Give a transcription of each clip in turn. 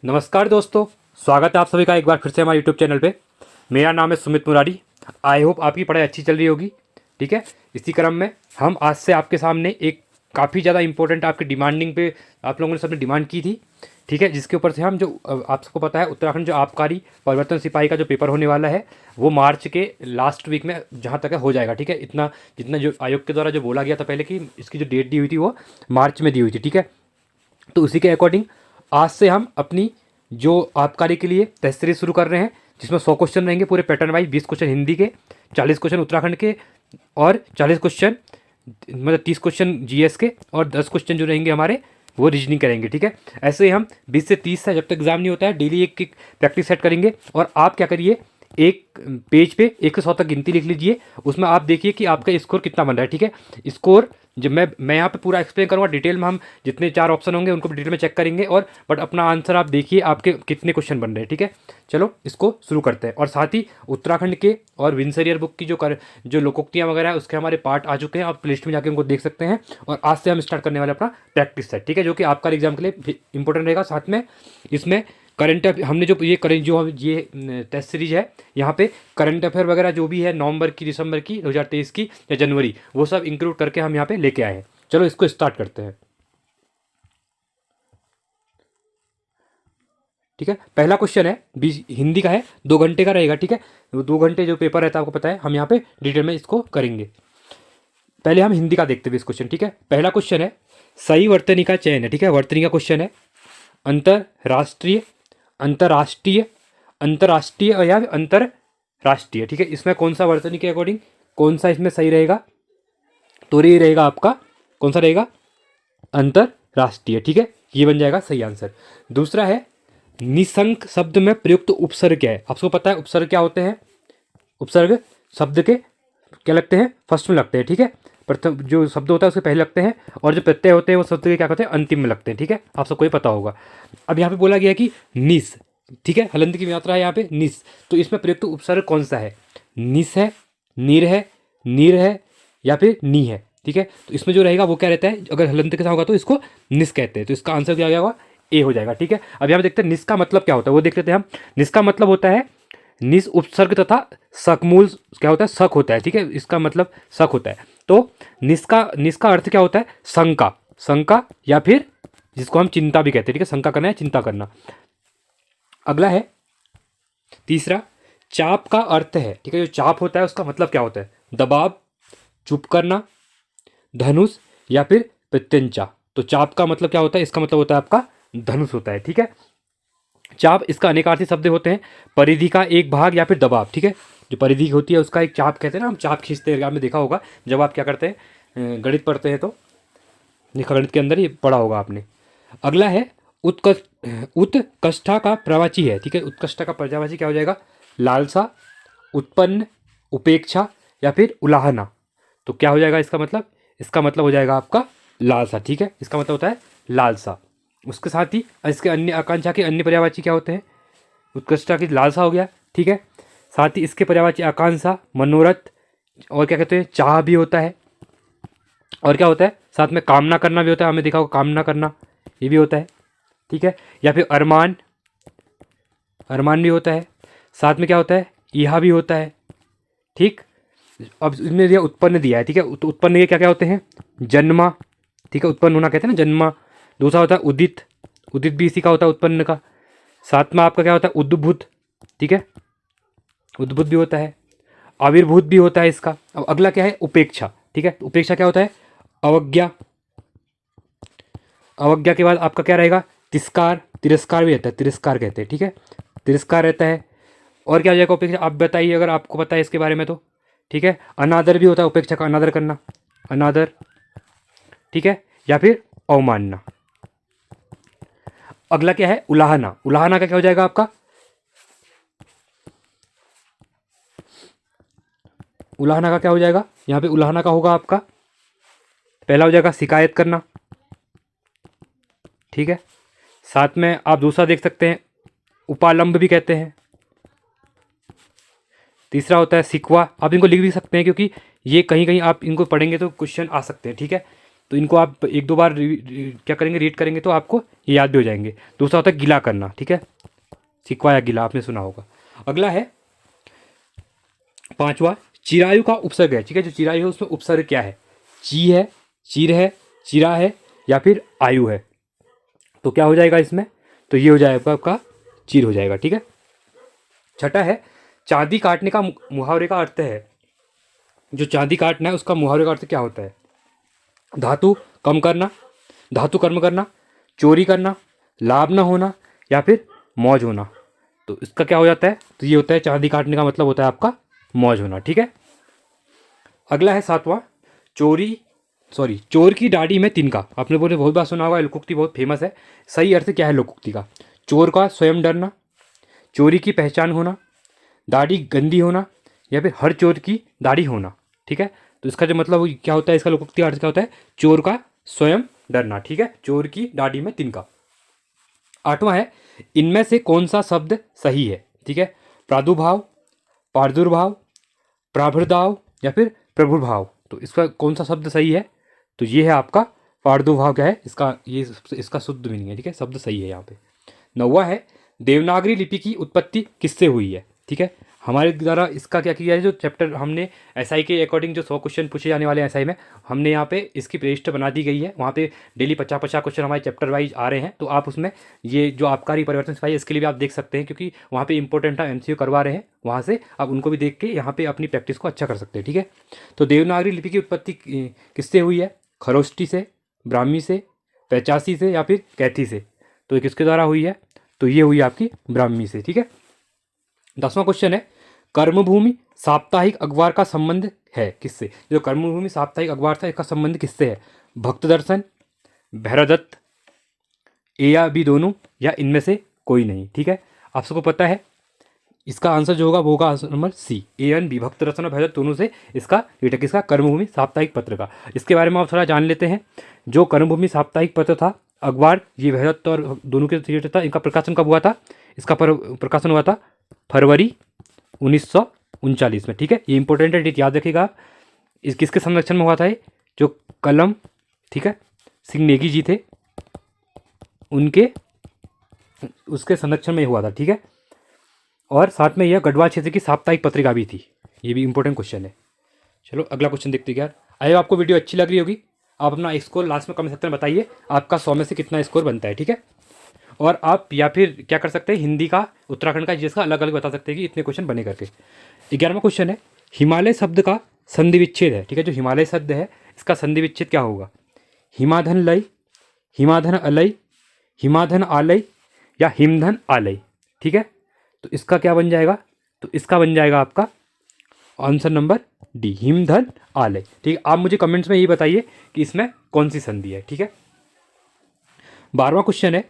नमस्कार दोस्तों, स्वागत है आप सभी का एक बार फिर से हमारे यूट्यूब चैनल पे। मेरा नाम है सुमित मुरारी। आई होप आपकी पढ़ाई अच्छी चल रही होगी। ठीक है, इसी क्रम में हम आज से आपके सामने एक काफ़ी ज़्यादा इंपॉर्टेंट आपकी डिमांडिंग पे आप लोगों ने सबने डिमांड की थी। ठीक है, जिसके ऊपर से हम जो आप सबको पता है उत्तराखंड जो आबकारी परिवर्तन सिपाही का जो पेपर होने वाला है वो मार्च के लास्ट वीक में जहाँ तक है हो जाएगा। ठीक है, इतना जितना जो आयोग के द्वारा जो बोला गया था पहले कि इसकी जो डेट दी हुई थी वो मार्च में दी हुई थी। ठीक है, तो उसी के अकॉर्डिंग आज से हम अपनी जो आबकारी के टेस्ट सीरीज शुरू कर रहे हैं, जिसमें 100 क्वेश्चन रहेंगे पूरे पैटर्न वाइज। 20 क्वेश्चन हिंदी के, 40 क्वेश्चन उत्तराखंड के और 40 क्वेश्चन मतलब 30 क्वेश्चन जीएस के और 10 क्वेश्चन जो रहेंगे हमारे वो रीजनिंग करेंगे। ठीक है, ऐसे ही हम 20 से 30 से जब तक एग्जाम नहीं होता है डेली एक प्रैक्टिस सेट करेंगे। और आप क्या करिए, एक पेज पे 1 से 100 तक गिनती लिख लीजिए, उसमें आप देखिए कि आपका स्कोर कितना बन रहा है। ठीक है, स्कोर जब मैं यहाँ पे पूरा एक्सप्लेन करूँगा डिटेल में, हम जितने 4 ऑप्शन होंगे उनको भी डिटेल में चेक करेंगे और बट अपना आंसर आप देखिए आपके कितने क्वेश्चन बन रहे हैं। ठीक है, चलो इसको शुरू करते हैं। और साथ ही उत्तराखंड के और विंसरियर बुक की जो लोकोक्तियाँ वगैरह है उसके हमारे पार्ट आ चुके हैं, आप प्लेलिस्ट में जाकर उनको देख सकते हैं। और आज से हम स्टार्ट करने वाले अपना प्रैक्टिस सेट। ठीक है, जो कि आपका एग्जाम के लिए इंपॉर्टेंट रहेगा। साथ में इसमें करंट हमने जो ये टेस्ट सीरीज है, यहाँ पे करंट अफेयर वगैरह जो भी है नवंबर की, दिसंबर की, 2023 की या जनवरी, वो सब इंक्लूड करके हम यहाँ पे लेके आए हैं। चलो इसको स्टार्ट करते हैं। ठीक है, पहला क्वेश्चन है हिंदी का है, 2 घंटे का रहेगा। ठीक है, 2 घंटे जो पेपर रहता है आपको पता है, हम यहाँ पे डिटेल में इसको करेंगे। पहले हम हिंदी का देखते हुए इस क्वेश्चन। ठीक है, पहला क्वेश्चन है सही वर्तनी का चयन है। ठीक है, वर्तनी का क्वेश्चन है अंतरराष्ट्रीय, अंतर्राष्ट्रीय, अंतर्राष्ट्रीय या अंतरराष्ट्रीय। ठीक है, इसमें कौन सा वर्तनी के अकॉर्डिंग कौन सा इसमें सही रहेगा, तो ये रहेगा आपका कौन सा रहेगा, अंतरराष्ट्रीय। ठीक है, ये बन जाएगा सही आंसर। दूसरा है निशंक शब्द में प्रयुक्त उपसर्ग क्या है। आपको पता है उपसर्ग क्या होते हैं, उपसर्ग शब्द के क्या लगते हैं, फर्स्ट में लगते हैं। ठीक है, प्रथम जो शब्द होता है उसके पहले लगते हैं, और जो प्रत्यय होते हैं वो शब्द के क्या कहते हैं, अंतिम में लगते हैं। ठीक है, आप सबको ये पता होगा। अब यहाँ पे बोला गया है कि निस, ठीक है, हलंत की मात्रा है यहाँ पे निस, तो इसमें प्रयुक्त उपसर्ग कौन सा है, निस है, नीर है या फिर नी है। ठीक है, तो इसमें जो रहेगा वो क्या रहता है, अगर हलंत के साथ होगा तो इसको निस कहते हैं, तो इसका आंसर क्या होगा, ए हो जाएगा। ठीक है, अब यहाँ पे देखते हैं निस का मतलब क्या होता है, वो देख लेते हैं हम। निस का मतलब होता है निस उपसर्ग तथा सकमूल क्या होता है, शक होता है। ठीक है, इसका मतलब शक होता है। तो निस का अर्थ क्या होता है, शंका, शंका या फिर जिसको हम चिंता भी कहते हैं। ठीक है, शंका करना है, चिंता करना। अगला है तीसरा, चाप का अर्थ है। ठीक है, जो चाप होता है उसका मतलब क्या होता है, दबाव, चुप करना, धनुष या फिर प्रत्यंचा। तो चाप का मतलब क्या होता है, इसका मतलब होता है आपका धनुष होता है। ठीक है, चाप इसका अनेकार्थी शब्द होते हैं, परिधि का एक भाग या फिर दबाव। ठीक है, जो परिधि होती है उसका एक चाप कहते हैं ना, हम चाप खींचते हैं, आपने देखा होगा जब आप क्या करते हैं गणित पढ़ते हैं तो गणित के अंदर ये पढ़ा होगा आपने। अगला है उत्कष्ठा का प्रवाची है। ठीक है, उत्कष्ठा का प्रवाची क्या हो जाएगा, लालसा, उत्पन्न, उपेक्षा या फिर उलाहना। तो क्या हो जाएगा इसका मतलब, इसका मतलब हो जाएगा आपका लालसा। ठीक है, इसका मतलब होता है लालसा। उसके साथ ही इसके अन्य आकांक्षा के अन्य पर्यायवाची क्या होते हैं, उत्कृष्टता की लालसा हो गया। ठीक है, साथ ही इसके पर्यायवाची आकांक्षा, मनोरथ और क्या कहते हैं, चाह भी होता है। और क्या होता है, साथ में कामना करना भी होता है, हमें देखा होगा कामना करना ये भी होता है। ठीक है, या फिर अरमान, अरमान भी होता है। साथ में क्या होता है, यह भी होता है। ठीक, अब इसमें दिया उत्पन्न दिया है। ठीक है, तो उत्पन्न ये क्या क्या होते हैं, जन्मा। ठीक है, उत्पन्न होना कहते हैं ना, जन्मा। दूसरा होता है उदित, उदित भी इसी का होता है, उत्पन्न का। साथ में आपका क्या होता है, उद्भूत। ठीक है, उद्भूत भी होता है, आविर्भूत भी होता है इसका। अब अगला क्या है, उपेक्षा। ठीक है, तो उपेक्षा क्या होता है, अवज्ञा। अवज्ञा के बाद आपका क्या रहेगा, तिरस्कार, तिरस्कार भी रहता है, तिरस्कार कहते हैं। ठीक है, तिरस्कार रहता है। और क्या हो जाएगा उपेक्षा, आप बताइए अगर आपको पता है इसके बारे में तो। ठीक है, अनादर भी होता है, उपेक्षा का अनादर करना, अनादर। ठीक है, या फिर अवमानना। अगला क्या है, उलाहना। उलाहना का क्या हो जाएगा आपका, उलाहना का क्या हो जाएगा, यहाँ पे उलाहना का होगा आपका पहला हो जाएगा शिकायत करना। ठीक है, साथ में आप दूसरा देख सकते हैं उपालंब भी कहते हैं। तीसरा होता है सिकवा, आप इनको लिख भी सकते हैं क्योंकि ये कहीं कहीं आप इनको पढ़ेंगे तो क्वेश्चन आ सकते हैं। ठीक है, तो इनको आप एक दो बार क्या करेंगे, रीड करेंगे तो आपको ये याद भी हो जाएंगे। दूसरा होता है गिला करना, ठीक है, सिकवा या गिला आपने सुना होगा। अगला है पांचवा, चिरायु का उपसर्ग है, ठीक है, जो चिरायु है उसमें उपसर्ग क्या है, ची है, चिर है, चिरा है या फिर आयु है। तो क्या हो जाएगा इसमें, तो ये हो जाएगा आपका चिर हो जाएगा, ठीक है। छठा है चांदी काटने का मुहावरे का अर्थ है, जो चांदी काटना है उसका मुहावरे का अर्थ क्या होता है, धातु कम करना, धातु कर्म करना, चोरी करना, लाभ न होना या फिर मौज होना। तो इसका क्या हो जाता है, तो ये होता है चांदी काटने का मतलब होता है आपका मौज होना, ठीक है। अगला है सातवां, चोर की दाढ़ी में तिनका। आपने बोले बहुत बार सुना होगा, लोकोक्ति बहुत फेमस है। सही अर्थ क्या है लोकोक्ति का, चोर का स्वयं डरना, चोरी की पहचान होना, दाढ़ी गंदी होना या फिर हर चोर की दाढ़ी होना, ठीक है। तो इसका जो मतलब क्या होता है, इसका लोकोक्ति अर्थ क्या होता है, चोर का स्वयं डरना, ठीक है, चोर की दाढ़ी में तिनका। आठवां है इनमें से कौन सा शब्द सही है, ठीक है, प्रादुर्भाव, प्रादुर्भाव, प्राभुर्भाव या फिर प्रभुर्भाव। तो इसका कौन सा शब्द सही है, तो ये है आपका प्रादुर्भाव, क्या है इसका, ये इसका शुद्ध मीनिंग है, ठीक है, शब्द सही है यहाँ पे। नौवा है देवनागरी लिपि की उत्पत्ति किससे हुई है, ठीक है। हमारे द्वारा इसका क्या किया है, जो चैप्टर हमने एसआई के अकॉर्डिंग जो 100 क्वेश्चन पूछे जाने वाले हैं एसआई में, हमने यहाँ पे इसकी प्लेलिस्ट बना दी गई है। वहाँ पे डेली 50-50 क्वेश्चन हमारे चैप्टर वाइज आ रहे हैं। तो आप उसमें ये जो आबकारी परिवर्तन सिपाही इसके लिए भी आप देख सकते हैं, क्योंकि वहाँ पे इंपॉर्टेंट एमसीक्यू करवा रहे हैं, वहाँ से आप उनको भी देख के यहाँ पे अपनी प्रैक्टिस को अच्छा कर सकते हैं, ठीक है। तो देवनागरी लिपि की उत्पत्ति किससे हुई है, खरोष्टी से, ब्राह्मी से, पैचासी से या फिर कैथी से। तो ये किसके द्वारा हुई है, तो ये हुई आपकी ब्राह्मी से, ठीक है। 10वां क्वेश्चन है कर्मभूमि साप्ताहिक अखबार का संबंध है किससे। जो कर्मभूमि साप्ताहिक अखबार था इसका संबंध किससे है, भक्त दर्शन, भैरवदत्त, ए या बी दोनों या इनमें से कोई नहीं, ठीक है। आप सबको पता है इसका आंसर जो होगा वो होगा answer number C, A N B, भक्त दर्शन और भैरवदत्त दोनों से इसका रिलेटेड किसका, कर्मभूमि साप्ताहिक पत्र का। इसके बारे में आप थोड़ा जान लेते हैं। जो कर्मभूमि साप्ताहिक पत्र था अखबार, ये भैरवदत्त और दोनों के रिलेटेड था। इनका प्रकाशन कब हुआ था, इसका प्रकाशन हुआ था फरवरी 1939 में, ठीक है। ये इंपॉर्टेंट है, डेट याद रखिएगा आप। इस किसके संरक्षण में हुआ था ये, जो कलम, ठीक है, सिंह नेगी जी थे, उनके उसके संरक्षण में हुआ था, ठीक है। और साथ में यह गढ़वाल क्षेत्र की साप्ताहिक पत्रिका भी थी। ये भी इंपॉर्टेंट क्वेश्चन है। चलो अगला क्वेश्चन देखते हैं यार। आई होप आपको वीडियो अच्छी लग रही होगी। आप अपना स्कोर लास्ट में कमेंट सेक्शन में बताइए, आपका 100 में से कितना स्कोर बनता है, ठीक है। और आप या फिर क्या कर सकते हैं, हिंदी का, उत्तराखंड का, जिसका अलग अलग बता सकते हैं कि इतने क्वेश्चन बने करके। 11वां क्वेश्चन है हिमालय शब्द का संधि विच्छेद है, ठीक है। जो हिमालय शब्द है इसका संधि विच्छेद क्या होगा, हिमाधन लय, हिमाधन अलय, हिमाधन आलय या हिमधन आलय, ठीक है। तो इसका क्या बन जाएगा, तो इसका बन जाएगा आपका आंसर नंबर डी, हिमधन आलय, ठीक है। आप मुझे कमेंट्स में ये बताइए कि इसमें कौन सी संधि है, ठीक है। 12वां क्वेश्चन है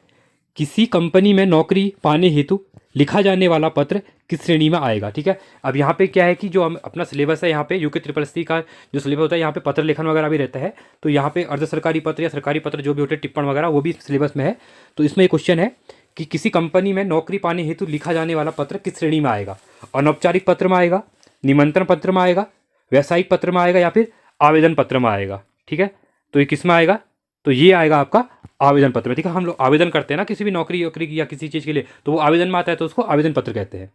किसी कंपनी में नौकरी पाने हेतु लिखा जाने वाला पत्र किस श्रेणी में आएगा, ठीक है। अब यहाँ पे क्या है कि जो हम अपना सिलेबस है, यहाँ पे यूके SSC का जो सिलेबस होता है, यहाँ पे पत्र लेखन वगैरह भी रहता है। तो यहाँ पे अर्ध सरकारी पत्र या सरकारी पत्र जो भी होते हैं, टिप्पण वगैरह, वो भी सिलेबस में है। तो इसमें एक क्वेश्चन है कि किसी कंपनी में नौकरी पाने हेतु लिखा जाने वाला पत्र किस श्रेणी में आएगा, अनौपचारिक पत्र में आएगा, निमंत्रण पत्र में आएगा, व्यावसायिक पत्र में आएगा या फिर आवेदन पत्र में आएगा, ठीक है। तो ये किस में आएगा, तो ये आएगा आपका आवेदन पत्र में, ठीक है। हम लोग आवेदन करते हैं ना किसी भी नौकरी वोकरी की या किसी चीज़ के लिए, तो वो आवेदन में आता है, तो उसको आवेदन पत्र कहते हैं।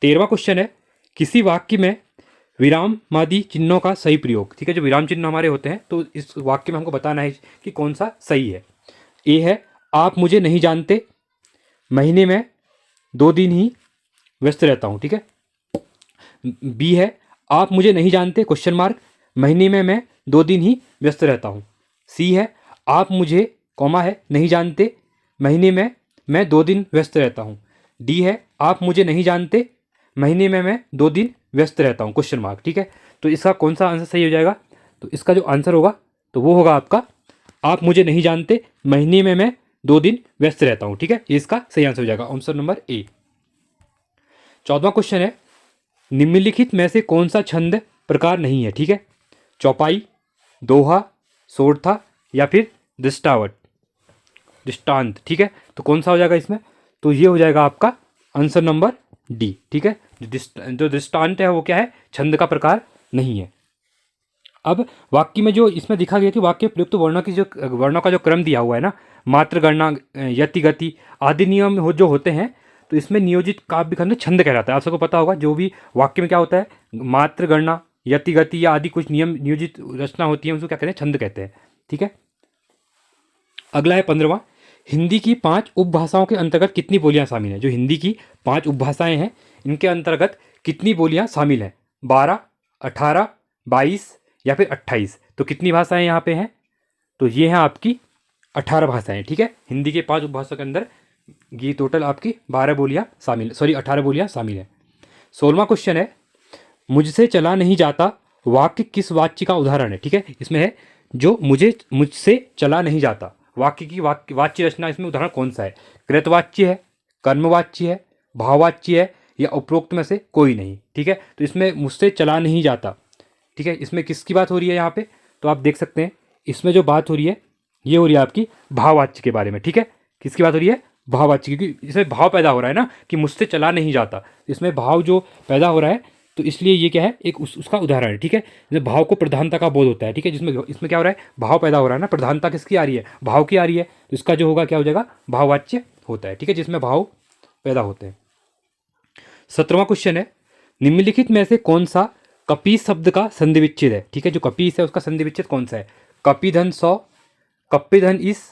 13वां क्वेश्चन है किसी वाक्य में विरामादि चिन्हों का सही प्रयोग, ठीक है। जो विराम चिन्ह हमारे होते हैं, तो इस वाक्य में हमको बताना है कि कौन सा सही है। ए है आप मुझे नहीं जानते, महीने में 2 दिन ही व्यस्त रहता हूँ, ठीक है। बी है आप मुझे नहीं जानते क्वेश्चन मार्क, महीने में मैं 2 दिन ही व्यस्त रहता हूँ। सी है आप मुझे कॉमा है नहीं जानते, महीने में मैं 2 दिन व्यस्त रहता हूँ। डी है आप मुझे नहीं जानते, महीने में मैं 2 दिन व्यस्त रहता हूँ क्वेश्चन मार्क, ठीक है। तो इसका कौन सा आंसर सही हो जाएगा, तो इसका जो आंसर होगा तो वो होगा आपका आप मुझे नहीं जानते, महीने में मैं 2 दिन व्यस्त रहता हूँ, ठीक है। ये इसका सही आंसर हो जाएगा, आंसर नंबर ए। 14वां क्वेश्चन है निम्नलिखित में से कौन सा छंद प्रकार नहीं है, ठीक है। चौपाई, दोहा, सोरठा या फिर दृष्टावट, दृष्टांत, ठीक है। तो कौन सा हो जाएगा इसमें, तो ये हो जाएगा आपका आंसर नंबर डी, ठीक है। जो दृष्टांत है वो क्या है, छंद का प्रकार नहीं है। अब वाक्य में जो इसमें दिखा गया कि वाक्य प्रयुक्त वर्णों का जो क्रम दिया हुआ है ना, मात्र गणना, यति गति आदि नियम जो होते हैं, तो इसमें नियोजित काव्य खंड छंद कहलाता है। आप सबको पता होगा जो भी वाक्य में क्या होता है, मात्र गणना, यति गति या आदि कुछ नियम नियोजित रचना होती है, उसको क्या कहते हैं, छंद कहते हैं। ठीक है, अगला है 15वां, हिंदी की 5 उपभाषाओं के अंतर्गत कितनी बोलियां शामिल हैं। जो हिंदी की 5 उपभाषाएं हैं, इनके अंतर्गत कितनी बोलियां शामिल हैं, 12, 18, 22 या फिर 28। तो कितनी भाषाएं यहाँ पे हैं, तो ये हैं आपकी 18 भाषाएं। ठीक है, हिंदी के 5 उपभाषाओं के अंदर ये टोटल आपकी 12 बोलियां शामिल, 18 बोलियां शामिल हैं। 16वां क्वेश्चन है, मुझसे चला नहीं जाता वाक्य किस वाच्य का उदाहरण है। ठीक है, इसमें है जो मुझसे चला नहीं जाता वाक्य की वाच्य रचना, इसमें उदाहरण कौन सा है, कृतवाच्य है, कर्मवाच्य है, भाववाच्य है या उपरोक्त में से कोई नहीं। ठीक है, तो इसमें मुझसे चला नहीं जाता, ठीक है, इसमें किसकी बात हो रही है यहाँ पे, तो आप देख सकते हैं इसमें जो बात हो रही है ये हो रही है आपकी भाववाच्य के बारे में। ठीक है, किसकी बात हो रही है, भाववाच्य, क्योंकि इसमें भाव पैदा हो रहा है ना कि मुझसे चला नहीं जाता, इसमें भाव जो पैदा हो रहा है, तो इसलिए ये क्या है, एक उसका उदाहरण है। ठीक है, जिसमें भाव को प्रधानता का बोध होता है। ठीक है, जिसमें इसमें क्या हो रहा है, भाव पैदा हो रहा है ना, प्रधानता किसकी आ रही है, भाव की आ रही है, तो इसका जो होगा क्या हो जाएगा, भाववाच्य होता है। ठीक है, जिसमें भाव पैदा होते हैं। 17वां क्वेश्चन है, निम्नलिखित में से कौन सा कपीस शब्द का संधि विच्छेद है। ठीक है, जो कपीस है उसका संधि विच्छेद कौन सा है, कपिधन सौ, कपिधन इस,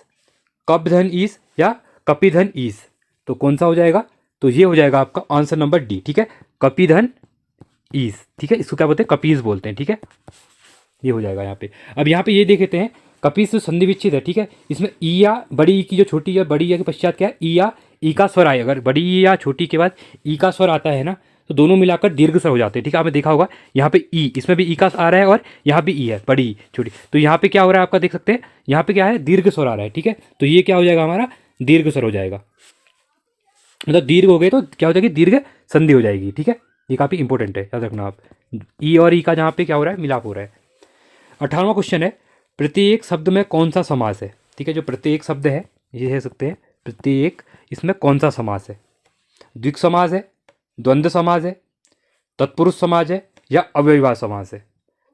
कपधन इस या कपिधन ईस। तो कौन सा हो जाएगा, तो ये हो जाएगा आपका आंसर नंबर डी। ठीक है, कपिधन ईस। ठीक है, इसको क्या बोलते हैं, कपीस बोलते हैं। ठीक है, ये हो जाएगा यहाँ पे। अब यहाँ पे ये देख लेते हैं, कपीस जो संधि विच्छेद है। ठीक है, इसमें ई या बड़ी ई की जो छोटी या बड़ी या के पश्चात क्या है, ई या ई का स्वर आए, अगर बड़ी ई या छोटी के बाद ई का स्वर आता है ना, तो दोनों मिलाकर दीर्घ स्वर हो जाते हैं। ठीक है, आपने देखा होगा यहाँ पे ई, इसमें भी ई का आ रहा है और यहाँ भी ई है, बड़ी ई छोटी, तो यहाँ पे क्या हो रहा है आपका देख सकते हैं, यहाँ पे क्या है, दीर्घ स्वर आ रहा है। ठीक है, तो ये क्या हो जाएगा हमारा, दीर्घ स्वर हो जाएगा, मतलब दीर्घ हो गए तो क्या हो जाएगी, दीर्घ संधि हो जाएगी। ठीक है, ये काफ़ी इंपॉर्टेंट है, याद रखना आप, ई और ई का जहाँ पे क्या हो रहा है, मिलाप हो रहा है। 18वां क्वेश्चन है, प्रत्येक शब्द में कौन सा समास है। ठीक है, जो प्रत्येक शब्द है ये कह सकते हैं प्रत्येक, इसमें कौन सा समास है, द्विग समास है, द्वंद्व समास है, तत्पुरुष समास है या अव्ययीभाव समास है।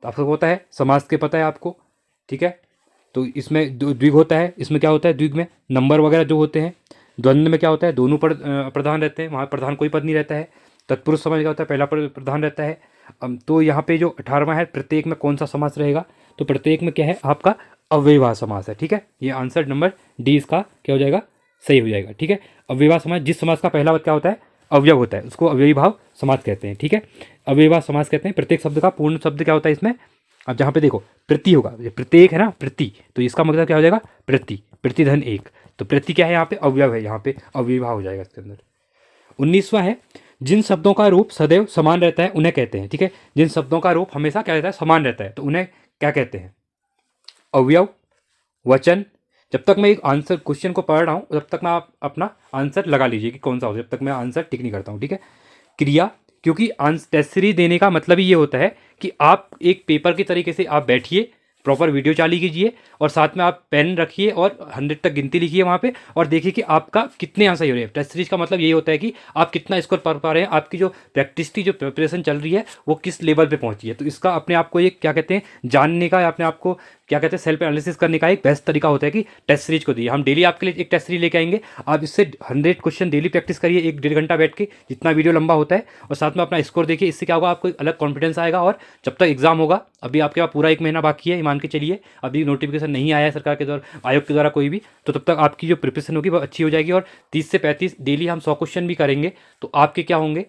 तो आपको होता है समास के पता है आपको। ठीक है, तो इसमें द्विग होता है, इसमें क्या होता है, द्विग में नंबर वगैरह जो होते हैं। द्वंद्व में क्या होता है, दोनों पद प्रधान रहते हैं, वहाँ प्रधान कोई पद नहीं रहता है। तत्पुरुष समास क्या होता है, पहला पद प्रधान रहता है। तो यहाँ पे जो 18वां है, प्रत्येक में कौन सा समास रहेगा, तो प्रत्येक में क्या है आपका अव्ययीभाव समास है। ठीक है, ये आंसर नंबर डी इसका क्या हो जाएगा, सही हो जाएगा। ठीक है, अव्ययीभाव समास, जिस समास का पहला पद क्या होता है, अवयव होता है, उसको अव्ययीभाव समास कहते हैं। ठीक है, अव्ययीभाव समास कहते हैं। प्रत्येक शब्द का पूर्ण शब्द क्या होता है इसमें, अब जहाँ पे देखो प्रति होगा, ये प्रत्येक है ना, प्रति, तो इसका मतलब क्या हो जाएगा, प्रति, प्रतिधन एक, तो प्रति क्या है यहाँ पे, अवयव है, यहाँ पे अव्ययीभाव हो जाएगा इसके अंदर। 19वां है, जिन शब्दों का रूप सदैव समान रहता है उन्हें कहते हैं। ठीक है, जिन शब्दों का रूप हमेशा क्या रहता है, समान रहता है, तो उन्हें क्या कहते हैं, अवयव, वचन। जब तक मैं एक आंसर क्वेश्चन को पढ़ रहा हूँ तब तक मैं आप अपना आंसर लगा लीजिए कि कौन सा हो, जब तक मैं आंसर टिक नहीं करता हूँ। ठीक है, क्रिया, क्योंकि टेस्ट सीरीज देने का मतलब ही ये होता है कि आप एक पेपर के तरीके से आप बैठिए, प्रॉपर वीडियो चालू कीजिए और साथ में आप पेन रखिए और 100 तक गिनती लिखिए वहाँ पे और देखिए कि आपका कितने आंसर हो रहे हैं। टेस्ट सीरीज का मतलब यही होता है कि आप कितना स्कोर पढ़ पा रहे हैं, आपकी जो प्रैक्टिस की जो प्रिपरेशन चल रही है वो किस लेवल पे पहुंची है। तो इसका अपने आप को एक क्या कहते हैं, जानने का, अपने आप को क्या कहते हैं, सेल्फ एनालिसिस करने का एक बेस्ट तरीका होता है कि टेस्ट सीरीज को दिए। हम डेली आपके लिए एक टेस्ट सीरीज लेके आएंगे, आप इससे 100 क्वेश्चन डेली प्रैक्टिस करिए 1-1.5 घंटा बैठ के, जितना वीडियो लंबा होता है, और साथ में अपना स्कोर देखिए। इससे क्या होगा, आपको एक अलग कॉन्फिडेंस आएगा। और जब तक एग्जाम होगा, अभी आपके पास पूरा 1 महीना बाकी है, मान के चलिए, अभी नोटिफिकेशन नहीं आया है सरकार के द्वारा, आयोग के द्वारा कोई भी, तो तब तक आपकी जो प्रिपरेशन होगी वो अच्छी हो जाएगी। और 30 से 35 डेली हम 100 क्वेश्चन भी करेंगे, तो आपके क्या होंगे,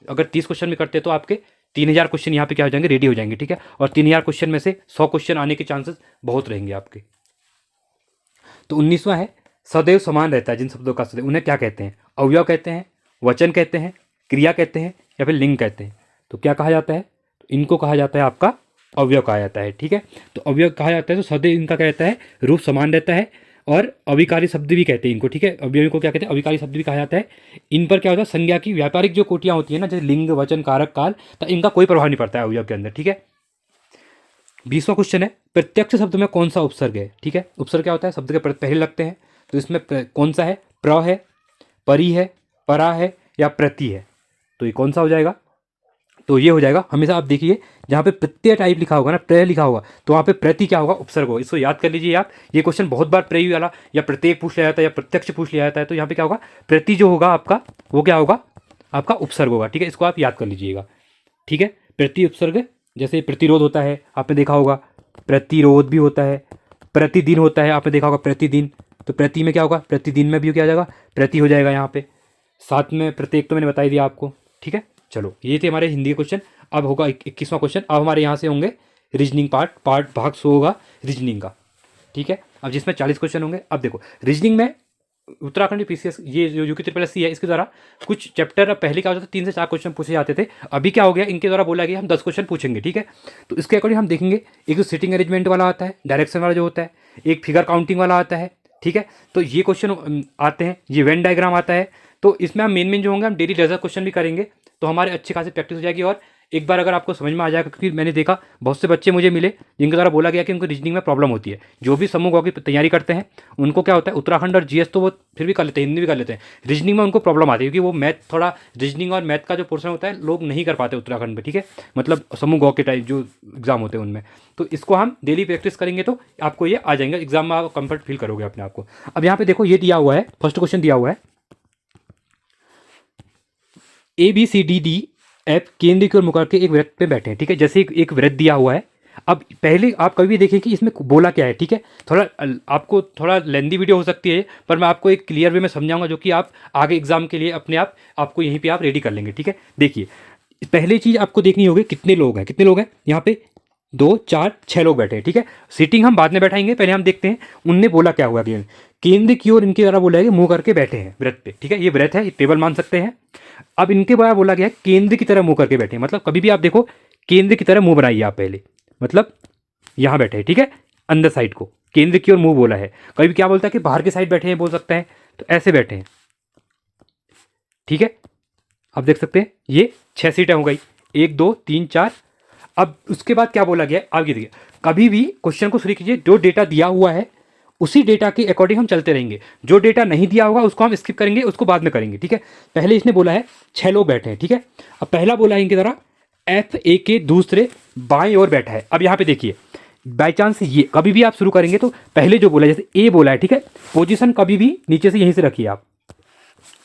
अगर 30 क्वेश्चन भी करते हैं तो आपके 3000 क्वेश्चन यहाँ पे क्या हो जाएंगे, रेडी हो जाएंगे। ठीक है, और 3000 क्वेश्चन में से 100 क्वेश्चन आने के चांसेस बहुत रहेंगे आपके। तो 19वां है, सदैव समान रहता है जिन शब्दों का सदैव, उन्हें क्या कहते हैं, अवयव कहते हैं, वचन कहते हैं, क्रिया कहते हैं या फिर लिंग कहते हैं। तो क्या कहा जाता है, तो इनको कहा जाता है आपका अवयव कहा जाता है। ठीक है, तो अवयव कहा जाता है, तो सदैव इनका क्या रहता है, रूप समान रहता है। और अविकारी शब्द भी कहते हैं इनको। ठीक है, अवयवी को क्या कहते हैं, अविकारी शब्द भी कहा जाता है। इन पर क्या होता है, संज्ञा की व्यापारिक जो कोटियाँ होती है ना, जैसे लिंग, वचन, कारक, काल, तो इनका कोई प्रभाव नहीं पड़ता है अवयव के अंदर। ठीक है, 20वां क्वेश्चन है, प्रत्यक्ष शब्द में कौन सा उपसर्ग है। ठीक है, उपसर्ग क्या होता है, शब्द के पहले लगते हैं, तो इसमें कौन सा है, प्र है, परि है, परा है या प्रति है। तो ये कौन सा हो जाएगा, तो ये हो जाएगा। हमेशा आप देखिए जहाँ पे प्रत्यय टाइप लिखा होगा ना, प्रत्यय लिखा होगा, तो वहाँ पे प्रति क्या होगा, उपसर्ग होगा। इसको याद कर लीजिए आप। ये क्वेश्चन बहुत बार प्रति वाला या प्रत्येक पूछ लिया जाता है या प्रत्यक्ष पूछ लिया जाता है, तो यहाँ पे क्या होगा, प्रति जो होगा आपका वो क्या होगा, आपका उपसर्ग होगा। ठीक है, इसको आप याद कर लीजिएगा। ठीक है, प्रति उपसर्ग, जैसे प्रतिरोध होता है, आपने देखा होगा, प्रतिरोध भी होता है, प्रतिदिन होता है, आपने देखा होगा प्रतिदिन, तो प्रति में क्या होगा, प्रतिदिन में भी क्या हो जाएगा, प्रति हो जाएगा यहाँ पे। साथ में प्रत्येक तो मैंने बता ही दिया आपको। ठीक है, चलो ये थे हमारे हिंदी के क्वेश्चन। अब होगा 21वां क्वेश्चन। अब हमारे यहाँ से होंगे रीजनिंग पार्ट भाग 100 होगा रीजनिंग का। ठीक है, अब जिसमें 40 क्वेश्चन होंगे। अब देखो रीजनिंग में उत्तराखंड पीसीएस ये जो यूपी ट्रिपल एससी है, इसके द्वारा कुछ चैप्टर पहले क्या होता था, 3 से 4 क्वेश्चन पूछे जाते थे। अभी क्या हो गया, इनके द्वारा बोला गया हम 10 क्वेश्चन पूछेंगे। ठीक है, तो इसके अकॉर्डिंग हम देखेंगे, एक तो सिटिंग अरेंजमेंट वाला आता है, डायरेक्शन वाला जो होता है, एक फिगर काउंटिंग वाला आता है। ठीक है, तो ये क्वेश्चन आते हैं, ये वेन डायग्राम आता है। तो इसमें हम मेन जो होंगे, हम डेली लेजर क्वेश्चन भी करेंगे, तो हमारे अच्छी खासी प्रैक्टिस हो जाएगी। और एक बार अगर आपको समझ में आ जाएगा, क्योंकि मैंने देखा बहुत से बच्चे मुझे मिले जिनके द्वारा बोला गया कि उनको रीजनिंग में प्रॉब्लम होती है। जो भी समूह गौ की तैयारी करते हैं उनको क्या होता है, उत्तराखंड और जीएस तो वो फिर भी कर लेते हैं, हिंदी भी कर लेते हैं, रीजनिंग में उनको प्रॉब्लम आती है, क्योंकि वो मैथ थोड़ा, रीजनिंग और मैथ का जो पोर्शन होता है लोग नहीं कर पाते उत्तराखंड में। ठीक है, मतलब समूह गौ के टाइप जो एग्जाम होते हैं उनमें, तो इसको हम डेली प्रैक्टिस करेंगे तो आपको ये आ जाएंगे एग्जाम में, आप कंफर्ट फील करोगे अपने आप को। अब यहाँ पे देखो ये दिया हुआ है, फर्स्ट क्वेश्चन दिया हुआ है, ABCDD एफ केंद्र की ओर मुख करके एक वृत्त पे बैठे हैं। ठीक है, जैसे एक वृत्त दिया हुआ है। अब पहले आप कभी भी देखें कि इसमें बोला क्या है। ठीक है, थोड़ा आपको थोड़ा लेंदी वीडियो हो सकती है, पर मैं आपको एक क्लियर वे में समझाऊंगा, जो कि आप आगे एग्जाम के लिए अपने आप आपको यहीं पे आप रेडी कर लेंगे। ठीक है, देखिए पहली चीज़ आपको देखनी होगी, कितने लोग हैं, कितने लोग हैं यहाँ पे, 2 4 6 लोग बैठे हैं। ठीक है, सीटिंग हम बाद में बैठाएंगे, पहले हम देखते हैं उनने बोला क्या हुआ। केंद्र की ओर इनके द्वारा बोला है कि मुंह करके बैठे हैं वृत्त पे। ठीक है, ये वृत्त है, ये टेबल मान सकते हैं। अब इनके द्वारा बोला गया है केंद्र की तरह मुंह करके बैठे, मतलब कभी भी आप देखो केंद्र की तरह मुंह बनाइए आप पहले, मतलब यहाँ बैठे हैं। ठीक है, अंदर साइड को केंद्र की ओर मुंह बोला है। कभी भी क्या बोलता है कि बाहर की साइड बैठे हैं बोल सकते हैं, तो ऐसे बैठे हैं। ठीक है, आप देख सकते हैं ये 6 सीटें हो गई, 1 2 3 4। अब उसके बाद क्या बोला गया है, आगे देखिए, कभी भी क्वेश्चन को शुरू कीजिए, जो डेटा दिया हुआ है उसी डेटा के अकॉर्डिंग हम चलते रहेंगे। जो डेटा नहीं दिया होगा उसको हम स्किप करेंगे, उसको बाद में करेंगे। ठीक है, पहले इसने बोला है 6 लोग बैठे हैं। ठीक है, अब पहला बोला है इनकी तरह FA के दूसरे बाएं ओर बैठा है। अब यहाँ पे देखिए, बाई चांस ये कभी भी आप शुरू करेंगे तो पहले जो बोला है, जैसे ए बोला है, ठीक है, पोजीशन कभी भी नीचे से यहीं से रखिए आप।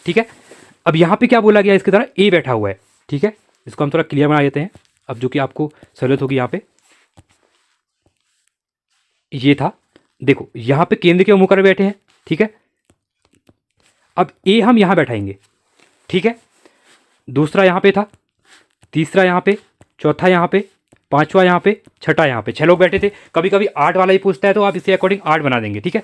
ठीक है, अब यहाँ पे क्या बोला गया, इसकी तरह ए बैठा हुआ है। ठीक है, इसको हम थोड़ा क्लियर बना देते हैं अब, जो कि आपको सहूलियत होगी। यहाँ पे ये था, देखो यहाँ पे केंद्र के मुंह कर बैठे हैं। ठीक है, अब ए हम यहाँ बैठाएंगे। ठीक है, दूसरा यहाँ पे था, तीसरा यहाँ पे, चौथा यहाँ पे, पांचवा यहाँ पे, छठा यहाँ पे, 6 लोग बैठे थे। कभी कभी 8 वाला ही पूछता है तो आप इसके अकॉर्डिंग 8 बना देंगे। ठीक है,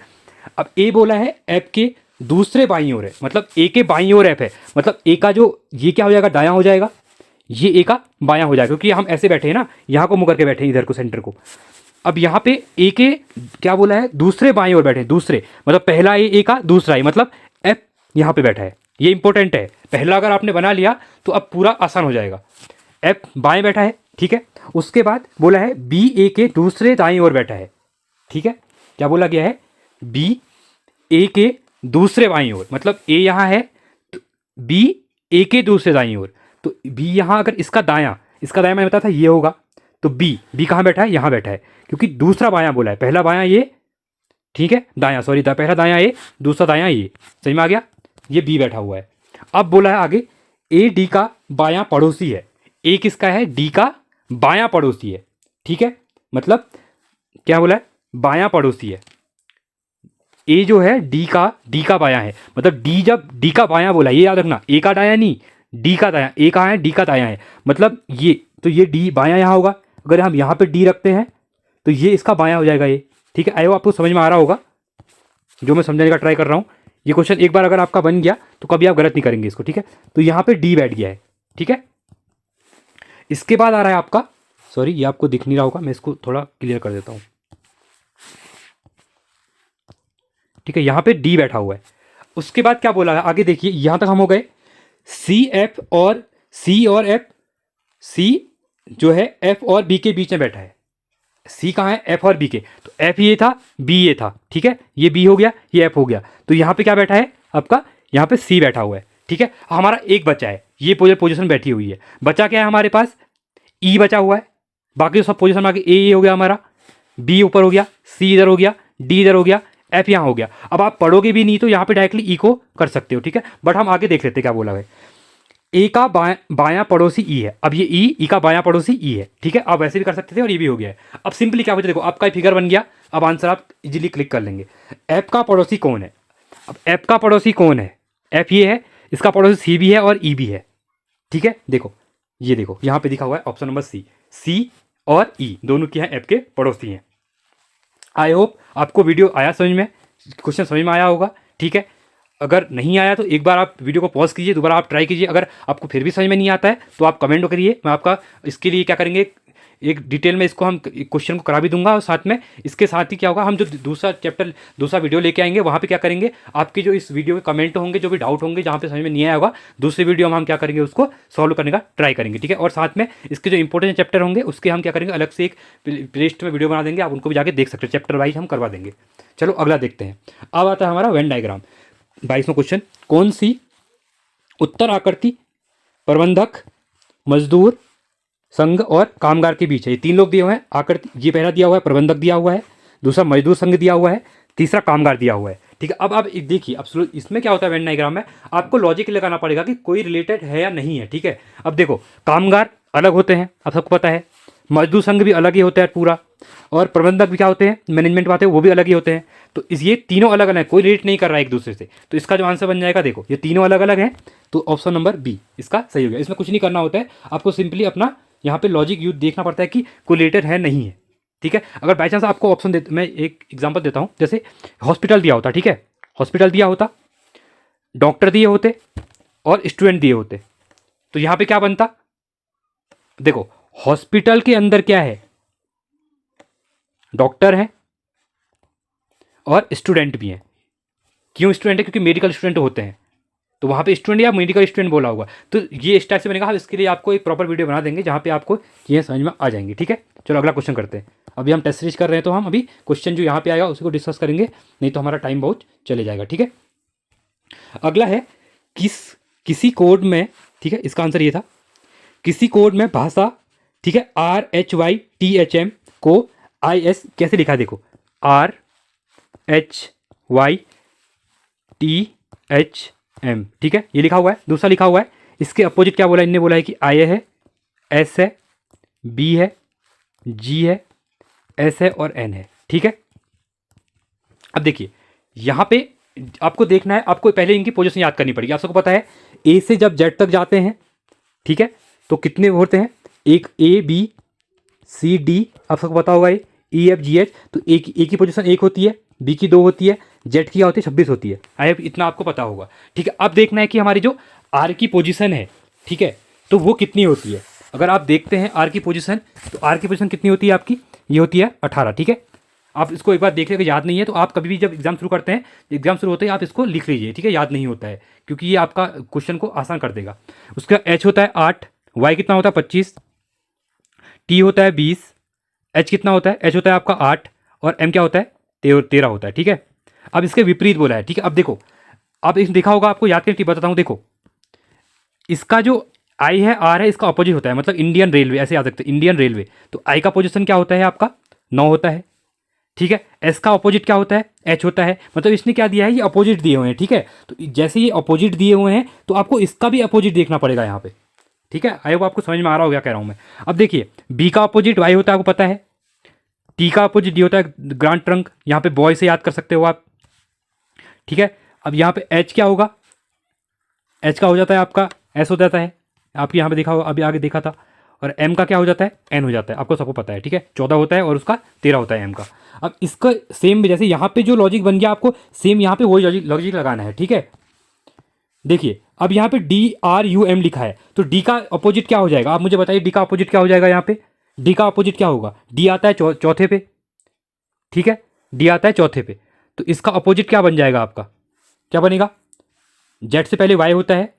अब ए बोला है एफ के दूसरे बाईं ओर है, मतलब ए के बाईं ओर एफ है, मतलब ए का जो ये क्या हो जाएगा, दायां हो जाएगा, ये ए का बायां हो जाएगा, क्योंकि हम ऐसे बैठे हैं ना, यहाँ को मुँह करके बैठे हैं, इधर को सेंटर को। अब यहाँ पे ए के क्या बोला है, दूसरे बाएं ओर बैठे हैं, दूसरे मतलब पहला ए का, दूसरा ए मतलब एफ यहाँ पे बैठा है। ये इंपॉर्टेंट है, पहला अगर आपने बना लिया तो अब पूरा आसान हो जाएगा। एफ बाएं बैठा है। ठीक है, उसके बाद बोला है बी ए के दूसरे दाएं ओर बैठा है। ठीक है, क्या बोला गया है, बी ए के दूसरे बाईं ओर, मतलब ए यहाँ है, बी ए के दूसरे दाईं ओर, तो बी यहाँ अगर इसका दायां मैंने बताया था ये होगा, तो बी कहाँ बैठा है, यहाँ बैठा है, क्योंकि दूसरा बायां बोला है, पहला बायां ये, ठीक है, दायां, सॉरी पहला दायां ए, दूसरा दायां ये, समझ में आ गया, ये बी बैठा हुआ है। अब बोला है आगे ए डी का बायां पड़ोसी है, ए किसका है, डी का बायां पड़ोसी है। ठीक है, मतलब क्या बोला है, बायां पड़ोसी है। ए जो है डी का बायां है, मतलब डी जब डी का बायां बोला, ये याद रखना, ए का दायां नहीं, डी का दायां, ए कहाँ है, डी का दायां है, मतलब ये, तो ये डी बायां यहाँ होगा। अगर हम यहाँ पे डी रखते हैं तो ये इसका बायां हो जाएगा ये। ठीक है, आयो आपको समझ में आ रहा होगा जो मैं समझाने का ट्राई कर रहा हूँ। ये क्वेश्चन एक बार अगर आपका बन गया तो कभी आप गलत नहीं करेंगे इसको। ठीक है, तो यहाँ पे डी बैठ गया है। ठीक है, इसके बाद आ रहा है आपका, सॉरी ये आपको दिख नहीं रहा होगा, मैं इसको थोड़ा क्लियर कर देता हूँ। ठीक है, यहाँ पे डी बैठा हुआ है। उसके बाद क्या बोला है आगे देखिए, यहाँ तक हम हो गए, सी और एफ, सी जो है एफ और बी के बीच में बैठा है। सी कहाँ है, एफ और बी के, तो एफ ये था, बी ये था। ठीक है, ये बी हो गया, ये एफ हो गया, तो यहाँ पे क्या बैठा है आपका, यहाँ पे सी बैठा हुआ है। ठीक है, हमारा एक बचा है, ये पोजीशन बैठी हुई है, बचा क्या है हमारे पास, ई बचा हुआ है, बाकी तो सब पोजीशन में आगे ए हो गया हमारा, बी ऊपर हो गया, सी इधर हो गया, डी इधर हो गया, एफ यहाँ हो गया। अब आप पढ़ोगे भी नहीं तो यहाँ पे डायरेक्टली ई को कर सकते हो, ठीक है। बट हम आगे देख लेते हैं क्या बोला है। ए का बायां पड़ोसी ई है। अब ये ई का बायां पड़ोसी ई है, ठीक है। आप वैसे भी कर सकते थे और ये भी हो गया है। अब सिंपली क्या बचा, देखो आपका फिगर बन गया। अब आंसर आप इजीली क्लिक कर लेंगे। एफ का पड़ोसी कौन है? अब एफ का पड़ोसी कौन है? एफ ये है, इसका पड़ोसी सी भी है और ई भी है, ठीक है। देखो ये देखो यहाँ पे दिखा हुआ है ऑप्शन नंबर सी। सी और ई दोनों क्या है, एफ के पड़ोसी हैं। आई होप आपको वीडियो आया समझ में, क्वेश्चन समझ में आया होगा, ठीक है। अगर नहीं आया तो एक बार आप वीडियो को पॉज कीजिए, दोबारा आप ट्राई कीजिए। अगर आपको फिर भी समझ में नहीं आता है तो आप कमेंट करिए, मैं आपका इसके लिए क्या करेंगे, एक डिटेल में इसको हम क्वेश्चन को करा भी दूंगा। और साथ में इसके साथ ही क्या होगा, हम जो दूसरा चैप्टर दूसरा वीडियो लेके आएंगे वहाँ पे क्या करेंगे, आपकी जो इस वीडियो के कमेंट होंगे, जो भी डाउट होंगे, जहाँ पे समझ में नहीं आया होगा, दूसरी वीडियो में हम क्या करेंगे, उसको सॉल्व करने का ट्राई करेंगे, ठीक है। और साथ में इसके जो इंपॉर्टेंट चैप्टर होंगे उसके हम क्या करेंगे, अलग से एक प्लेलिस्ट में वीडियो बना देंगे, आप उनको भी जाके देख सकते हैं, चैप्टर वाइज हम करवा देंगे। चलो अगला देखते हैं। अब आता है हमारा वेन डायग्राम। 22वां क्वेश्चन, कौन सी उत्तर आकृति प्रबंधक, मजदूर संघ और कामगार के बीच है? ये तीन लोग दिए हुए हैं आकृति, ये पहला दिया हुआ है प्रबंधक दिया हुआ है, दूसरा मजदूर संघ दिया हुआ है, तीसरा कामगार दिया हुआ है, ठीक है। अब आप देखिए, अब इसमें क्या होता है वेन डायग्राम में, आपको लॉजिक लगाना पड़ेगा कि कोई रिलेटेड है या नहीं है, ठीक है। अब देखो कामगार अलग होते हैं, अब सबको पता है, मजदूर संघ भी अलग ही होता है पूरा, और प्रबंधक भी क्या होते हैं, मैनेजमेंट वाले वो भी अलग ही होते हैं। तो ये तीनों अलग अलग हैं, कोई रिलेट नहीं कर रहा है एक दूसरे से। तो इसका जो आंसर बन जाएगा, देखो ये तीनों अलग अलग हैं, तो ऑप्शन नंबर बी इसका सही हो गया। इसमें कुछ नहीं करना होता है, आपको सिंपली अपना यहाँ पे लॉजिक यूज देखना पड़ता है कि कोई रिलेटेड है नहीं है, ठीक है। अगर बाई चांस आपको ऑप्शन दे, मैं एक एग्जांपल देता हूँ, जैसे हॉस्पिटल दिया होता, ठीक है, हॉस्पिटल दिया होता, डॉक्टर दिए होते और स्टूडेंट दिए होते, तो यहाँ पे क्या बनता, देखो हॉस्पिटल के अंदर क्या है, डॉक्टर है और स्टूडेंट भी हैं। क्यों स्टूडेंट है? क्योंकि मेडिकल स्टूडेंट होते हैं, तो वहाँ पे स्टूडेंट या मेडिकल स्टूडेंट बोला होगा। तो ये इस टाइप से बनेगा। हम इसके लिए आपको एक प्रॉपर वीडियो बना देंगे जहाँ पे आपको चीज़ें समझ में आ जाएंगी, ठीक है। चलो अगला क्वेश्चन करते हैं। अभी हम टेस्ट सीरीज कर रहे हैं, तो हम अभी क्वेश्चन जो यहाँ पे आएगा उसी को डिस्कस करेंगे, नहीं तो हमारा टाइम बहुत चले जाएगा, ठीक है। अगला है किसी कोड में, ठीक है, इसका आंसर ये था, किसी कोड में भाषा, ठीक है, RHYTHM को IS कैसे लिखा है? देखो RHYTHM, ठीक है, ये लिखा हुआ है। दूसरा लिखा हुआ है, इसके अपोजिट क्या बोला, इनने बोला है कि I है, S है, B है, G है, S है और N है, ठीक है। अब देखिए यहाँ पे आपको देखना है, आपको पहले इनकी पोजीशन याद करनी पड़ेगी। आप सबको पता है A से जब Z तक जाते हैं, ठीक है, तो कितने होते हैं, एक A B C D, आप सबको पता होगा, ये E F G H, तो A की पोजीशन 1 होती है, B की 2 होती है, Z की क्या होती है 26 होती है। आई होप इतना आपको पता होगा, ठीक है। अब देखना है कि हमारी जो R की पोजीशन है, ठीक है, तो वो कितनी होती है। अगर आप देखते हैं R की पोजीशन, तो R की पोजीशन कितनी होती है आपकी, ये होती है 18, ठीक है। आप इसको एक बार देख लेकर, याद नहीं है तो आप कभी भी जब एग्जाम शुरू करते हैं, एग्जाम शुरू होते हैं आप इसको लिख लीजिए, ठीक है, याद नहीं होता है, क्योंकि ये आपका क्वेश्चन को आसान कर देगा। उसका H होता है 8, Y कितना होता है 25, T होता है 20, H कितना होता है, H होता है आपका 8 और M क्या होता है 13 होता है, ठीक है। अब इसके विपरीत बोला है, ठीक है। अब देखो, अब इस देखा होगा आपको, याद करके बताता हूँ। देखो इसका जो I है, R है, इसका अपोजिट होता है, मतलब इंडियन रेलवे, ऐसे याद रखते हैं, इंडियन रेलवे। तो I का पोजीशन क्या होता है आपका 9 होता है, ठीक है। S का अपोजिट क्या होता है, H होता है, मतलब इसने क्या दिया है, ये अपोजिट दिए हुए हैं, ठीक है। तो जैसे ये अपोजिट दिए हुए हैं तो आपको इसका भी अपोजिट देखना पड़ेगा यहाँ पे, ठीक है। आई होप आपको समझ में आ रहा हो, क्या कह रहा हूँ मैं। अब देखिए B का अपोजिट Y होता है, आपको पता है। T का अपोजिट D होता है ग्रांड ट्रंक, यहाँ पे बॉय से याद कर सकते हो आप, ठीक है। अब यहाँ पे H क्या होगा, H का हो जाता है आपका S हो जाता है, आपके यहाँ पे देखा होगा, अभी आगे देखा था। और M का क्या हो जाता है, N हो जाता है, आपको सबको पता है, ठीक है। 14 होता है और उसका 13 होता है M का। अब इसका सेम जैसे यहाँ पे जो लॉजिक बन गया, आपको सेम यहाँ पे वही लॉजिक लगाना है, ठीक है। देखिए अब यहाँ पे DRUM लिखा है, तो D का अपोजिट क्या हो जाएगा, आप मुझे बताइए D का अपोजिट क्या हो जाएगा। यहाँ पे D का अपोजिट क्या होगा, D आता है चौथे पे, ठीक है, D आता है चौथे पे, तो इसका अपोजिट क्या बन जाएगा आपका, क्या बनेगा, Z से पहले Y होता है,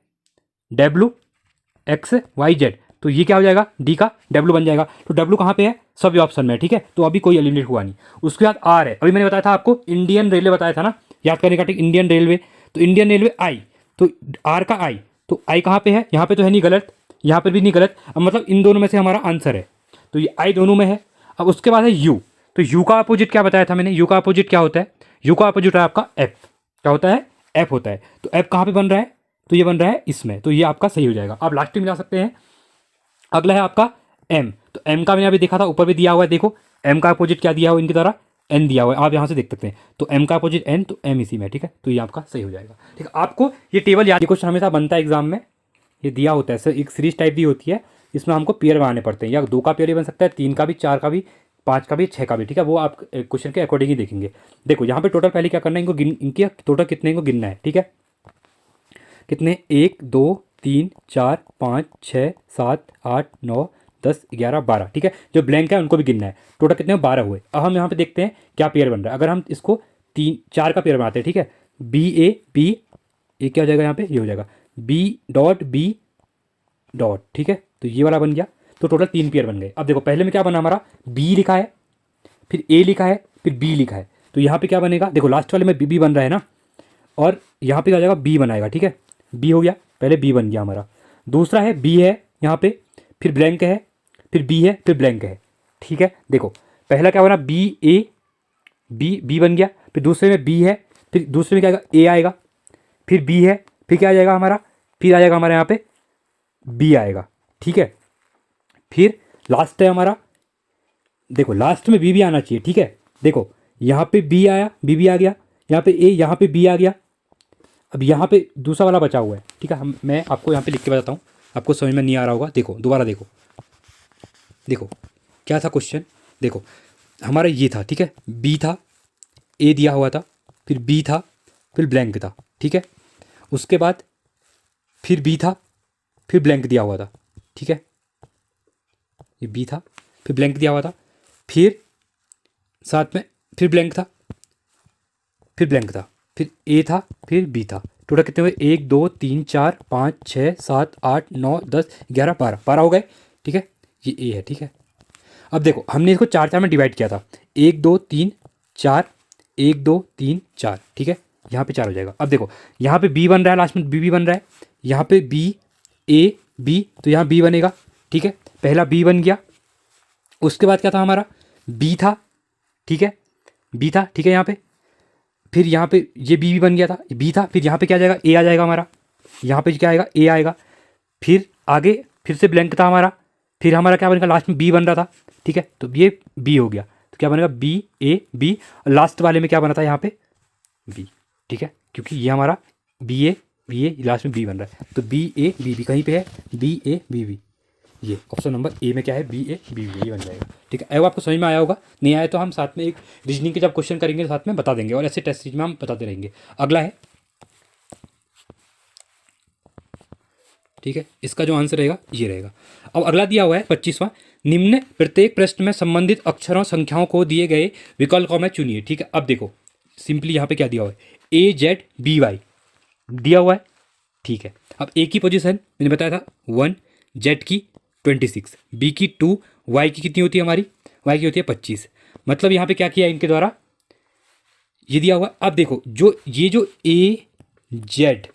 WXYZ, तो ये क्या हो जाएगा, D का W बन जाएगा। तो W कहाँ पे है, सब ऑप्शन में है, ठीक है, तो अभी कोई एलिमिनेट हुआ नहीं। उसके बाद R है, अभी मैंने बताया था आपको, इंडियन रेलवे बताया था ना, याद करने का, ठीक, इंडियन रेलवे, तो इंडियन रेलवे I, तो R का I, तो I कहाँ पे है, यहाँ पे तो है नहीं, गलत, यहाँ पर भी नहीं गलत। अब मतलब इन दोनों में से हमारा आंसर है, तो ये आई दोनों में है। अब उसके बाद है यू, तो यू का अपोजिट क्या बताया था मैंने, यू का अपोजिट क्या होता है, यू का अपोजिट है आपका एफ, क्या होता है, एफ होता है। तो एफ कहाँ पे बन रहा है, तो ये बन रहा है इसमें, तो ये आपका सही हो जाएगा। आप लास्ट में मिला सकते हैं। अगला है आपका एम, तो एम का मैंने अभी देखा था, ऊपर भी दिया हुआ है, देखो एम का अपोजिट क्या दिया हुआ है इनकी तरह, एन दिया हुआ है, आप यहाँ से देख सकते हैं। तो एम का अपोजिट एन, तो एम इसी में है, ठीक है, तो ये आपका सही हो जाएगा। ठीक है, आपको ये टेबल याद, ये क्वेश्चन हमेशा बनता है एग्जाम में, ये दिया होता है सर, एक सीरीज टाइप दी होती है, इसमें हमको पेयर बनाने पड़ते हैं, या 2 का पेयर भी बन सकता है, 3 का भी, 4 का भी, 5 का भी, 6 का भी, ठीक है, वो आप क्वेश्चन के अकॉर्डिंग ही देखेंगे। देखो यहाँ पे टोटल पहले क्या करना है, इनको इनके टोटल कितने इनको गिनना है, ठीक है, कितने, 1 2 3 4 5 6 7 8 9 10 11 12, ठीक है, जो ब्लैंक है उनको भी गिनना है, टोटल कितने 12 हुए। अब हम यहाँ पे देखते हैं क्या पेयर बन रहा है। अगर हम इसको 3 4 का पेयर बनाते हैं, ठीक है, बी ए बी, ये क्या हो जाएगा यहाँ पे, ये हो जाएगा बी डॉट बी डॉट, ठीक है, तो ये वाला बन गया, तो टोटल 3 पेयर बन गए। अब देखो पहले में क्या बना हमारा, बी लिखा है, फिर ए लिखा है, फिर बी लिखा है, तो यहाँ पे क्या बनेगा, देखो लास्ट वाले में बी बी बन रहा है ना, और यहाँ पे क्या हो जाएगा, बी बनाएगा, ठीक है, बी हो गया, पहले बी बन गया हमारा। दूसरा है बी है यहाँ पे, फिर ब्लैंक है, फिर बी है, फिर ब्लैंक है, ठीक है। देखो पहला क्या बना, बी ए बी, बी बन गया, फिर दूसरे में बी है, फिर दूसरे में क्या आएगा, ए आएगा, फिर बी है, फिर क्या आ जाएगा हमारा, फिर आ जाएगा हमारे यहाँ पे बी आएगा, ठीक है, फिर लास्ट है हमारा, देखो लास्ट में बी भी आना चाहिए, ठीक है, देखो यहाँ पे बी आया, बी भी आ गया, यहाँ पे ए, यहाँ पे बी आ गया, अब यहाँ पे दूसरा वाला बचा हुआ है, ठीक है, मैं आपको यहाँ पे लिख के बताता हूँ, आपको समझ में नहीं आ रहा होगा। देखो दोबारा देखो, देखो क्या था क्वेश्चन, देखो हमारा ये था, ठीक है, बी था, ए दिया हुआ था, फिर बी था, फिर ब्लैंक था, ठीक है, उसके बाद फिर बी था, फिर ब्लैंक दिया हुआ था, ठीक है, ये बी था, फिर ब्लैंक दिया हुआ था, फिर साथ में फिर ब्लैंक था, फिर ब्लैंक था, फिर ए था, फिर बी था, टोटल कितने हुए, 1 2 3 4 5 6 7 8 9 10 11 12, 12 हो गए, ठीक है, ये ए है, ठीक है। अब देखो हमने इसको 4 4 में डिवाइड किया था, 1 2 3 4, 1 2 3 4, ठीक है, यहाँ पे 4 हो जाएगा। अब देखो यहाँ पे बी बन रहा है, लास्ट में बी बी बन रहा है, यहाँ पे बी ए बी, तो यहाँ बी बनेगा, ठीक है, पहला बी बन गया, उसके बाद क्या था हमारा, बी था, ठीक है, बी था, ठीक है, यहाँ पे फिर यहाँ पे ये बी भी बन गया था, बी था, फिर यहाँ पे क्या आ जाएगा, ए आ जाएगा हमारा, यहाँ पे क्या आएगा, ए आएगा, फिर आगे फिर से ब्लैंक था हमारा, फिर हमारा क्या बनेगा, लास्ट में बी बन रहा था, ठीक है, तो ये बी हो गया, तो क्या बनेगा, बी ए बी, और लास्ट वाले में क्या बना था यहाँ पे बी, ठीक है, क्योंकि ये हमारा बी ए लास्ट में बी बन रहा है, तो बी ए बी बी कहीं पे है, बी ए बी बी, ये ऑप्शन नंबर ए में क्या है, बी ए बी बी, ये बन जाएगा, ठीक है। अब आपको समझ में आया होगा, नहीं आया तो हम साथ में एक रीजनिंग के जब क्वेश्चन करेंगे साथ में बता देंगे, और ऐसे टेस्ट सीरीज में हम बताते रहेंगे। अगला है, ठीक है, इसका जो आंसर रहेगा ये रहेगा। अब अगला दिया हुआ है 25वां, निम्न प्रत्येक प्रश्न में संबंधित अक्षरों संख्याओं को दिए गए विकल्पों में चुनिए, ठीक है। अब देखो सिंपली यहाँ पे क्या दिया हुआ है, ए जेड बी वाई दिया हुआ है, ठीक है। अब ए की पोजीशन मैंने बताया था 1, जेड की 26, बी की 2, वाई की कितनी होती है हमारी, वाई की होती है 25, मतलब यहाँ पे क्या किया इनके द्वारा, ये दिया हुआ। अब देखो जो ये जो ए जेड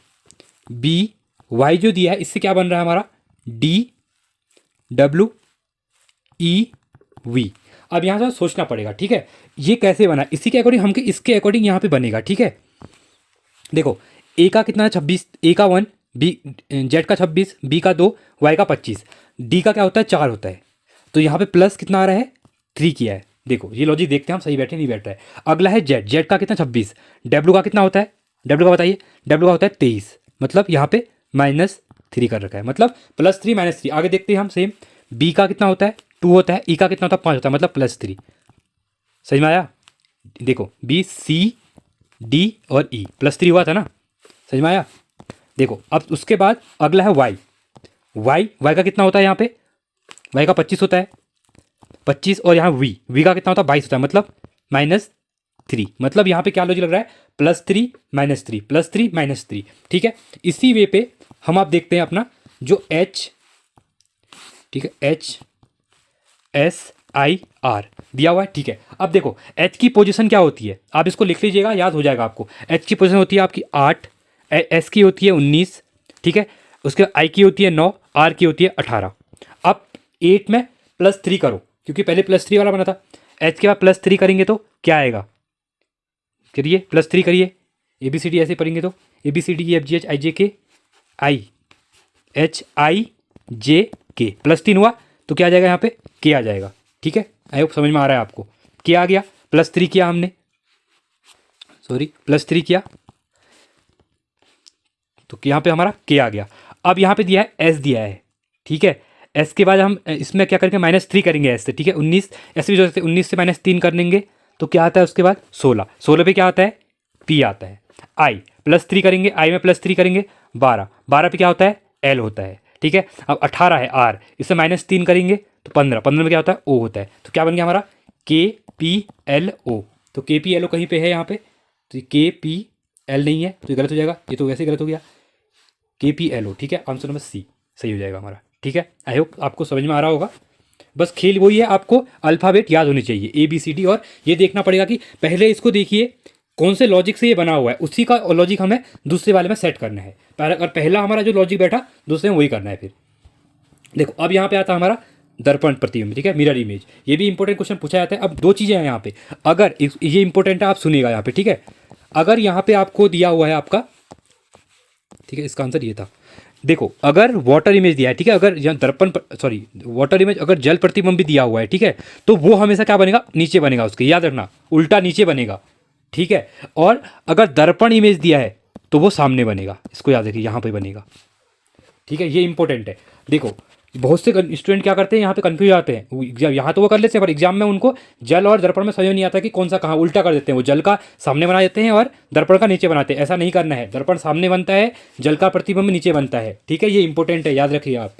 बी वाई जो दिया है, इससे क्या बन रहा है हमारा, डी डब्ल्यू ई वी। अब यहाँ से सोचना पड़ेगा, ठीक है, ये कैसे बना, इसी के अकॉर्डिंग हमके इसके अकॉर्डिंग यहाँ पे बनेगा, ठीक है। देखो ए का कितना है 26, ए का 1, बी जेड का 26, बी का 2, वाई का 25, डी का क्या होता है 4 होता है, तो यहाँ पे प्लस कितना आ रहा है 3 किया है। देखो ये लॉजिक देखते हैं हम सही बैठे नहीं बैठ रहा है। अगला है जेड, जेड का कितना 26, डब्ल्यू का कितना होता है, डब्ल्यू का बताइए, डब्ल्यू का होता है 23, मतलब यहाँ पे -3 कर रखा है, मतलब +3 -3। आगे देखते हैं हम सेम, बी का कितना होता है 2 होता है, ई का कितना होता है 5 होता है, मतलब +3। समझ में आया, देखो बी सी डी और ई +3 हुआ था ना, समझ में आया। देखो अब उसके बाद अगला है वाई, वाई वाई का कितना होता है, यहाँ पे वाई का 25 होता है, 25, और यहाँ वी वी का कितना होता है 22 होता है, मतलब -3, मतलब यहाँ पे क्या लॉजिक लग रहा है, +3 -3 +3 -3, ठीक है। इसी वे पे हम आप देखते हैं अपना जो एच, ठीक है, HSIR दिया हुआ है, ठीक है। अब देखो एच की पोजीशन क्या होती है, आप इसको लिख लीजिएगा, याद हो जाएगा आपको। एच की पोजीशन होती है आपकी 8, एस की होती है 19, ठीक है, उसके आई की होती है 9, आर की होती है 18। अब 8 में +3 करो, क्योंकि पहले +3 वाला बना था। एच के बाद +3 करेंगे तो क्या आएगा, करिए +3 करिए। ए बी सी डी ऐसे पढ़ेंगे तो ABCDEFGHIJK +3 हुआ तो क्या आ जाएगा यहाँ पे, के आ जाएगा। ठीक है, आई होप समझ में आ रहा है आपको। के आ गया, +3 किया हमने, सॉरी +3 किया तो यहाँ पे हमारा के आ गया। अब यहाँ पे दिया है एस दिया है, ठीक है। एस के बाद हम इसमें क्या करेंगे, -3 करेंगे एस से, ठीक है। 19 ऐसे भी जो 19 से -3 कर देंगे तो क्या आता है उसके बाद 16। 16 पे क्या आता है, पी आता है। आई +3 करेंगे, आई में +3 करेंगे 12। 12 पे क्या होता है, एल होता है, ठीक है। अब 18 है आर, इससे -3 करेंगे तो 15। 15 में क्या होता है, ओ होता है। तो क्या बन गया हमारा KPLO। तो KPLO कहीं पे है यहाँ पे, तो KPL नहीं है तो ये गलत हो जाएगा, ये तो वैसे ही गलत हो गया। KPLO, ठीक है। आंसर नंबर सी सही हो जाएगा हमारा, ठीक है। आई होप आपको समझ में आ रहा होगा। बस खेल वही है, आपको अल्फ़ाबेट याद होने चाहिए ABCD, और ये देखना पड़ेगा कि पहले इसको देखिए कौन से लॉजिक से ये बना हुआ है, उसी का लॉजिक हमें दूसरे वाले में सेट करना है। अगर पहला हमारा जो लॉजिक बैठा दूसरे में वही करना है। फिर देखो अब यहाँ पे आता हमारा दर्पण प्रतिबिंब, ठीक है, मिरर इमेज। ये भी इंपॉर्टेंट क्वेश्चन पूछा जाता है। अब दो चीज़ें हैं यहाँ पे, अगर ये इंपॉर्टेंट है, आप सुनिएगा यहाँ पे, ठीक है। अगर यहाँ पे आपको दिया हुआ है आपका, ठीक है, इसका आंसर ये था। देखो अगर वाटर इमेज दिया है, ठीक है, अगर यहाँ दर्पण सॉरी वाटर इमेज, अगर जल प्रतिबिंब भी दिया हुआ है, ठीक है, तो वो हमेशा क्या बनेगा, नीचे बनेगा, उसके याद रखना, उल्टा नीचे बनेगा, ठीक है। और अगर दर्पण इमेज दिया है तो वो सामने बनेगा, इसको याद रखिए, यहाँ पे बनेगा, ठीक है। ये इंपॉर्टेंट है। देखो बहुत से स्टूडेंट क्या करते हैं, यहाँ पे कंफ्यूज आते हैं। यहाँ तो वो कर लेते हैं, पर एग्जाम में उनको जल और दर्पण में समझ नहीं आता कि कौन सा कहाँ, उल्टा कर देते हैं। वो जल का सामने बना देते हैं और दर्पण का नीचे बनाते हैं। ऐसा नहीं करना है, दर्पण सामने बनता है, जल का प्रतिबिंब नीचे बनता है, ठीक है। ये इंपॉर्टेंट है, याद रखिए आप।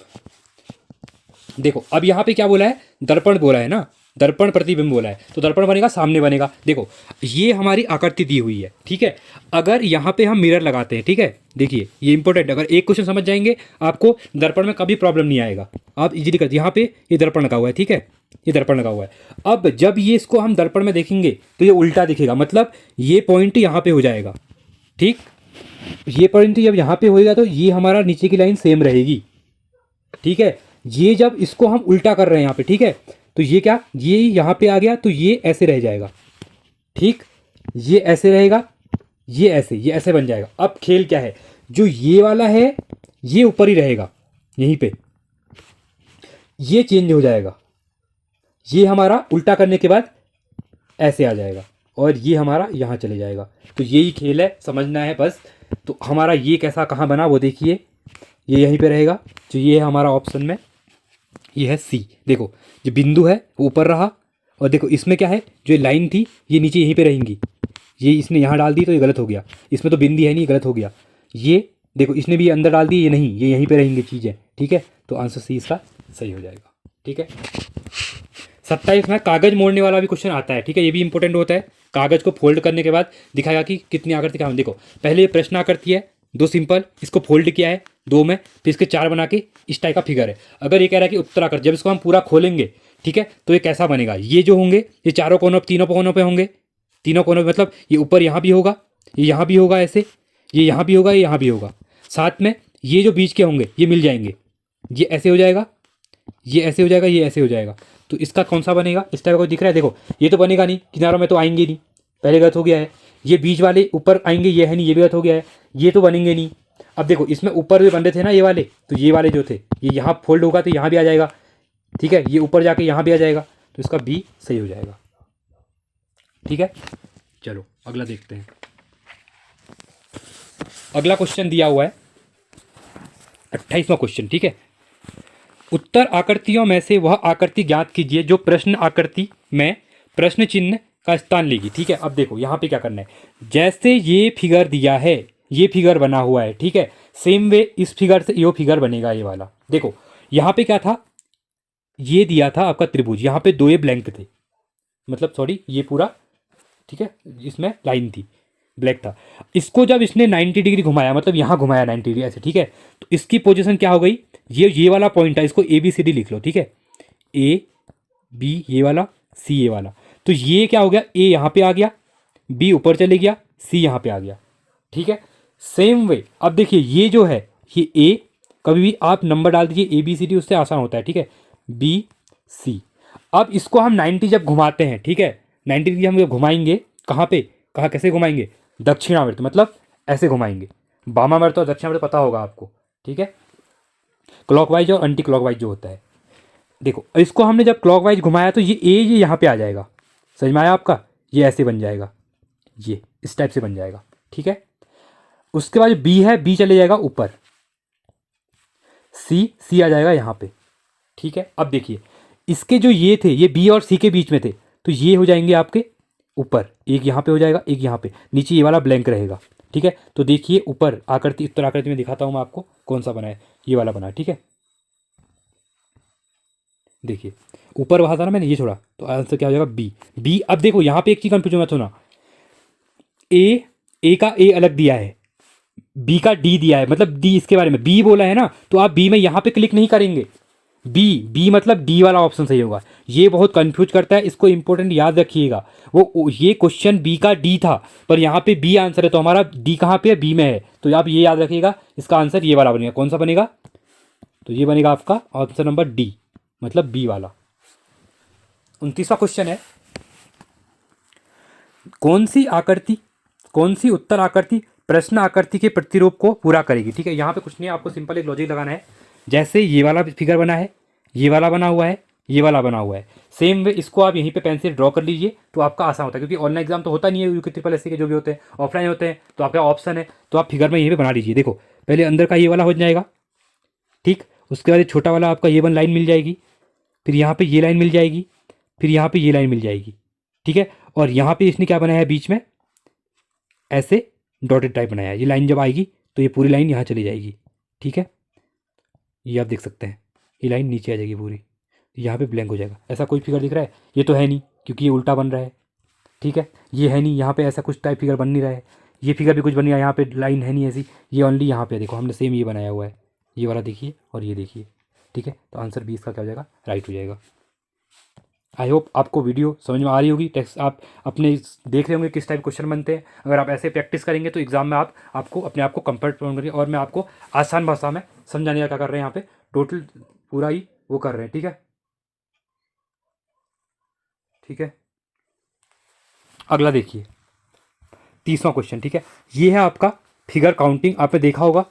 देखो अब यहाँ पे क्या बोला है, दर्पण बोला है ना, दर्पण प्रतिबिंब बोला है, तो दर्पण बनेगा सामने बनेगा। देखो ये हमारी आकृति दी हुई है, ठीक है। अगर यहाँ पे हम मिरर लगाते हैं, ठीक है, देखिए ये इंपॉर्टेंट, अगर एक क्वेश्चन समझ जाएंगे आपको दर्पण में कभी प्रॉब्लम नहीं आएगा, आप इजीली कर। यहाँ पे ये दर्पण लगा हुआ है, ठीक है, ये दर्पण लगा हुआ है। अब जब ये इसको हम दर्पण में देखेंगे तो ये उल्टा दिखेगा, मतलब ये पॉइंट यहाँ पे हो जाएगा, ठीक। ये पॉइंट जब यहाँ पे होएगा तो ये हमारा नीचे की लाइन सेम रहेगी, ठीक है। ये जब इसको हम उल्टा कर रहे हैं यहाँ पे, ठीक है, तो ये क्या, ये यहाँ पे आ गया तो ये ऐसे रह जाएगा, ठीक, ये ऐसे रहेगा, ये ऐसे बन जाएगा। अब खेल क्या है, जो ये वाला है ये ऊपर ही रहेगा यहीं पे, ये चेंज हो जाएगा, ये हमारा उल्टा करने के बाद ऐसे आ जाएगा और ये हमारा यहाँ चले जाएगा। तो यही खेल है, समझना है बस। तो हमारा ये कैसा कहाँ बना वो देखिए, ये यहीं पे रहेगा, जो ये है हमारा ऑप्शन में, ये है सी। देखो जो बिंदु है वो ऊपर रहा, और देखो इसमें क्या है, जो लाइन थी ये नीचे यहीं पे रहेंगी, ये इसने यहाँ डाल दी तो ये गलत हो गया, इसमें तो बिंदी है नहीं, गलत हो गया। ये देखो इसने भी अंदर डाल दी, ये नहीं, ये यहीं पे रहेंगी चीज़ें, ठीक है। तो आंसर सी इसका सही हो जाएगा, ठीक है। 27 में कागज मोड़ने वाला भी क्वेश्चन आता है, ठीक है, ये भी इंपॉर्टेंट होता है। कागज को फोल्ड करने के बाद दिखाएगा कि कितनी आकृति का। देखो पहले ये प्रश्न आकृति है, दो सिंपल, इसको फोल्ड किया है 2 में, फिर इसके 4 बना के इस टाइप का फिगर है। अगर ये कह रहा है कि उत्तराकृति, जब इसको हम पूरा खोलेंगे, ठीक है, तो ये कैसा बनेगा, ये जो होंगे ये चारों कोनों, तीनों कोनों पे होंगे, तीनों कोनों पे, मतलब ये ऊपर यहाँ भी होगा, ये यहाँ भी होगा, ऐसे ये यहाँ भी होगा, ये यहाँ भी होगा, साथ में ये जो बीच के होंगे ये मिल जाएंगे, ये ऐसे हो जाएगा, ये ऐसे हो जाएगा, ये ऐसे हो जाएगा। तो इसका कौन सा बनेगा, इस टाइप का दिख रहा है। देखो ये तो बनेगा नहीं, किनारों में तो आएंगे नहीं, पहले गलत हो गया है। ये बीच वाले ऊपर आएंगे, ये है नहीं, ये भी गलत हो गया है, ये तो बनेंगे नहीं। अब देखो इसमें ऊपर भी बन रहे थे ना ये वाले, तो ये वाले जो थे ये यहाँ फोल्ड होगा तो यहाँ भी आ जाएगा, ठीक है, ये ऊपर जाके यहाँ भी आ जाएगा, तो इसका बी सही हो जाएगा, ठीक है। चलो अगला देखते हैं। अगला क्वेश्चन दिया हुआ है 28वां क्वेश्चन, ठीक है। उत्तर आकृतियों में से वह आकृति ज्ञात कीजिए जो प्रश्न आकृति में प्रश्न चिन्ह का स्थान लेगी, ठीक है। अब देखो यहाँ पे क्या करना है, जैसे ये फिगर दिया है, ये फिगर बना हुआ है, ठीक है, सेम वे इस फिगर से ये फिगर बनेगा, ये वाला। देखो यहाँ पे क्या था, ये दिया था आपका त्रिभुज, यहाँ पे 2 ये ब्लैंक थे, मतलब सॉरी ये पूरा, ठीक है, इसमें लाइन थी, ब्लैक था। इसको जब इसने 90 डिग्री घुमाया, मतलब यहाँ घुमाया 90 डिग्री ऐसे, ठीक है, तो इसकी पोजीशन क्या हो गई, ये वाला पॉइंट है, इसको ABCD लिख लो, ठीक है, AB ये वाला, C ये वाला। तो ये क्या हो गया, A यहाँ पे आ गया, B ऊपर चले गया, C यहाँ पे आ गया, ठीक है। सेम वे अब देखिए ये जो है ये A कभी भी आप नंबर डाल दीजिए ABCD, उससे आसान होता है, ठीक है, BC। अब इसको हम 90 जब घुमाते हैं, ठीक है, 90 डिग्री हम जब घुमाएंगे, कहाँ पे, कहाँ कैसे घुमाएंगे, दक्षिणावर्त, मतलब ऐसे घुमाएंगे। वामावर्त और दक्षिणावर्त पता होगा आपको, ठीक है, क्लॉकवाइज और एंटी क्लॉकवाइज जो होता है। देखो इसको हमने जब क्लॉकवाइज घुमाया तो ये यहाँ पे आ जाएगा, समझ में आया आपका, ये ऐसे बन जाएगा, ये इस टाइप से बन जाएगा, ठीक है। उसके बाद B है, B चले जाएगा ऊपर, C आ जाएगा यहाँ पे, ठीक है। अब देखिए इसके जो ये थे, ये B और C के बीच में थे, तो ये हो जाएंगे आपके ऊपर, एक यहाँ पे हो जाएगा, एक यहाँ पे, नीचे ये वाला ब्लैंक रहेगा, ठीक है। तो देखिए ऊपर आकृति, उत्तर आकृति में दिखाता हूँ मैं आपको कौन सा बना है, ये वाला बना है, ठीक है। देखिए ऊपर वहाँ था ना, मैंने ये छोड़ा, तो आंसर क्या हो जाएगा, B। अब देखो यहाँ पे एक चीज़ कंफ्यूजन मत होना, ए का A अलग दिया है, B का D दिया है, मतलब D इसके बारे में B बोला है ना, तो आप B में यहाँ पे क्लिक नहीं करेंगे, B मतलब D वाला ऑप्शन सही होगा। ये बहुत कंफ्यूज करता है, इसको इंपॉर्टेंट याद रखिएगा। वो ये क्वेश्चन B का D था, पर यहाँ पे B आंसर है, तो हमारा D कहाँ पे है, B में है, तो आप ये याद रखिएगा, इसका आंसर ये वाला बनेगा। कौन सा बनेगा, तो ये बनेगा आपका ऑप्शन नंबर D, मतलब B वाला। 29वां क्वेश्चन है, कौन सी उत्तर आकृति प्रश्न आकृति के प्रतिरूप को पूरा करेगी, ठीक है। यहाँ पे कुछ नहीं है, आपको सिंपल एक लॉजिक लगाना है। जैसे ये वाला फिगर बना है, ये वाला बना हुआ है, ये वाला बना हुआ है, सेम वे इसको आप यहीं पे पेन से ड्रॉ कर लीजिए, तो आपका आसान होता है, क्योंकि ऑनलाइन एग्जाम तो होता नहीं है, यूके ट्रिपल एससी के जो भी होते हैं ऑफलाइन होते हैं, तो आपका ऑप्शन है, तो आप फिगर में यहीं पे बना लीजिए। देखो पहले अंदर का ये वाला हो जाएगा, ठीक, उसके बाद छोटा वाला आपका ये वन लाइन मिल जाएगी, फिर यहाँ पे ये लाइन मिल जाएगी, फिर यहाँ पे ये लाइन मिल जाएगी, ठीक है। और यहाँ पे इसने क्या बनाया है, बीच में ऐसे डॉटेड टाइप बनाया है, ये लाइन जब आएगी तो ये पूरी लाइन यहाँ चली जाएगी, ठीक है। ये आप देख सकते हैं, ये लाइन नीचे आ जाएगी पूरी, यहाँ पे ब्लैंक हो जाएगा। ऐसा कोई फिगर दिख रहा है, ये तो है नहीं, क्योंकि ये उल्टा बन रहा है, ठीक है, ये है नहीं, यहाँ पे ऐसा कुछ टाइप फिगर बन नहीं रहा है, ये फिगर भी कुछ बन नहीं रहा है, यहाँ पे लाइन है नहीं ऐसी, ये ओनली यहाँ पे देखो हमने सेम ये बनाया हुआ है, ये वाला देखिए और ये देखिए, ठीक है। तो आंसर 20 का क्या हो जाएगा, राइट हो जाएगा। आई होप आपको वीडियो समझ में आ रही होगी, टेक्स्ट आप अपने देख रहे होंगे किस टाइप क्वेश्चन बनते हैं। अगर आप ऐसे प्रैक्टिस करेंगे तो एग्जाम में आपको अपने आप को कंफर्ट करेंगे, और मैं आपको आसान भाषा में समझाने का क्या कर रहे हैं, यहाँ पे टोटल पूरा ही वो कर रहे हैं, ठीक है, ठीक है। अगला देखिए 30वां क्वेश्चन, ठीक है, ये है आपका फिगर काउंटिंग। आपने देखा होगा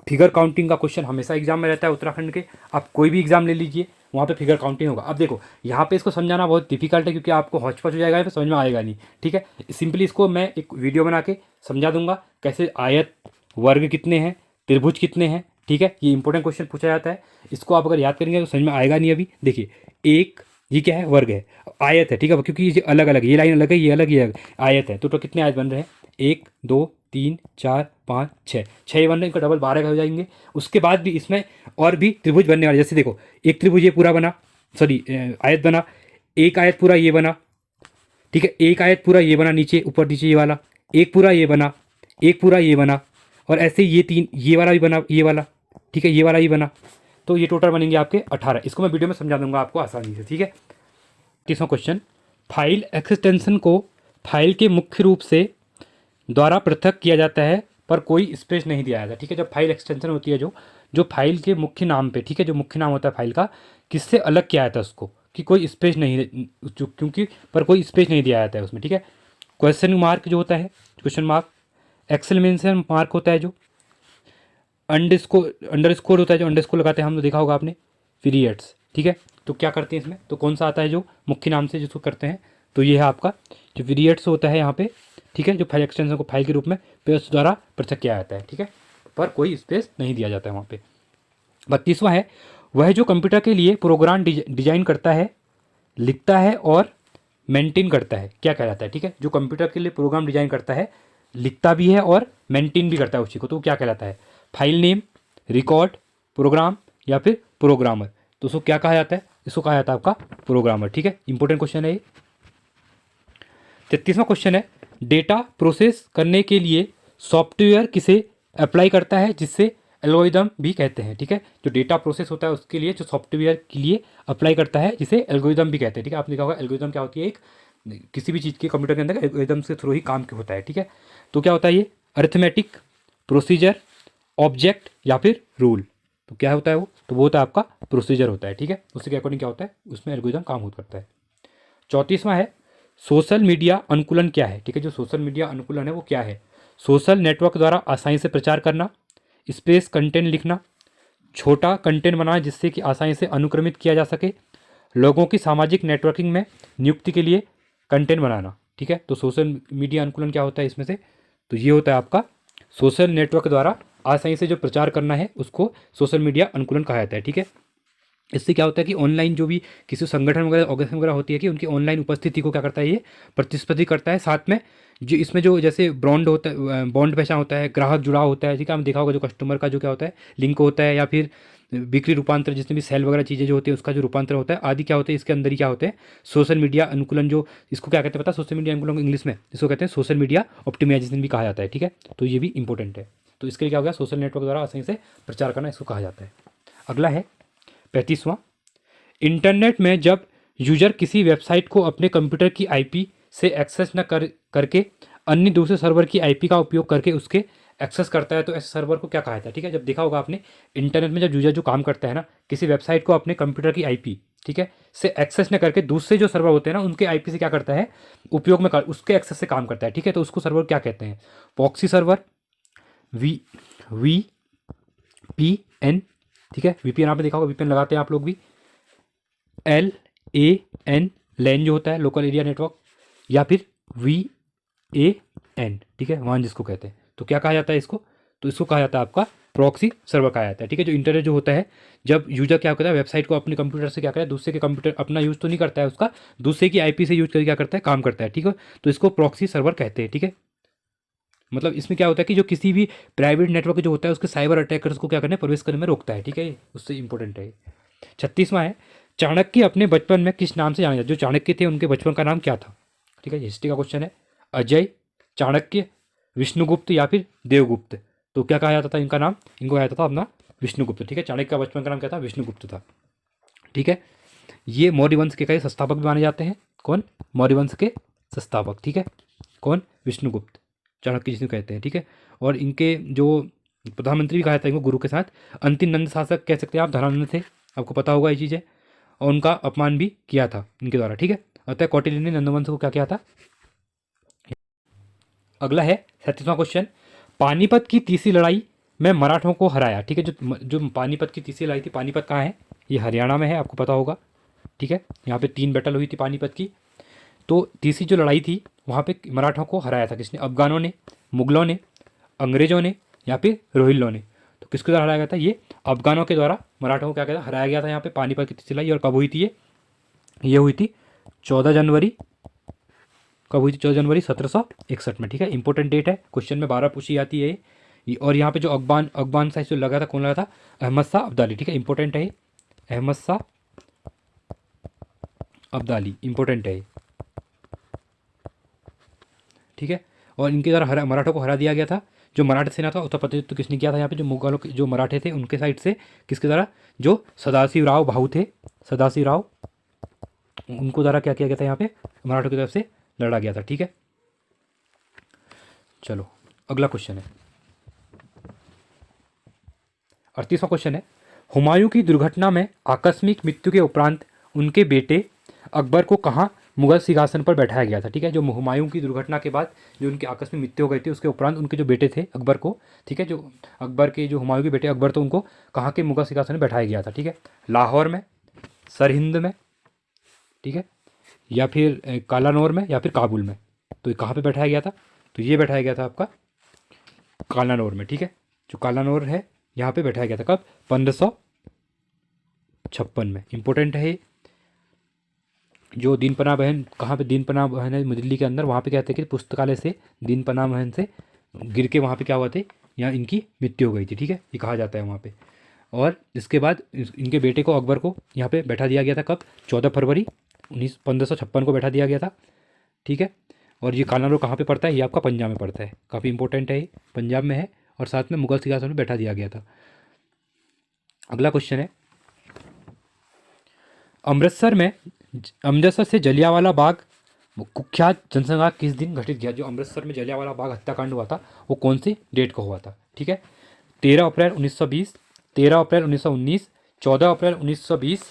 फिगर काउंटिंग का क्वेश्चन हमेशा एग्जाम में रहता है उत्तराखंड के, आप कोई भी एग्जाम ले लीजिए वहाँ पे फिगर काउंटिंग होगा। अब देखो यहाँ पे इसको समझाना बहुत डिफिकल्ट है, क्योंकि आपको हौच पौच हो जाएगा, तो समझ में आएगा नहीं, ठीक है। सिंपली इसको मैं एक वीडियो बना के समझा दूंगा, कैसे आयत, वर्ग कितने हैं, त्रिभुज कितने हैं, ठीक है। ये इंपॉर्टेंट क्वेश्चन पूछा जाता है, इसको आप अगर याद करेंगे तो समझ में आएगा नहीं। अभी देखिए एक, ये क्या है, वर्ग है, आयत है, ठीक है, क्योंकि ये अलग अलग, ये लाइन अलग है, ये अलग, ये अलग आयत है, तो कितने आयत बन रहे हैं, 1 2 3 4 5 6, 6 बन रहे हैं, इनका डबल 12 हो जाएंगे। उसके बाद भी इसमें और भी त्रिभुज बनने वाले, जैसे देखो एक त्रिभुज ये पूरा बना, सॉरी आयत बना, एक आयत पूरा ये बना, ठीक है, एक आयत पूरा ये बना, नीचे ऊपर नीचे ये वाला, एक पूरा ये बना, एक पूरा ये बना, और ऐसे ये 3, ये वाला भी बना, ये वाला, ठीक है, ये वाला भी बना, तो ये टोटल बनेंगे आपके 18। इसको मैं वीडियो में समझा दूंगा आपको आसानी से, ठीक है। 30वां क्वेश्चन, फाइल एक्सटेंशन को फाइल के मुख्य रूप से द्वारा पृथक किया जाता है पर कोई स्पेस नहीं दिया जाता, ठीक है। जब फाइल एक्सटेंशन होती है, जो फाइल के मुख्य नाम पे, ठीक है, जो मुख्य नाम होता है फाइल का, किससे अलग किया जाता है उसको, कि कोई स्पेस नहीं, क्योंकि पर कोई स्पेस नहीं दिया जाता है उसमें, ठीक है। क्वेश्चन मार्क जो होता है, क्वेश्चन मार्क, एक्सक्लेमेशन मार्क होता है, जो अंडरस्कोर होता है, जो अंडरस्कोर लगाते हैं हम, तो देखा होगा आपने, पीरियड्स, ठीक है। तो क्या करते हैं इसमें, तो कौन सा आता है जो मुख्य नाम से जिसको करते हैं, तो ये है आपका जो पीरियड्स होता है यहाँ पे, ठीक है, जो फाइल एक्सटेंशन को फाइल के रूप में पेज द्वारा पृथक किया जाता है, ठीक है, पर कोई स्पेस नहीं दिया जाता है वहाँ पे। 32वां है, वह जो कंप्यूटर के लिए प्रोग्राम डिजाइन करता है, लिखता है और मेंटेन करता है, क्या कहलाता है, ठीक है। जो कंप्यूटर के लिए प्रोग्राम डिजाइन करता है, लिखता भी है और मेंटेन भी करता है उसी को, तो क्या कहलाता है, फाइल नेम, रिकॉर्ड, प्रोग्राम या फिर प्रोग्रामर, तो उसको क्या कहा जाता है, इसको कहा जाता है आपका प्रोग्रामर, ठीक है। इंपॉर्टेंट क्वेश्चन है ये। 33वां क्वेश्चन है, डेटा प्रोसेस करने के लिए सॉफ्टवेयर किसे अप्लाई करता है, जिससे एल्गोरिदम भी कहते हैं, ठीक है। जो डेटा प्रोसेस होता है उसके लिए जो सॉफ्टवेयर के लिए अप्लाई करता है, जिसे एल्गोरिदम भी कहते हैं, ठीक है। आपने देखा होगा एल्गोरिदम क्या होती है, एक किसी भी चीज़ के कंप्यूटर के अंदर एल्गोरिदम के थ्रू ही काम होता है, ठीक है। तो क्या होता है ये, अरिथमेटिक, प्रोसीजर, ऑब्जेक्ट या फिर रूल, तो क्या होता है वो, तो वो होता है आपका प्रोसीजर होता है, ठीक है। उसी के अकॉर्डिंग क्या होता है, उसमें एल्गोरिदम काम हो करता है। 34वां है सोशल मीडिया अनुकूलन क्या है, ठीक है। जो सोशल मीडिया अनुकूलन है वो क्या है, सोशल नेटवर्क द्वारा आसानी से प्रचार करना, स्पेस कंटेंट लिखना, छोटा कंटेंट बनाना जिससे कि आसानी से अनुक्रमित किया जा सके, लोगों की सामाजिक नेटवर्किंग में नियुक्ति के लिए कंटेंट बनाना, ठीक है। तो सोशल मीडिया अनुकूलन क्या होता है इसमें से, तो ये होता है आपका सोशल नेटवर्क द्वारा आसानी से जो प्रचार करना है उसको सोशल मीडिया अनुकूलन कहा जाता है, ठीक है। इससे क्या होता है कि ऑनलाइन जो भी किसी संगठन वगैरह ऑर्गेनाइजेशन वगैरह होती है कि उनकी ऑनलाइन उपस्थिति को क्या करता है, ये प्रतिस्पर्धी करता है। साथ में जो इसमें जो जैसे ब्रांड होता है, बॉन्ड पहचान होता है, ग्राहक जुड़ाव होता है, ठीक है। हम देखा होगा जो कस्टमर का जो क्या होता है लिंक होता है, या फिर बिक्री रूपांतर जितने भी सेल वगैरह चीज़ें जो होती है उसका जो रूपांतर होता है आदि क्या होते हैं, इसके अंदर ही क्या होते हैं सोशल मीडिया अनुकूलन। जो इसको क्या कहते हैं पता है, सोशल मीडिया अनुकूलन इंग्लिश में इसको कहते हैं सोशल मीडिया ऑप्टिमाइजेशन भी कहा जाता है, ठीक है। तो ये भी इंपॉर्टेंट है। तो इसके लिए क्या हो गया, सोशल नेटवर्क द्वारा आसानी से प्रचार करना इसको कहा जाता है। अगला है 35वां, इंटरनेट में जब यूजर किसी वेबसाइट को अपने कंप्यूटर की आईपी से एक्सेस न करके अन्य दूसरे सर्वर की आईपी का उपयोग करके उसके एक्सेस करता है तो ऐसे सर्वर को क्या कहा जाता है, ठीक है। जब देखा होगा आपने इंटरनेट में जब यूजर जो काम करता है ना, किसी वेबसाइट को अपने कंप्यूटर की आईपी, ठीक है, से एक्सेस न करके दूसरे जो सर्वर होते हैं ना उनके आईपी से क्या करता है उपयोग में उसके एक्सेस से काम करता है, ठीक है। तो उसको सर्वर क्या कहते हैं, proxy server, V V P N, ठीक है। वीपीएन आपने देखा होगा, वीपीएन लगाते हैं आप लोग भी, LAN लैन जो होता है लोकल एरिया नेटवर्क, या फिर VAN, ठीक है, वान जिसको कहते हैं। तो क्या कहा जाता है इसको, तो इसको कहा जाता है आपका प्रॉक्सी सर्वर कहा जाता है, ठीक है। जो इंटरनेट जो होता है जब यूजर क्या करता है वेबसाइट को अपने कंप्यूटर से क्या करता है, दूसरे के कंप्यूटर अपना यूज़ तो नहीं करता है उसका, दूसरे की आईपी से यूज करके क्या करता है काम करता है, ठीक है। तो इसको प्रॉक्सी सर्वर कहते हैं, ठीक है। मतलब इसमें क्या होता है कि जो किसी भी प्राइवेट नेटवर्क जो होता है उसके साइबर अटैकर्स को क्या करने प्रवेश करने में रोकता है, ठीक है। उससे इंपॉर्टेंट है। 36वां है चाणक्य अपने बचपन में किस नाम से जाने जाते, जो चाणक्य थे उनके बचपन का नाम क्या था, ठीक है। हिस्ट्री का क्वेश्चन है। अजय, चाणक्य, विष्णुगुप्त या फिर देवगुप्त। तो क्या कहा जाता था इनका नाम, इनको कहा जाता था अपना विष्णुगुप्त, ठीक है। चाणक्य का बचपन का नाम क्या था, विष्णुगुप्त था, ठीक है। ये मौर्य वंश के कई संस्थापक भी माने जाते हैं। कौन, मौर्य वंश के संस्थापक, ठीक है। कौन, विष्णुगुप्त, चाणक्य जिसे कहते हैं, ठीक है। और इनके जो प्रधानमंत्री भी कहा जाता है इनको गुरु के साथ। अंतिम नंद शासक कह सकते हैं आप, धनानंद थे, आपको पता होगा ये चीज़ें, और उनका अपमान भी किया था इनके द्वारा, ठीक है। अतः कौटिल्य ने नंदवंश को क्या किया था। अगला है 37वां क्वेश्चन, पानीपत की तीसरी लड़ाई में मराठों को हराया, ठीक है। जो पानीपत की तीसरी लड़ाई थी, पानीपत कहाँ है, ये हरियाणा में है, आपको पता होगा, ठीक है। यहाँ पे 3 बैटल हुई थी पानीपत की। तो तीसरी जो लड़ाई थी वहाँ पे मराठों को हराया था किसने, अफगानों ने, मुगलों ने, अंग्रेजों ने या फिर रोहिल्लों ने। तो किसके द्वारा हराया गया था, ये अफगानों के द्वारा मराठों को क्या कहता हराया गया था यहाँ पे पानीपत की तीसरी लड़ाई। और कब हुई थी ये हुई थी 14 जनवरी, कब हुई थी, 14 जनवरी 1761 में, ठीक है। इंपॉर्टेंट डेट है, क्वेश्चन में 12 पूछी जाती है और यहाँ पे जो अफगान साइज जो लगा था, कौन लगा था, अहमद शाह अब्दाली, ठीक है। इंपॉर्टेंट है, अहमद शाह अब्दाली, इंपॉर्टेंट है, ठीक है। और इनके द्वारा मराठों को हरा दिया गया था। जो मराठा सेना था उसका प्रतिनिधित्व किसने किया था यहाँ पे, जो मुगलों के जो मराठे थे उनके साइड से, किसके द्वारा, जो सदाशिव राव भाऊ थे, सदाशिव राव, उनको द्वारा क्या किया गया था यहाँ पे मराठों की तरफ से लड़ा गया था, ठीक है। चलो अगला क्वेश्चन है 38वां क्वेश्चन है, हुमायूं की दुर्घटना में आकस्मिक मृत्यु के उपरांत उनके बेटे अकबर को कहाँ मुगल सिंहासन पर बैठाया गया था, ठीक है। जो हुमायूं की दुर्घटना के बाद जो उनकी आकस्मिक मृत्यु हो गई थी उसके उपरांत उनके जो बेटे थे अकबर को, ठीक है, जो अकबर के जो हुमायूं के बेटे अकबर, तो उनको कहाँ के मुगल सिंहासन में बैठाया गया था, ठीक है। लाहौर में, सरहिंद में, ठीक है, या फिर कालानौर में या फिर काबुल में। तो ये कहाँ पे बैठाया गया था, तो ये बैठाया गया था आपका कालानौर में, ठीक है। जो कालानौर है यहाँ पे बैठाया गया था कब, 1556 में। इंपॉर्टेंट है। जो दीन पनाह बहन, कहाँ पे दीन पनाह बहन है, दिल्ली के अंदर, वहाँ पे कहते हैं कि पुस्तकालय से दीन पनाह बहन से गिर के वहाँ पे क्या हुआ थे, यहाँ इनकी मृत्यु हो गई थी, ठीक है, ये कहा जाता है वहाँ पे। और इसके बाद इनके बेटे को अकबर को यहाँ पे बैठा दिया गया था कब, 14 फरवरी 1556 को बैठा दिया गया था, ठीक है। और ये कालानौर कहाँ पे पड़ता है, ये आपका पंजाब में पड़ता है, काफ़ी इंपॉर्टेंट है, ये पंजाब में है। और साथ में मुगल सिंहासन में बैठा दिया गया था। अगला क्वेश्चन है, अमृतसर से जलियांवाला बाग कुख्यात जनसंहार किस दिन घटित किया। जो अमृतसर में जलियांवाला बाग हत्याकांड हुआ था वो कौन सी डेट को हुआ था, ठीक है। 13 अप्रैल 1920, 13 अप्रैल 1919, 14 अप्रैल 1920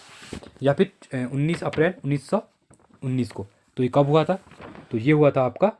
या फिर 19 अप्रैल 1919 को। तो ये कब हुआ था? तो ये हुआ था आपका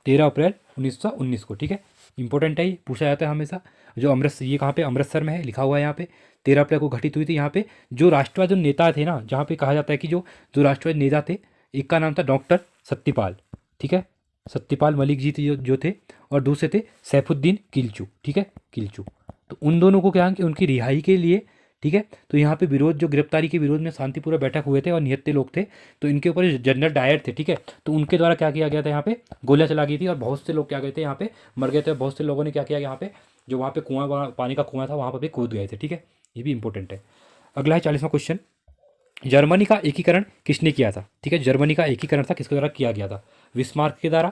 13 अप्रैल 1919 को, ठीक है। इंपॉर्टेंट है, ये पूछा जाता है हमेशा। जो अमृतसर, ये कहाँ पे, अमृतसर में है, लिखा हुआ है यहाँ पे। 13 अप्रैल को घटित हुई थी। यहाँ पे जो राष्ट्रवादी जो नेता थे ना, जहाँ पे कहा जाता है कि जो जो राष्ट्रवादी नेता थे, एक का नाम था डॉक्टर सत्यपाल, ठीक है, सत्यपाल मलिक जी थे जो थे, और दूसरे थे सैफुद्दीन किलचू, ठीक है, किलचू। तो उन दोनों को क्या है कि उनकी रिहाई के लिए, ठीक है, तो यहाँ पे विरोध, जो गिरफ्तारी के विरोध में शांतिपूर्वक बैठक हुए थे और निहत्थे लोग थे, तो इनके ऊपर जनरल डायर थे, ठीक है, तो उनके द्वारा क्या किया गया था, यहाँ पे गोलियां चला गई थी और बहुत से लोग क्या गए थे, यहाँ पे मर गए थे। बहुत से लोगों ने क्या किया, यहाँ पे जो वहाँ पे कुआं, पानी का कुआं था, वहाँ पर भी कूद गए थे, ठीक है। ये भी इंपॉर्टेंट है। अगला है 40वां क्वेश्चन, जर्मनी का एकीकरण किसने किया था? ठीक है, जर्मनी का एकीकरण था किसके द्वारा किया गया था? विस्मार्क के द्वारा,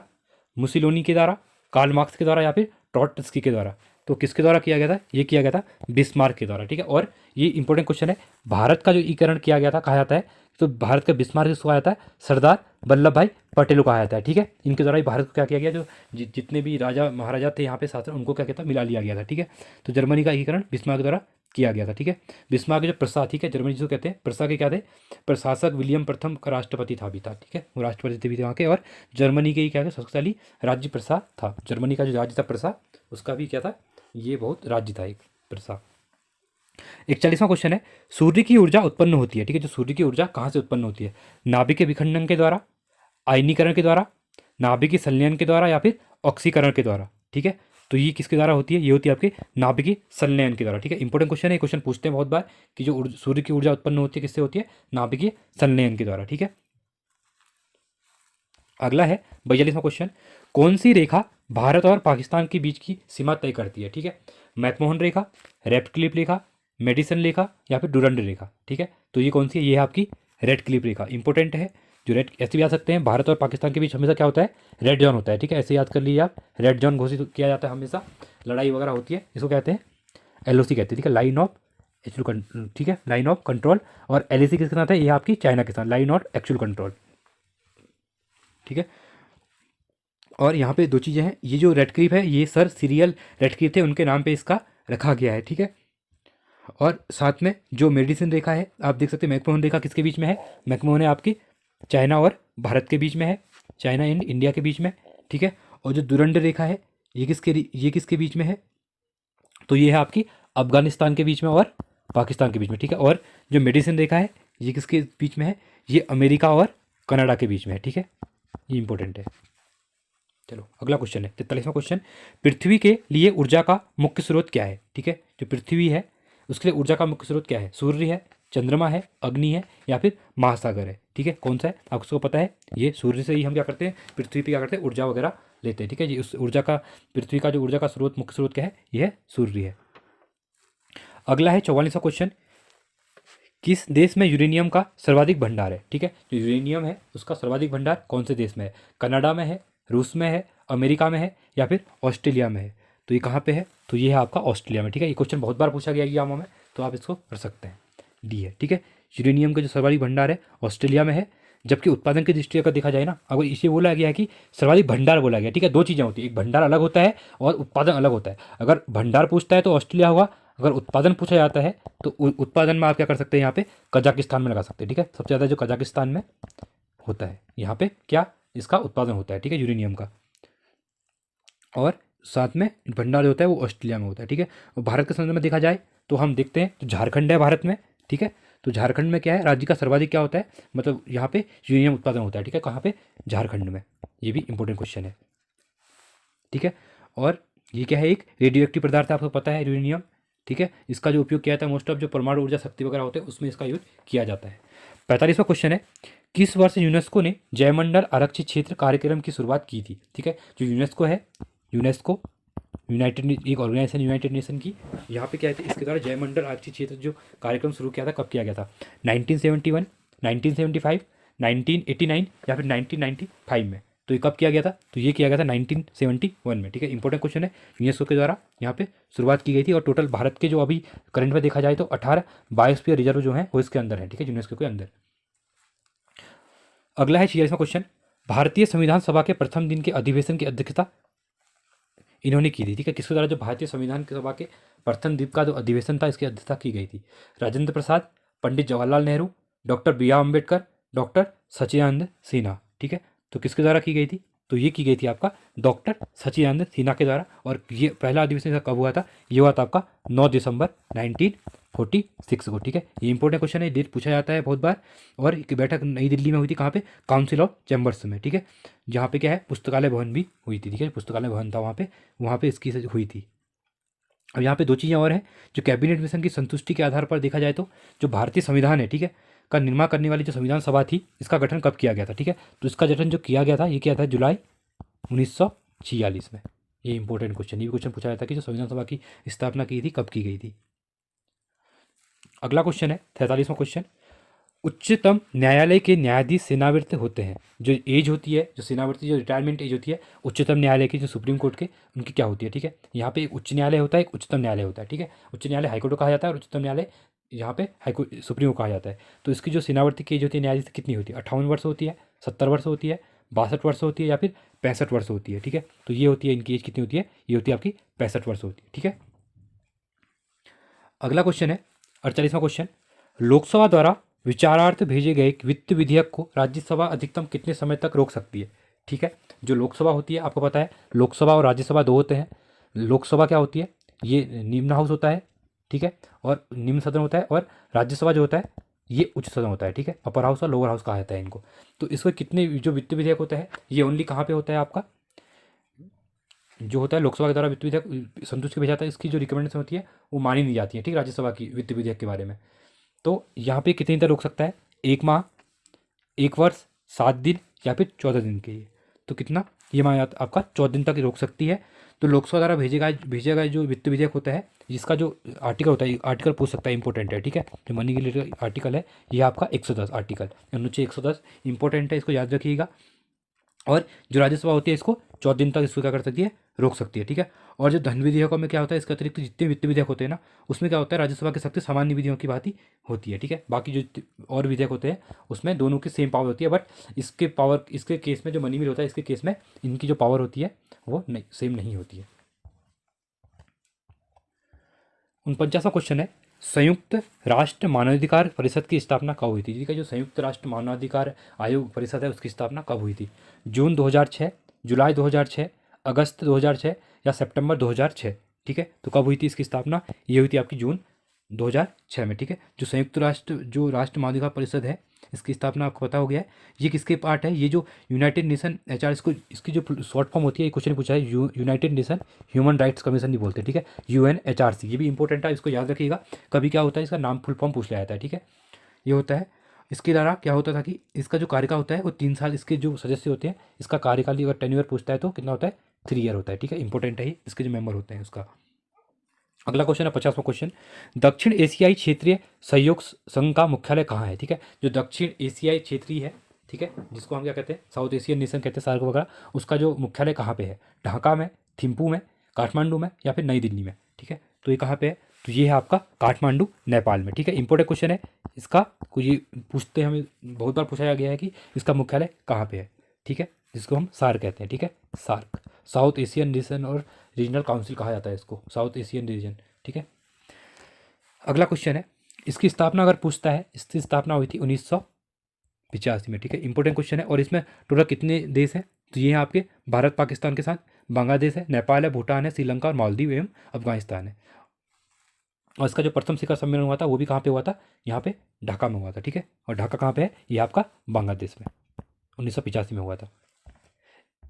मुसिलोनी के द्वारा, कार्ल मार्क्स के द्वारा, या फिर ट्रॉट्स्की के द्वारा? तो किसके द्वारा किया गया था? ये किया गया था बिस्मार्क के द्वारा, ठीक है। और ये इंपॉर्टेंट क्वेश्चन है, भारत का जो एकीकरण किया गया था, कहा जाता है, तो भारत का बिस्मार्क किसको कहा जाता है? सरदार वल्लभ भाई पटेल को कहा जाता है, ठीक है। इनके द्वारा ही भारत को क्या किया गया, जो जितने भी राजा महाराजा थे यहाँ पे शासन, उनको क्या कहता, मिला लिया गया था, ठीक है। तो जर्मनी का एकीकरण बिस्मार्क द्वारा किया गया था, ठीक है। बिस्मार्क के जो प्रशासक, ठीक है, जर्मनी जिसको कहते हैं, प्रशासक के क्या थे? प्रशासक विलियम प्रथम का राष्ट्रपति था भी था, ठीक है, वो राष्ट्रपति थे भी थे वहाँ के। और जर्मनी के ही क्या थे, शक्तिशाली राज्य प्रसा था। जर्मनी का जो राज्य था प्रसा, उसका भी क्या था, ये बहुत राज्य था एक प्रसा। 41वां क्वेश्चन है, सूर्य की ऊर्जा उत्पन्न होती है, ठीक है, जो सूर्य की ऊर्जा कहाँ से उत्पन्न होती है? नाभिक के विखंडन के द्वारा, आयनीकरण के द्वारा, नाभिकीय संलयन के द्वारा, या फिर ऑक्सीकरण के द्वारा, ठीक है। तो ये किसके द्वारा होती है? ये होती है आपके नाभिकीय संलयन के द्वारा, ठीक है। इंपॉर्टेंट क्वेश्चन है, क्वेश्चन पूछते हैं बहुत बार कि जो सूर्य की ऊर्जा उत्पन्न होती है किससे होती है? नाभिकीय संलयन के द्वारा, ठीक है। अगला है 42वां क्वेश्चन, कौन सी रेखा भारत और पाकिस्तान के बीच की सीमा तय करती है? ठीक है, मैकमोहन रेखा, रेड क्लिफ रेखा, मेडिसन रेखा, या फिर डुरंड रेखा, ठीक है। तो ये कौन सी है? ये है आपकी रेड क्लिफ रेखा। इंपॉर्टेंट है, जो रेड, ऐसे भी याद सकते हैं, भारत और पाकिस्तान के बीच हमेशा क्या होता है? रेड जोन होता है, ठीक है, ऐसे याद कर लीजिए आप। रेड जोन घोषित किया जाता है हमेशा, लड़ाई वगैरह होती है, इसको कहते हैं एलओसी कहते हैं, ठीक है, लाइन ऑफ एक्चुअल, ठीक है, लाइन ऑफ कंट्रोल। और एलएसी किसके साथ है? ये आपकी चाइना के साथ, लाइन ऑफ एक्चुअल कंट्रोल, ठीक है। और यहाँ पे दो चीज़ें हैं, ये जो रेड क्लिफ है, ये सर सीरियल रेड क्लिफ थे, उनके नाम पे इसका रखा गया है, ठीक है। और साथ में जो मेडिसिन रेखा है, आप देख सकते हैं, मैकमोहन रेखा किसके बीच में है? मैकमोहन है आपकी चाइना और भारत के बीच में है, चाइना एंड इंडिया के बीच में, ठीक है। और जो दुरंड रेखा है, ये किसके बीच में है? तो ये है आपकी अफगानिस्तान के बीच में और पाकिस्तान के बीच में, ठीक है। और जो मेडिसिन रेखा है, ये किसके बीच में है? ये अमेरिका और कनाडा के बीच में है, ठीक है। ये इंपॉर्टेंट है। चलो अगला क्वेश्चन है 43वां क्वेश्चन, पृथ्वी के लिए ऊर्जा का मुख्य स्रोत क्या है? ठीक है, जो पृथ्वी है उसके लिए ऊर्जा का मुख्य स्रोत क्या है? सूर्य है, चंद्रमा है, अग्नि है, या फिर महासागर है, ठीक है। कौन सा है आपको पता है? ये सूर्य से ही हम क्या करते हैं, पृथ्वी पे क्या करते हैं, ऊर्जा वगैरह लेते हैं, ठीक है जी। उस ऊर्जा का, पृथ्वी का जो ऊर्जा का स्रोत, मुख्य स्रोत क्या है? यह सूर्य है। अगला है 44वां क्वेश्चन, किस देश में यूरेनियम का सर्वाधिक भंडार है? ठीक है, जो यूरेनियम है उसका सर्वाधिक भंडार कौन से देश में है? कनाडा में है, रूस में है, अमेरिका में है, या फिर ऑस्ट्रेलिया में है? तो ये कहाँ पे है? तो ये है आपका ऑस्ट्रेलिया में, ठीक है। ये क्वेश्चन बहुत बार पूछा गया एग्जामों में, तो आप इसको कर सकते हैं, डी है, ठीक है। यूरेनियम का जो सर्वाधिक भंडार है ऑस्ट्रेलिया में है। जबकि उत्पादन की दृष्टि अगर देखा जाए ना, अगर इसे बोला गया है कि सर्वाधिक भंडार बोला गया, ठीक है, दो चीज़ें होती है, एक भंडार अलग होता है और उत्पादन अलग होता है। अगर भंडार पूछता है तो ऑस्ट्रेलिया हुआ, अगर उत्पादन पूछा जाता है तो उत्पादन में आप क्या कर सकते हैं, यहाँ पे कजाकिस्तान में लगा सकते हैं, ठीक है। सबसे ज़्यादा जो कजाकिस्तान में होता है, यहाँ पे क्या इसका उत्पादन होता है, ठीक है, यूरेनियम का। और साथ में भंडार जो होता है वो ऑस्ट्रेलिया में होता है, ठीक है। और भारत के संदर्भ में देखा जाए तो हम देखते हैं तो झारखंड है भारत में, ठीक है। तो झारखंड में क्या है, राज्य का सर्वाधिक क्या होता है, मतलब यहाँ पे यूरेनियम उत्पादन होता है, ठीक है। कहाँ पे? झारखंड में। ये भी इंपॉर्टेंट क्वेश्चन है, ठीक है। और ये क्या है, एक रेडियो एक्टिव पदार्थ है, आपको पता है यूरेनियम, ठीक है। इसका जो उपयोग किया जाता है मोस्ट ऑफ जो परमाणु ऊर्जा शक्ति वगैरह होते हैं उसमें इसका यूज किया जाता है। 45वां क्वेश्चन है, किस वर्ष यूनेस्को ने जयमंडल आरक्षित क्षेत्र कार्यक्रम की शुरुआत की थी? ठीक है, जो यूनेस्को है, यूनेस्को यूनाइटेड, एक ऑर्गेनाइजेशन यूनाइटेड नेशन की, यहाँ पे क्या है, इसके द्वारा जयमंडल आरक्षित क्षेत्र जो कार्यक्रम शुरू किया था, कब किया गया था? 1971, 1975, 1989, या फिर 1995 में? तो ये कब किया गया था? तो ये किया गया था 1971 में, ठीक है। इंपॉर्टेंट क्वेश्चन है, यूनेस्को के द्वारा यहाँ पे शुरुआत की गई थी। और टोटल भारत के जो अभी करंट में देखा जाए तो 18 बायोस्फीयर रिजर्व जो है वो इसके अंदर है, ठीक है, यूनेस्को के अंदर। अगला है 46वां क्वेश्चन, भारतीय संविधान सभा के प्रथम दिन के अधिवेशन की अध्यक्षता इन्होंने की थी, ठीक है। किसके द्वारा? जो भारतीय संविधान की सभा के प्रथम द्वीप का जो अधिवेशन था, इसकी अध्यक्षता की गई थी। Rajendra Prasad, Pandit Jawaharlal Nehru, doctor B R Ambedkar, doctor Sachchidananda Sinha, ठीक है। तो किसके द्वारा की गई थी? तो ये की गई थी आपका डॉक्टर सचिदानंद सिन्हा के द्वारा। और ये पहला अधिवेशन कब हुआ था? ये हुआ था आपका 9 दिसंबर 1946 को, ठीक है। ये इंपॉर्टेंट क्वेश्चन है, डेट पूछा जाता है बहुत बार। और एक बैठक नई दिल्ली में हुई थी, कहाँ पे? काउंसिल ऑफ चैम्बर्स में, ठीक है। जहाँ पे क्या है, पुस्तकालय भवन भी हुई थी, ठीक है। पुस्तकालय भवन था वहाँ पे इसकी हुई थी। अब यहाँ पे दो चीज़ें और हैं जो कैबिनेट मिशन की संतुष्टि के आधार पर देखा जाए तो जो भारतीय संविधान है, ठीक है, का निर्माण करने वाली जो संविधान सभा थी, इसका गठन कब किया गया था, ठीक है। तो इसका गठन जो किया गया था, ये किया था जुलाई 1946 में। ये इंपॉर्टेंट क्वेश्चन, ये क्वेश्चन पूछा जाता है कि जो संविधान सभा की स्थापना की थी, कब की गई थी। अगला क्वेश्चन है 43वां क्वेश्चन। उच्चतम न्यायालय के न्यायाधीश सेवानिवृत्त होते हैं। जो एज होती है, जो सेवानिवृत्ति, जो रिटायरमेंट एज होती है उच्चतम न्यायालय की, जो सुप्रीम कोर्ट के, उनकी क्या होती है, ठीक है। यहाँ पे एक उच्च न्यायालय होता है, एक उच्चतम न्यायालय होता है, ठीक है। उच्च न्यायालय हाईकोर्ट को कहा जाता है और उच्चतम न्यायालय यहाँ पे हाईकोर्ट सुप्रीम को कहा जाता है। तो इसकी जो सेवानिवृत्ति की एज होती है न्यायाधीश कितनी होती है? 58 वर्ष होती है, 70 वर्ष होती है, 62 वर्ष होती है, या फिर 65 वर्ष होती है, ठीक है। तो ये होती है, इनकी एज कितनी होती है? ये होती है आपकी 65 वर्ष होती है, ठीक है। अगला क्वेश्चन है 48वां क्वेश्चन। लोकसभा द्वारा विचारार्थ भेजे गए वित्त विधेयक को राज्यसभा अधिकतम कितने समय तक रोक सकती है, ठीक है। जो लोकसभा होती है, आपको पता है लोकसभा और राज्यसभा दो होते हैं। लोकसभा क्या होती है? ये निम्न हाउस होता है, ठीक है, और निम्न सदन होता है। और राज्यसभा जो होता है, ये उच्च सदन होता है, ठीक है। अपर हाउस और लोअर हाउस कहा जाता है इनको। तो इसमें कितने जो वित्त विधेयक होता है, ये ओनली कहाँ पे होता है आपका? जो होता है लोकसभा के द्वारा वित्त विधेयक संतुष्ट के भेजा जाता है, इसकी जो रिकमेंडेशन होती है वो मानी नहीं जाती है, ठीक है, राज्यसभा की वित्त विधेयक के बारे में। तो यहाँ पे कितनी देर रोक सकता है? 1 माह, 1 वर्ष, 7 दिन, या फिर 14 दिन के लिए। तो कितना? ये मान आपका 14 दिन तक रोक सकती है। तो लोकसभा द्वारा भेजा गया जो वित्त विधेयक होता है, जिसका जो आर्टिकल होता है, आर्टिकल पूछ सकता है, इंपॉर्टेंट है, ठीक है। जो मनी के रिलेटेड आर्टिकल है, ये आपका 110 आर्टिकल, अनुच्छेद 110 इंपॉर्टेंट है, इसको याद रखिएगा। और जो राज्यसभा होती है, इसको 14 दिन तक इसको क्या कर सकती है? रोक सकती है, ठीक है। और जो धन विधेयकों में क्या होता है, इसके अतिरिक्त जितने वित्त विधेयक होते हैं ना, उसमें क्या होता है, राज्यसभा की शक्ति सामान्य विधियों की भांति होती है, ठीक है। बाकी जो और विधेयक होते हैं उसमें दोनों की सेम पावर होती है, बट इसके पावर, इसके केस में जो मनी बिल होता है, इसके केस में इनकी जो पावर होती है वो नहीं, सेम नहीं होती है। 49वां क्वेश्चन है, संयुक्त राष्ट्र मानवाधिकार परिषद की स्थापना कब हुई थी, ठीक है। जो संयुक्त राष्ट्र मानवाधिकार आयोग परिषद है, उसकी स्थापना कब हुई थी? जून 2006, जुलाई 2006, अगस्त 2006, या सितंबर 2006, ठीक है। तो कब हुई थी इसकी स्थापना? ये हुई थी आपकी जून 2006 में, ठीक है। जो संयुक्त राष्ट्र, जो राष्ट्र मानवाधिकार परिषद है, इसकी स्थापना आपको पता हो गया है। ये किसके पार्ट है? ये जो यूनाइटेड नेशन एचआर, इसको, इसकी जो शॉर्ट फॉर्म होती है, ये क्वेश्चन पूछा है, United nation human rights commission भी बोलते हैं, ठीक है, UNHRC। ये भी इंपॉर्टेंट है, इसको याद रखिएगा। कभी क्या होता है, इसका नाम फुल फॉर्म पूछ लिया जाता है, ठीक है। ये होता है, इसके द्वारा क्या होता था कि इसका जो कार्यकाल होता है वो 3 साल, इसके जो सदस्य होते हैं, इसका कार्यकाल अगर टेन्योर पूछता है तो कितना होता है? 3 ईयर होता है, ठीक है। इंपॉर्टेंट है ये, इसके जो मेंबर होते हैं उसका। अगला क्वेश्चन है 50वां क्वेश्चन। दक्षिण एशियाई क्षेत्रीय सहयोग संघ का मुख्यालय कहाँ है, ठीक है। जो दक्षिण एशियाई क्षेत्रीय है, ठीक है, जिसको हम क्या कहते हैं, साउथ एशियन नेशन कहते हैं, सार्क वगैरह, उसका जो मुख्यालय कहाँ पे है? ढाका में, थिम्पू में, काठमांडू में, या फिर नई दिल्ली में, ठीक है। तो ये कहाँ पे है? तो ये है आपका काठमांडू, नेपाल में, ठीक है। इंपॉर्टेंट क्वेश्चन है इसका, कुछ ये पूछते हैं, हमें बहुत बार पूछा गया है कि इसका मुख्यालय कहाँ पे है, ठीक है, जिसको हम सार्क कहते हैं, ठीक है, सार्क, साउथ एशियन नेशन और रीजनल काउंसिल कहा जाता है इसको, साउथ एशियन रीजन, ठीक है। अगला क्वेश्चन है, इसकी स्थापना अगर पूछता है, इसकी स्थापना हुई थी 1985 में, ठीक है। इंपॉर्टेंट क्वेश्चन है। और इसमें टोटल कितने देश हैं? तो ये हैं आपके भारत पाकिस्तान के साथ बांग्लादेश है, नेपाल है, भूटान है, श्रीलंका और मालदीव एवं अफगानिस्तान है। और इसका जो प्रथम शिखर सम्मेलन हुआ था वो भी कहाँ पे हुआ था? यहाँ पे ढाका में हुआ था, ठीक है। और ढाका कहाँ पे है? ये आपका बांग्लादेश में 1985 में हुआ था।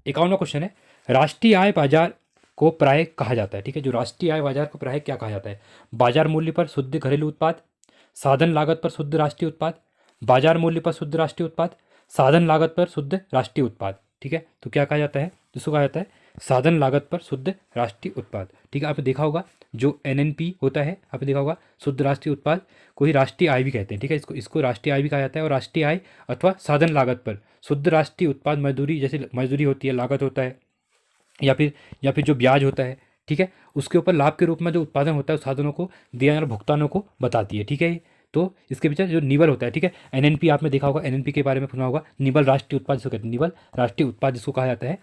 51वां क्वेश्चन है, राष्ट्रीय आय बाजार को प्राय कहा जाता है, ठीक है। जो राष्ट्रीय आय बाजार को प्राय क्या कहा जाता है? बाजार मूल्य पर शुद्ध घरेलू उत्पाद, साधन लागत पर शुद्ध राष्ट्रीय उत्पाद, बाजार मूल्य पर शुद्ध राष्ट्रीय उत्पाद, साधन लागत पर शुद्ध राष्ट्रीय उत्पाद, ठीक है। तो क्या कहा जाता है? जिसको कहा जाता है साधन लागत पर शुद्ध राष्ट्रीय उत्पाद, ठीक है। आपने देखा होगा जो NNP होता है, आपने देखा होगा शुद्ध राष्ट्रीय उत्पाद को ही राष्ट्रीय आय भी कहते हैं, ठीक है। इसको राष्ट्रीय आय भी कहा जाता है। और राष्ट्रीय आय अथवा साधन लागत पर शुद्ध राष्ट्रीय उत्पाद, मजदूरी, जैसे मजदूरी होती है, लागत होता है, या फिर जो ब्याज होता है, ठीक है, उसके ऊपर लाभ के रूप में जो उत्पादन होता है उस साधनों को दिया जाने वाले भुगतानों को बताती है, ठीक है। तो इसके पीछे जो निबल होता है, ठीक है, NNP आपने देखा होगा, NNP के बारे में सुना होगा, निबल राष्ट्रीय उत्पाद जिसको कहते हैं, निबल राष्ट्रीय उत्पाद जिसको कहा जाता है,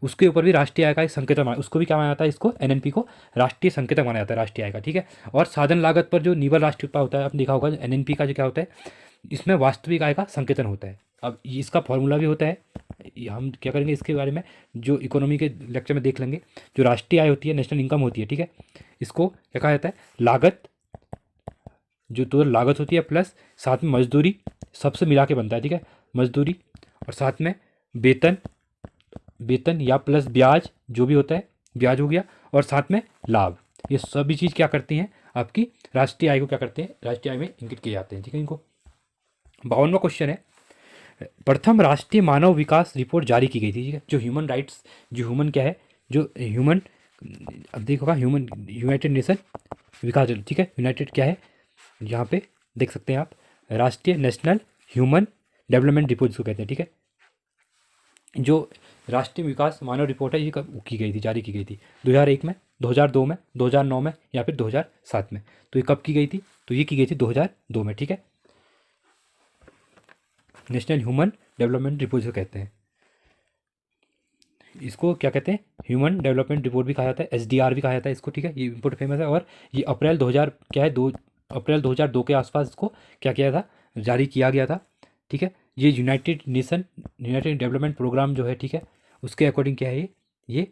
उसके ऊपर भी राष्ट्रीय आय का एक संकेतक माना, उसको भी क्या माना जाता है, इसको एनएनपी को राष्ट्रीय संकेतक माना जाता है राष्ट्रीय आय का, ठीक है। और साधन लागत पर जो निवल राष्ट्रीय उत्पाद होता है, आपने देखा होगा एनएनपी का जो क्या होता है, इसमें वास्तविक आय का संकेतन होता है। अब इसका फॉर्मूला भी होता है, हम क्या करेंगे इसके बारे में जो इकोनॉमी के लेक्चर में देख लेंगे। जो राष्ट्रीय आय होती है, नेशनल इनकम होती है, ठीक है, इसको क्या कहा जाता है, लागत, जो टोटल लागत होती है प्लस साथ में मजदूरी, सबसे मिला के बनता है, ठीक है, मजदूरी और साथ में वेतन, वेतन या प्लस ब्याज जो भी होता है, ब्याज हो गया, और साथ में लाभ, ये सभी चीज़ क्या करती हैं, आपकी राष्ट्रीय आय को क्या करते हैं, राष्ट्रीय आय में इंगित किए जाते हैं, ठीक है। इनको 52वां क्वेश्चन है, प्रथम राष्ट्रीय मानव विकास रिपोर्ट जारी की गई थी, ठीक है। जो ह्यूमन राइट्स, जो ह्यूमन क्या है, जो ह्यूमन, अब देखोगा ह्यूमन यूनाइटेड नेशन विकास, ठीक है, यूनाइटेड क्या है, यहाँ पे देख सकते हैं आप, राष्ट्रीय नेशनल ह्यूमन डेवलपमेंट रिपोर्ट जिसको कहते हैं, ठीक है। जो राष्ट्रीय विकास मानव रिपोर्ट है, ये कब की गई थी, जारी की गई थी 2001 में, 2002 में, 2009 में या फिर 2007 में। तो ये कब की गई थी, तो ये की गई थी 2002 में, ठीक है। नेशनल ह्यूमन डेवलपमेंट रिपोर्ट जिसको कहते हैं, इसको क्या कहते हैं, ह्यूमन डेवलपमेंट रिपोर्ट भी कहा जाता है, एसडीआर भी कहा जाता है इसको, ठीक है। ये इम्पोर्ट फेमस है, और ये अप्रैल 2000 क्या है, 2 अप्रैल 2002 के आसपास इसको क्या किया था, जारी किया गया था, ठीक है। ये यूनाइटेड डेवलपमेंट प्रोग्राम जो है, ठीक है, उसके अकॉर्डिंग क्या है, ये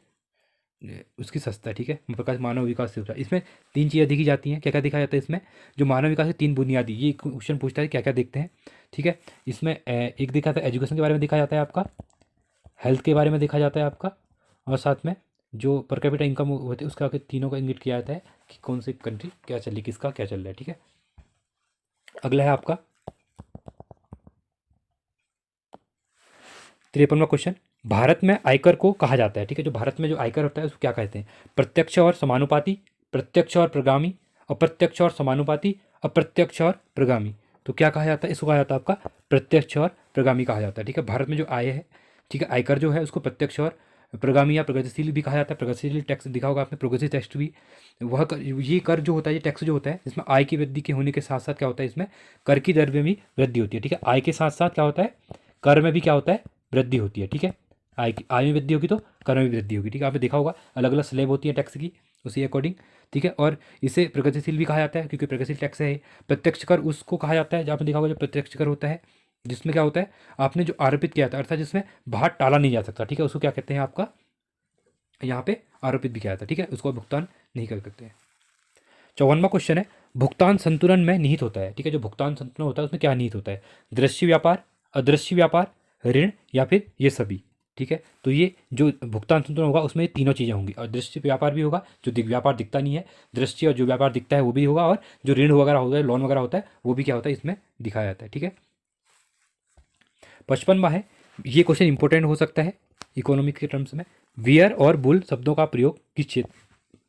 उसकी संस्था है, ठीक है, प्रकाश मानव विकास योजना। इसमें 3 चीज़ें देखी जाती हैं, क्या क्या देखा जाता है इसमें, जो मानव विकास के 3 बुनियादी, ये क्वेश्चन पूछता है क्या क्या देखते हैं, ठीक है। इसमें एक देखा जाता है एजुकेशन के बारे में देखा जाता है आपका, हेल्थ के बारे में देखा जाता है आपका, और साथ में जो पर कैपिटा इनकम होती है उसका तीनों का इंगित किया जाता है कि कौन सी कंट्री क्या चल रही, किसका क्या चल रहा है, ठीक है। अगला है आपका 53वां क्वेश्चन, भारत में आयकर को कहा जाता है, ठीक है। जो भारत में जो आयकर होता है उसको क्या कहते हैं, प्रत्यक्ष और समानुपाती, प्रत्यक्ष और प्रगामी, अप्रत्यक्ष और समानुपाती, अप्रत्यक्ष और प्रगामी। तो क्या कहा जाता है, इसको कहा जाता है आपका प्रत्यक्ष और प्रगामी कहा जाता है, ठीक है। भारत में जो आय है, ठीक है, आयकर जो है उसको प्रत्यक्ष और प्रगामी या प्रगतिशील भी कहा जाता है। प्रगतिशील टैक्स दिखा होगा आपने, प्रोग्रेसिव टैक्स भी, वह कर, ये कर जो होता है, ये टैक्स जो होता है, इसमें आय की वृद्धि के होने के साथ साथ क्या होता है, इसमें कर की दर में भी वृद्धि होती है, ठीक है। आय के साथ साथ क्या होता है, कर में भी क्या होता है, वृद्धि होती है, ठीक है। आय में वृद्धि होगी तो कर में भी वृद्धि होगी, ठीक है। आपने देखा होगा अलग अलग स्लैब होती है टैक्स की, उसी अकॉर्डिंग, ठीक है। और इसे प्रगतिशील भी कहा जाता है क्योंकि प्रगतिशील टैक्स है। प्रत्यक्ष कर उसको कहा जाता है, जहाँ आपने देखा होगा जो प्रत्यक्ष कर होता है, जिसमें क्या होता है, आपने जो आरोपित किया था, अर्थात जिसमें बाहर टाला नहीं जा सकता, ठीक है, उसको क्या कहते हैं आपका, यहाँ पे आरोपित भी किया जाता है, ठीक है, उसको भुगतान नहीं कर सकते हैं। 54वां क्वेश्चन है, भुगतान संतुलन में निहित होता है, ठीक है। जो भुगतान संतुलन होता है उसमें क्या निहित होता है, दृश्य व्यापार, अदृश्य व्यापार, ऋण या फिर ये सभी, ठीक है। तो ये जो भुगतान संतुलन होगा उसमें ये तीनों चीज़ें होंगी, और दृश्य व्यापार भी होगा, जो व्यापार दिखता नहीं है, दृश्य और जो व्यापार दिखता है वो भी होगा, और जो ऋण वगैरह होता है, लोन वगैरह होता है, वो भी क्या होता है इसमें दिखाया जाता है, ठीक है। 55वां है, ये क्वेश्चन इंपॉर्टेंट हो सकता है इकोनॉमिक के टर्म्स में, बियर और बुल शब्दों का प्रयोग किस क्षेत्र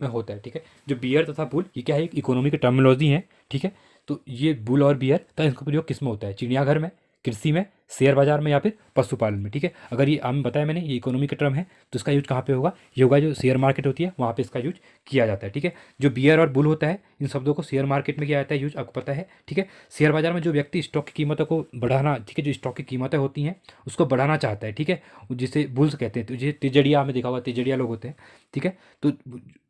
में होता है, ठीक है। जो बियर तथा बुल ये क्या है, इकोनॉमी की टर्मिनोलॉजी है, ठीक है। तो ये बुल और बियर तथा इसका प्रयोग किस में होता है, चिड़ियाघर में, कृषि में, शेयर बाजार में या फिर पशुपालन में, ठीक है। अगर ये हम बताया मैंने ये इकोनॉमी का टर्म है तो इसका यूज कहाँ पे होगा, ये होगा जो शेयर मार्केट होती है वहाँ पे इसका यूज किया जाता है, ठीक है। जो बियर और बुल होता है इन शब्दों को शेयर मार्केट में किया जाता है यूज, आपको पता है, ठीक है। शेयर बाजार में जो व्यक्ति स्टॉक की कीमतों को बढ़ाना, ठीक है, जो स्टॉक की कीमतें होती हैं उसको बढ़ाना चाहता है, ठीक है, जिसे बुल्स कहते हैं। तो ये तिजड़िया में देखा होगा, तिजड़िया लोग होते हैं, ठीक है। तो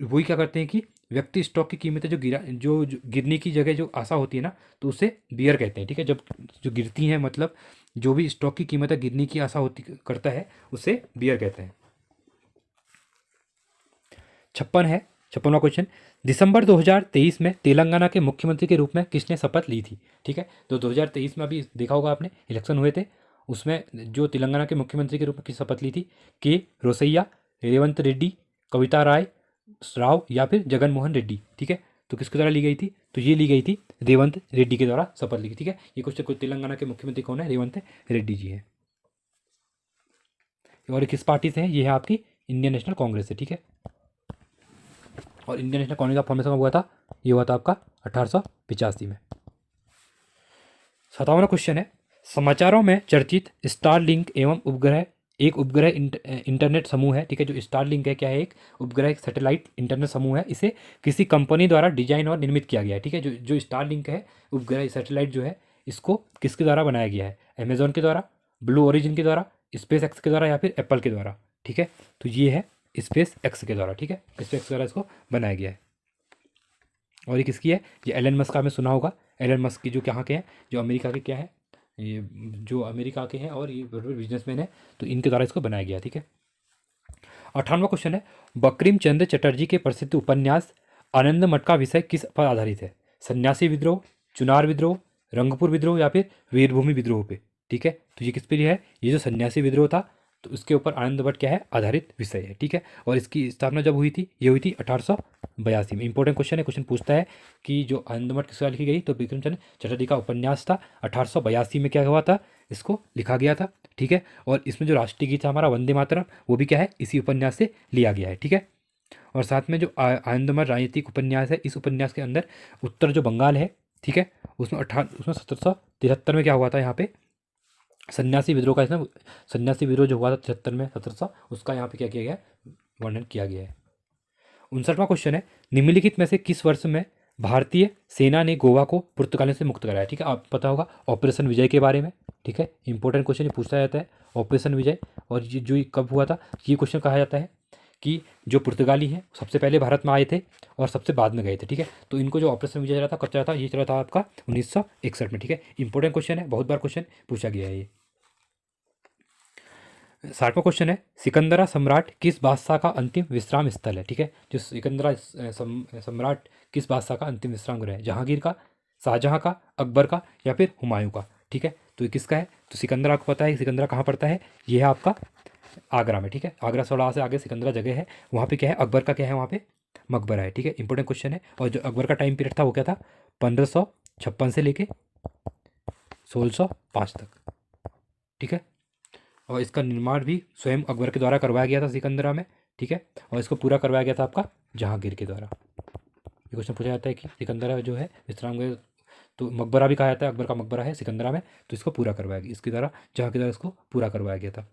वही क्या करते हैं कि व्यक्ति स्टॉक की कीमतें जो गिरने की जगह जो आशा होती है ना, तो उसे बियर कहते हैं, ठीक है। जब जो गिरती हैं, मतलब जो भी स्टॉक की कीमतें गिरने की आशा होती करता है उसे बियर कहते हैं। 56वां क्वेश्चन, दिसंबर 2023 में तेलंगाना के मुख्यमंत्री के रूप में किसने शपथ ली थी, ठीक है। तो 2023 में अभी देखा होगा आपने इलेक्शन हुए थे, उसमें जो तेलंगाना के मुख्यमंत्री के रूप में किस शपथ ली थी, के रोसैया, रेवंत रेड्डी, कविता राय राव या फिर जगन मोहन रेड्डी, ठीक है। तो किसके द्वारा ली गई थी, तो ये ली गई थी रेवंत रेड्डी के द्वारा शपथ ली गई, ठीक है। ये क्वेश्चन तेलंगाना के मुख्यमंत्री कौन है, रेवंत रेड्डी जी हैं। और किस पार्टी से है, ये है आपकी इंडियन नेशनल कांग्रेस से, ठीक है। और इंडियन नेशनल कांग्रेस का फॉर्मेशन हुआ था, ये हुआ था आपका 1885 में। 57वां क्वेश्चन है, समाचारों में चर्चित स्टारलिंक एवं उपग्रह एक उपग्रह इंटरनेट समूह है, ठीक है। जो स्टारलिंक है क्या है, एक उपग्रह, एक सैटेलाइट इंटरनेट समूह है, इसे किसी कंपनी द्वारा डिजाइन और निर्मित किया गया है, ठीक है। जो स्टारलिंक है उपग्रह सैटेलाइट जो है, इसको किसके द्वारा बनाया गया है, अमेजोन के द्वारा, ब्लू ओरिजिन के द्वारा, स्पेस एक्स के द्वारा या फिर एप्पल के द्वारा। ठीक है। तो ये है स्पेस एक्स के द्वारा, ठीक है, स्पेस एक्स के द्वारा इसको बनाया गया है। और ये किसकी है? ये एलन मस्क का आपने सुना होगा। एलन मस्क की जो कहाँ के हैं, जो अमेरिका के क्या है, ये जो अमेरिका के हैं और ये बिजनेसमैन है, तो इनके द्वारा इसको बनाया गया, ठीक है। 58वां क्वेश्चन है, बंकिम चंद्र चटर्जी के प्रसिद्ध उपन्यास आनंद मठ का विषय किस पर आधारित है? सन्यासी विद्रोह, चुनार विद्रोह, रंगपुर विद्रोह या फिर वीरभूमि विद्रोह पे, ठीक है। तो ये किस पे है? ये जो सन्यासी विद्रोह था, तो उसके ऊपर आनंद मठ क्या है? आधारित विषय है, ठीक है। और इसकी स्थापना जब हुई थी, ये हुई थी 1882 में। इंपॉर्टेंट क्वेश्चन है, क्वेश्चन पूछता है कि जो आनंद मठ किस साल लिखी गई, तो बंकिम चंद्र चटर्जी का उपन्यास था, 1882 में क्या हुआ था, इसको लिखा गया था, ठीक है। और इसमें जो राष्ट्रीय गीत था हमारा वंदे मातरम, वो भी क्या है? इसी उपन्यास से लिया गया है, ठीक है। और साथ में जो आनंदमठ राजनीतिक उपन्यास है, इस उपन्यास के अंदर उत्तर जो बंगाल है, ठीक है, उसमें 1773 में क्या हुआ था, यहाँ पे सन्यासी विद्रोह का, इसमें सन्यासी विद्रोह जो हुआ था 73 में, 1700, उसका यहाँ पे क्या किया गया है? वर्णन किया गया है। 59वां क्वेश्चन है, निम्नलिखित में से किस वर्ष में भारतीय सेना ने गोवा को पुर्तगालियों से मुक्त कराया? ठीक है, आप पता होगा ऑपरेशन विजय के बारे में, ठीक है। इंपॉर्टेंट क्वेश्चन ये पूछा जाता है, ऑपरेशन विजय। और ये जो कब हुआ था, ये क्वेश्चन कहा जाता है कि जो पुर्तगाली हैं सबसे पहले भारत में आए थे और सबसे बाद में गए थे, ठीक है। तो इनको जो ऑपरेशन विजय चला था, कब चला था? ये चला था आपका 1961 में, ठीक है। इंपॉर्टेंट क्वेश्चन है, बहुत बार क्वेश्चन पूछा गया है ये। 60वां क्वेश्चन है, सिकंदरा सम्राट किस बादशाह का अंतिम विश्राम स्थल है? ठीक है, जो सिकंदरा सम्राट किस बादशाह का अंतिम विश्राम गृह है? जहांगीर का, शाहजहां का, अकबर का या फिर हुमायूं का? ठीक है, तो ये किसका है? तो सिकंदरा को पता है, सिकंदरा कहाँ पड़ता है? ये है आपका आगरा में, ठीक है। आगरा सौड़ा से आगे सिकंदरा जगह है, वहाँ पे क्या है? अकबर का क्या है? वहाँ पे मकबरा है, ठीक है। इंपॉर्टेंट क्वेश्चन है। और जो अकबर का टाइम पीरियड था वो क्या था? 1556 से लेके 1605 तक, ठीक है। और इसका निर्माण भी स्वयं अकबर के द्वारा करवाया गया था सिकंदरा में, ठीक है। और इसको पूरा करवाया गया था आपका जहांगीर के द्वारा। ये क्वेश्चन पूछा जाता है कि सिकंदरा जो है विश्राम गृह, तो मकबरा भी कहा जाता है, अकबर का मकबरा है सिकंदरा में, तो इसको पूरा करवाया गया, इसके द्वारा जहाँ के द्वारा इसको पूरा करवाया गया था।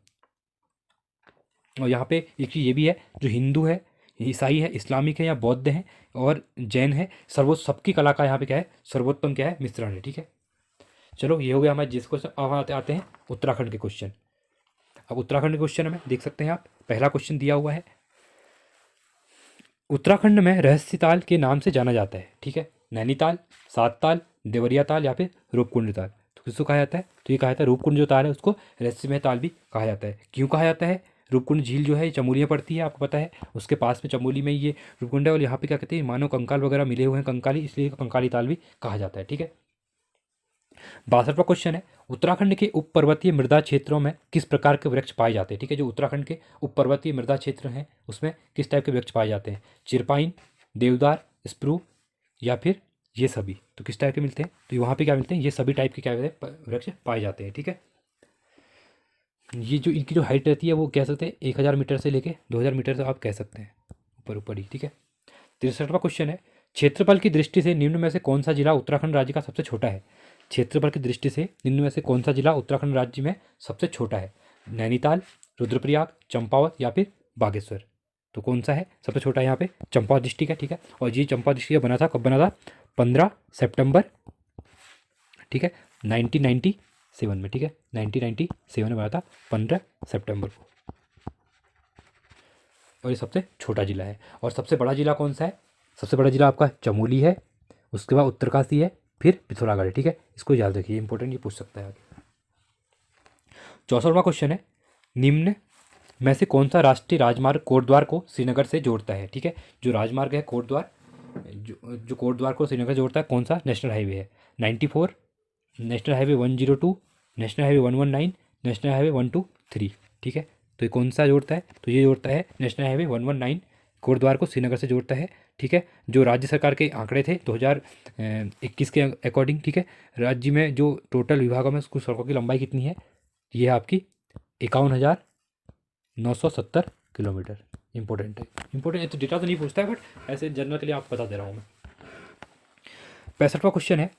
और यहाँ पे एक चीज़ ये भी है, जो हिंदू है, ईसाई है, इस्लामिक है या बौद्ध है और जैन है, सर्वोच्च सबकी कला का यहाँ पे क्या है? सर्वोत्तम क्या है? मिश्रण है, ठीक है। चलो, ये हो गया हमारे जिस क्वेश्चन। अब आते हैं उत्तराखंड के क्वेश्चन। अब उत्तराखंड के क्वेश्चन में देख सकते हैं आप, पहला क्वेश्चन दिया हुआ है, उत्तराखंड में रहस्य ताल के नाम से जाना जाता है, ठीक है। नैनीताल, सात ताल, देवरिया ताल या फिर रूपकुंड ताल? तो किसको कहा जाता है? तो ये कहा जाता है रूपकुंड जो ताल है उसको रहस्यमय ताल भी कहा जाता है। क्यों कहा जाता है? रूपकुंड झील जो है ये चमोली में पड़ती है, आपको पता है, उसके पास में चमोली में ये रूपकुंड है। और यहाँ पे क्या कहते हैं, मानव कंकाल वगैरह मिले हुए हैं, कंकाली, इसलिए कंकाली ताल भी कहा जाता है, ठीक है। 62वां क्वेश्चन है, उत्तराखंड के उप पर्वतीय मृदा क्षेत्रों में किस प्रकार के वृक्ष पाए जाते हैं? ठीक है, जो उत्तराखंड के उप पर्वतीय मृदा क्षेत्र हैं उसमें किस टाइप के वृक्ष पाए जाते हैं? चिरपाइन, देवदार, स्प्रू या फिर ये सभी? तो किस टाइप के मिलते हैं? तो वहाँ पे क्या मिलते हैं? ये सभी टाइप के क्या वृक्ष पाए जाते हैं, ठीक है। ये जो इनकी जो हाइट रहती है वो कह सकते हैं 1000 मीटर से लेके 2000 मीटर तक आप कह सकते हैं, ऊपर ऊपर ही, ठीक है। 63वां क्वेश्चन है, क्षेत्रफल की दृष्टि से निम्न में से कौन सा जिला उत्तराखंड राज्य का सबसे छोटा है? क्षेत्रफल की दृष्टि से निम्न में से कौन सा जिला उत्तराखंड राज्य में सबसे छोटा है? नैनीताल, रुद्रप्रयाग, चंपावत या फिर बागेश्वर? तो कौन सा है सबसे छोटा? यहाँ पे चंपावत डिस्ट्रिक्ट है, ठीक है। और ये चंपावत डिस्ट्रिक्ट बना था, कब बना था? 15 सितंबर, ठीक है, 1997 में, ठीक है, 1997 में बना था 15 सितंबर को। और ये सबसे छोटा जिला है। और सबसे बड़ा जिला कौन सा है? सबसे बड़ा जिला आपका चमोली है, उसके बाद उत्तरकाशी है, फिर पिथौरागढ़ है, ठीक है। इसको याद रखिए, इंपॉर्टेंट, ये पूछ सकता है आगे। 64वां क्वेश्चन है, निम्न में से कौन सा राष्ट्रीय राजमार्ग कोटद्वार को श्रीनगर से जोड़ता है? ठीक है, जो राजमार्ग है कोटद्वार, जो कोटद्वार को श्रीनगर जोड़ता है, कौन सा नेशनल हाईवे है? 94, national highway 102, national highway 119, national highway 123, ठीक है। तो ये कौन सा जोड़ता है? तो ये जोड़ता है नेशनल हाईवे 119, कोटद्वार को श्रीनगर से जोड़ता है, ठीक है। जो राज्य सरकार के आंकड़े थे 2021 के अकॉर्डिंग, ठीक है, राज्य में जो टोटल विभागों में कुछ सड़कों की लंबाई कितनी है? ये है आपकी 51,970 किलोमीटर। इंपॉर्टेंट है, इंपॉर्टेंट, तो डेटा तो नहीं पूछता है, बट ऐसे जनरल के लिए आपको बता दे रहा हूँ मैं। 65वां क्वेश्चन है,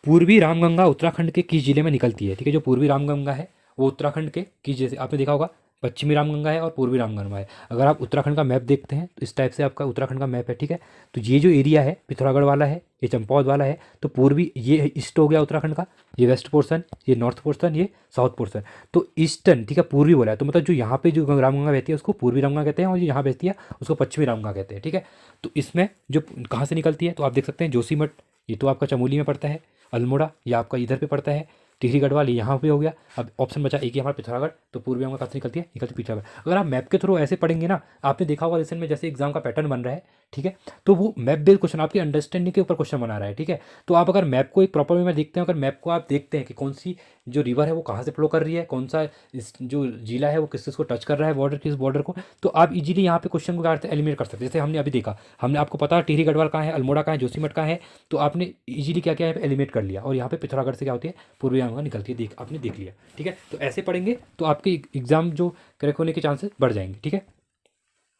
पूर्वी रामगंगा उत्तराखंड के किस जिले में निकलती है? ठीक है, जो पूर्वी रामगंगा है वो उत्तराखंड के किस, जैसे आपने देखा होगा पश्चिमी रामगंगा है और पूर्वी रामगंगा है। अगर आप उत्तराखंड का मैप देखते हैं तो इस टाइप से आपका उत्तराखंड का मैप है, ठीक है। तो ये जो एरिया है पिथौरागढ़ वाला है, ये चंपावत वाला है, तो पूर्वी ये ईस्ट हो गया उत्तराखंड का, ये वेस्ट पोर्सन, ये नॉर्थ पोर्सन, ये साउथ पोर्सन। तो ईस्टर्न, ठीक है, पूर्वी बोला है, तो मतलब जो यहाँ पे जो रामगंगा बहती है उसको पूर्वी रामगंगा कहते हैं, और जो यहाँ बहती है उसको पश्चिमी रामगंगा कहते हैं, ठीक है। तो इसमें जो कहाँ से निकलती है तो आप देख सकते हैं जोशीमठ, ये तो आपका चमोली में पड़ता है, अल्मोड़ा ये आपका इधर पे पड़ता है, टिहरी गढ़वाल ये यहाँ पे हो गया। अब ऑप्शन बचा एक ही हमारा पिथौरागढ़, तो पूर्वी रामगंगा कहाँ से निकलती है, निकलती पिथौरागढ़। अगर आप मैप के थ्रू ऐसे पढ़ेंगे ना, आपने देखा होगा रिसेंट में जैसे एग्जाम का पैटर्न बन रहा है, ठीक है, तो वो मैप बेस्ड क्वेश्चन आपकी अंडरस्टैंडिंग के ऊपर क्वेश्चन बना रहा है, ठीक है। तो आप अगर मैप को एक प्रॉपर वे में देखते हैं, अगर मैप को आप देखते हैं कि कौन सी जो रिवर है वो कहाँ से फ्लो कर रही है, कौन सा इस जो जिला है वो किस चीज़ को टच कर रहा है, बॉर्डर किस बॉर्डर को, तो आप इजीली यहाँ पे क्वेश्चन को क्या एलिमिनेट कर सकते हैं। जैसे हमने अभी देखा, हमने आपको पता टिहरी गढ़वाल कहाँ है, अल्मोड़ा कहाँ है, जोशीमठ कहाँ है, तो आपने इजीली क्या क्या है एलिमिनेट कर लिया, और यहाँ पे पिथौरागढ़ से क्या होती है, पूर्वी रामगंगा निकलती है, आपने देख लिया, ठीक है। तो ऐसे पढ़ेंगे तो आपके एग्जाम जो करेक्ट होने के चांसेस बढ़ जाएंगे, ठीक है।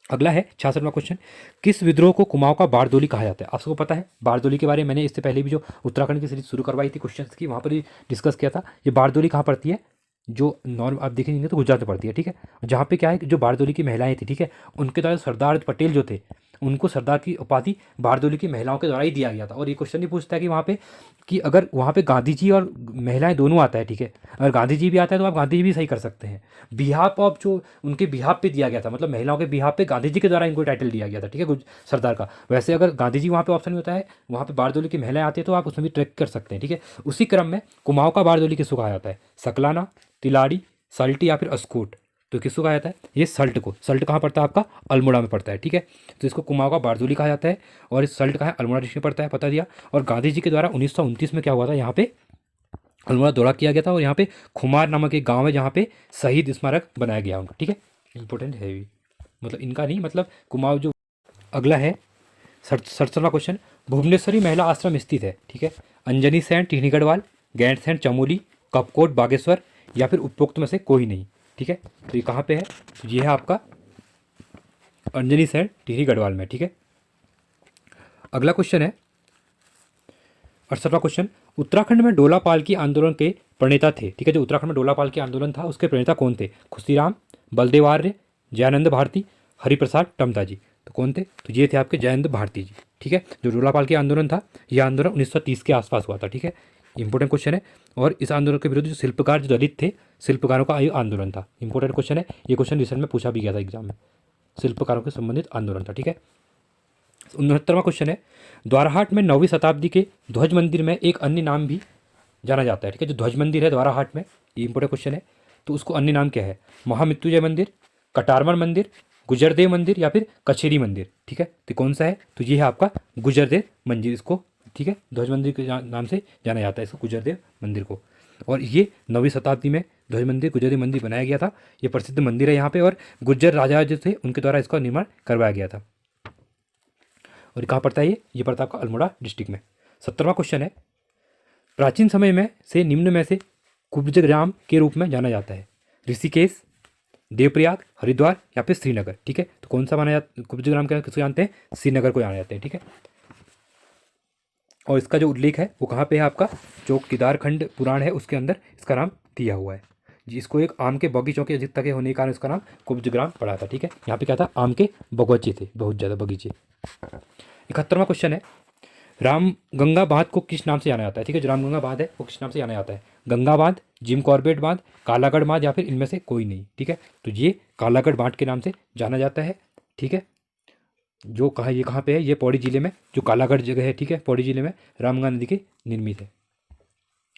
अगला है 66वां क्वेश्चन, किस विद्रोह को कुमाऊं का बारदोली कहा जाता है। आप सबको पता है बारदोली के बारे में मैंने इससे पहले भी जो उत्तराखंड की सीरीज शुरू करवाई थी क्वेश्चंस की, वहाँ पर ही डिस्कस किया था। ये बारदोली कहाँ पड़ती है, जो नॉर्म आप देखेंगे तो गुजरात में पड़ती है, ठीक है। जहाँ पे क्या है जो बारदोली की महिलाएं थी, ठीक है, उनके द्वारा सरदार पटेल जो थे उनको सरदार की उपाधि बारदोली की महिलाओं के द्वारा ही दिया गया था। और ये क्वेश्चन नहीं पूछता है कि वहाँ पे कि अगर वहाँ पे गांधी जी और महिलाएं दोनों आता है, ठीक है, अगर गांधी जी भी आता है तो आप गांधी जी भी सही कर सकते हैं। बिहाफ ऑफ जो उनके बिहाफ पे दिया गया था, मतलब महिलाओं के बिहाफ पे गांधी जी के द्वारा इनको टाइटल दिया गया था, ठीक है, सरदार का। वैसे अगर गांधी जी वहाँ पे ऑप्शन में होता है, वहाँ पे बारदोली की महिलाएं आती है तो आप उसमें भी ट्रैक कर सकते हैं, ठीक है। उसी क्रम में कुमाऊं का बारदोली किसको कहा जाता है, सकलाना, तिलाड़ी, सल्ट या फिर अस्कोट। तो किसको कहा जाता है, ये सल्ट को। सल्ट कहाँ पड़ता है आपका, अल्मोड़ा में पड़ता है, ठीक है। तो इसको कुमाऊं का बारदोली कहा जाता है, और इस सल्ट कहाँ है, अल्मोड़ा डिस्ट्रिक्ट में पड़ता है, पता दिया। और गांधी जी के द्वारा 1929 में क्या हुआ था, यहाँ पे अल्मोड़ा दौरा किया गया था, और यहाँ पे खुमार नामक एक गाँव है जहाँ पे शहीद स्मारक बनाया गया उनका, ठीक है। इंपॉर्टेंट है भी, मतलब इनका नहीं, मतलब कुमाऊं जो। अगला है 67वां क्वेश्चन, भुवनेश्वरी महिला आश्रम स्थित है, ठीक है। अंजनी सैन टिहरी गढ़वाल, गैंडसैंड चमोली, कपकोट बागेश्वर, या फिर उपरोक्त में से कोई नहीं, ठीक है। तो ये कहाँ पे है, तो ये है आपका अंजनी सैन टिहरी गढ़वाल में, ठीक है। अगला क्वेश्चन है 68वां क्वेश्चन, उत्तराखंड में डोला पालकी आंदोलन के प्रणेता थे, ठीक है। जो उत्तराखंड में डोला पालकी आंदोलन था उसके प्रणेता कौन थे, खुशीराम, बलदेव आर्य, जयानंद भारती, हरिप्रसाद टमता जी। तो कौन थे, तो ये थे आपके जयानंद भारती जी, ठीक है। जो डोला पालकी आंदोलन था, यह आंदोलन 1930 के आसपास हुआ था, ठीक है। इंपॉर्टेंट क्वेश्चन है। और इस आंदोलन के विरुद्ध जो शिल्पकार जो दलित थे, शिल्पकारों का आंदोलन था। इंपॉर्टेंट क्वेश्चन है, ये क्वेश्चन रिसेंट में पूछा भी गया था एग्जाम में, शिल्पकारों के संबंधित आंदोलन था, ठीक है। 69वां क्वेश्चन है, द्वाराहाट में 9वीं शताब्दी के ध्वज मंदिर में एक अन्य नाम भी जाना जाता है, ठीक है। जो ध्वज मंदिर है द्वाराहाट में, ये इंपॉर्टेंट क्वेश्चन है, तो उसको अन्य नाम क्या है, महामृत्युंजय मंदिर, कटारमल मंदिर, गुजरदेव मंदिर, या फिर कचेरी मंदिर, ठीक है। तो कौन सा है, तो ये है आपका गुजरदेव मंदिर, इसको, ठीक है, ध्वज मंदिर के नाम से जाना जाता है इसको, गुजरदेव मंदिर को। और ये 9वीं शताब्दी में ध्वज मंदिर गुजरदेव मंदिर बनाया गया था। ये प्रसिद्ध मंदिर है यहाँ पे, और गुज्जर राजा जो थे उनके द्वारा इसका निर्माण करवाया गया था। और कहाँ पड़ता है ये पड़ता है आपका अल्मोड़ा डिस्ट्रिक्ट में। 70वां क्वेश्चन है, प्राचीन समय में से निम्न में से कुब्जग्राम के रूप में जाना जाता है, ऋषिकेश, देवप्रयाग, हरिद्वार, या फिर श्रीनगर, ठीक है। तो कौन सा माना जाता, कुब्जग्राम क्या किसको जानते हैं, श्रीनगर को जाना जाते हैं, ठीक है। और इसका जो उल्लेख है वो कहाँ पे है आपका, जो केदारखंड पुराण है उसके अंदर इसका नाम दिया हुआ है। जिसको एक आम के बगीचों के अधिकता के होने के कारण इसका नाम कुब्जग्राम पड़ा था, ठीक है। यहाँ पे क्या था, आम के बगीचे थे, बहुत ज़्यादा बगीचे। 71वां क्वेश्चन है, राम गंगा बांध को किस नाम से जाना जाता है, ठीक है। जो रामगंगा बांध है वो किस नाम से जाना जाता है, गंगा बांध, जिम कॉर्बेट बांध, कालागढ़ बांध, या फिर इनमें से कोई नहीं, ठीक है। तो ये कालागढ़ बांध के नाम से जाना जाता है, ठीक है। जो कहाँ, ये कहाँ पे है, ये पौड़ी जिले में जो कालागढ़ जगह है, ठीक है, पौड़ी जिले में रामगंगा नदी के निर्मित है।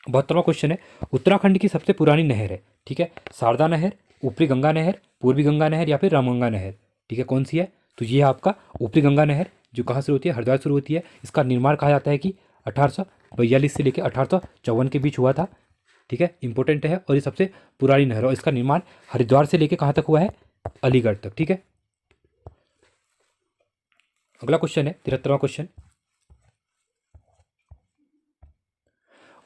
72वां क्वेश्चन है, उत्तराखंड की सबसे पुरानी नहर है, ठीक है, शारदा नहर, ऊपरी गंगा नहर, पूर्वी गंगा नहर, या फिर रामगंगा नहर, ठीक है। कौन सी है, तो ये है आपका ऊपरी गंगा नहर, जो कहाँ से होती है, हरिद्वार शुरू होती है। इसका निर्माण कहा जाता है कि 1842 से लेकर 1854 के बीच हुआ था, ठीक है। इंपॉर्टेंट है, और ये सबसे पुरानी नहर है, और इसका निर्माण हरिद्वार से लेकर कहाँ तक हुआ है, अलीगढ़ तक, ठीक है। अगला क्वेश्चन है 73वां क्वेश्चन,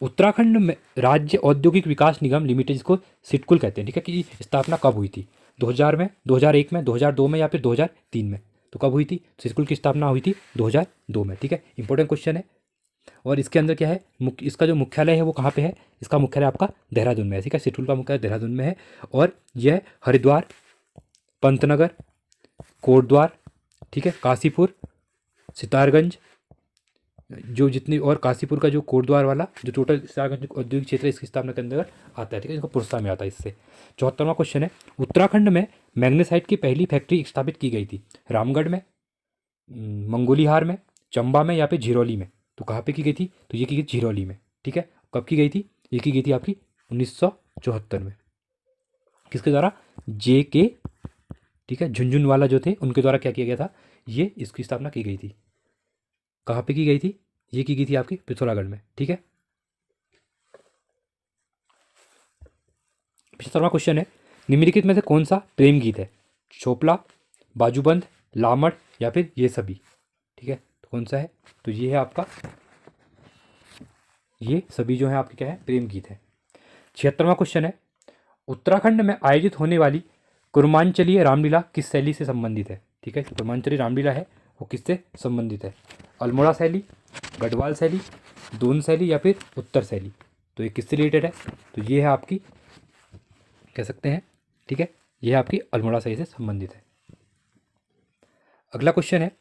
उत्तराखंड में राज्य औद्योगिक विकास निगम लिमिटेड, जिसको सिडकुल कहते हैं, ठीक है, कि स्थापना कब हुई थी, 2000 में, 2001 में, 2002 में, या फिर 2003 में। तो कब हुई थी, सिडकुल की स्थापना हुई थी 2002 में, ठीक है। इंपॉर्टेंट क्वेश्चन है। और इसके अंदर क्या है, इसका जो मुख्यालय है वो कहाँ पे है, इसका मुख्यालय आपका देहरादून में है, ठीक है। सिडकुल का मुख्यालय देहरादून में है, और यह हरिद्वार, पंतनगर, कोटद्वार, ठीक है, काशीपुर, सितारगंज, जो जितनी और काशीपुर का जो कोटद्वार वाला जो टोटल सितारगंज औद्योगिक क्षेत्र है इसकी स्थापना के अंतर्गत आता है, ठीक है, इसको पुरस्कार में आता है इससे। 74वां क्वेश्चन है, उत्तराखंड में मैग्नेसाइट की पहली फैक्ट्री स्थापित की गई थी? रामगढ़ में, मंगोलीहार में, चंबा में या फिर झिरोली में? तो कहाँ पे की गई थी? तो ये की गई झिरोली में, ठीक है। कब की गई थी? ये की गई थी आपकी 1974 में। किसके द्वारा? जे के, ठीक है, झुंझुनवाला जो थे उनके द्वारा क्या किया गया था? ये इसकी स्थापना की गई थी। कहाँ पे की गई थी? ये की गई थी आपकी पिथौरागढ़ में, ठीक है। 75वां क्वेश्चन है, निम्नलिखित में से कौन सा प्रेम गीत है? छोपला, बाजूबंद, लामड़ या फिर ये सभी? ठीक है, तो कौन सा है? तो ये है आपका, ये सभी जो है आपके क्या है? प्रेम गीत है। 76वां क्वेश्चन है, उत्तराखंड में आयोजित होने वाली कुर्मांचलीय रामलीला किस शैली से संबंधित है? ठीक है, कुर्मांचली रामलीला है वो किससे संबंधित है? अल्मोड़ा शैली, गढ़वाल शैली, दून शैली या फिर उत्तर शैली? तो ये किससे रिलेटेड है? तो ये है आपकी, कह सकते हैं, ठीक है, ये आपकी अल्मोड़ा शैली से संबंधित है। अगला क्वेश्चन है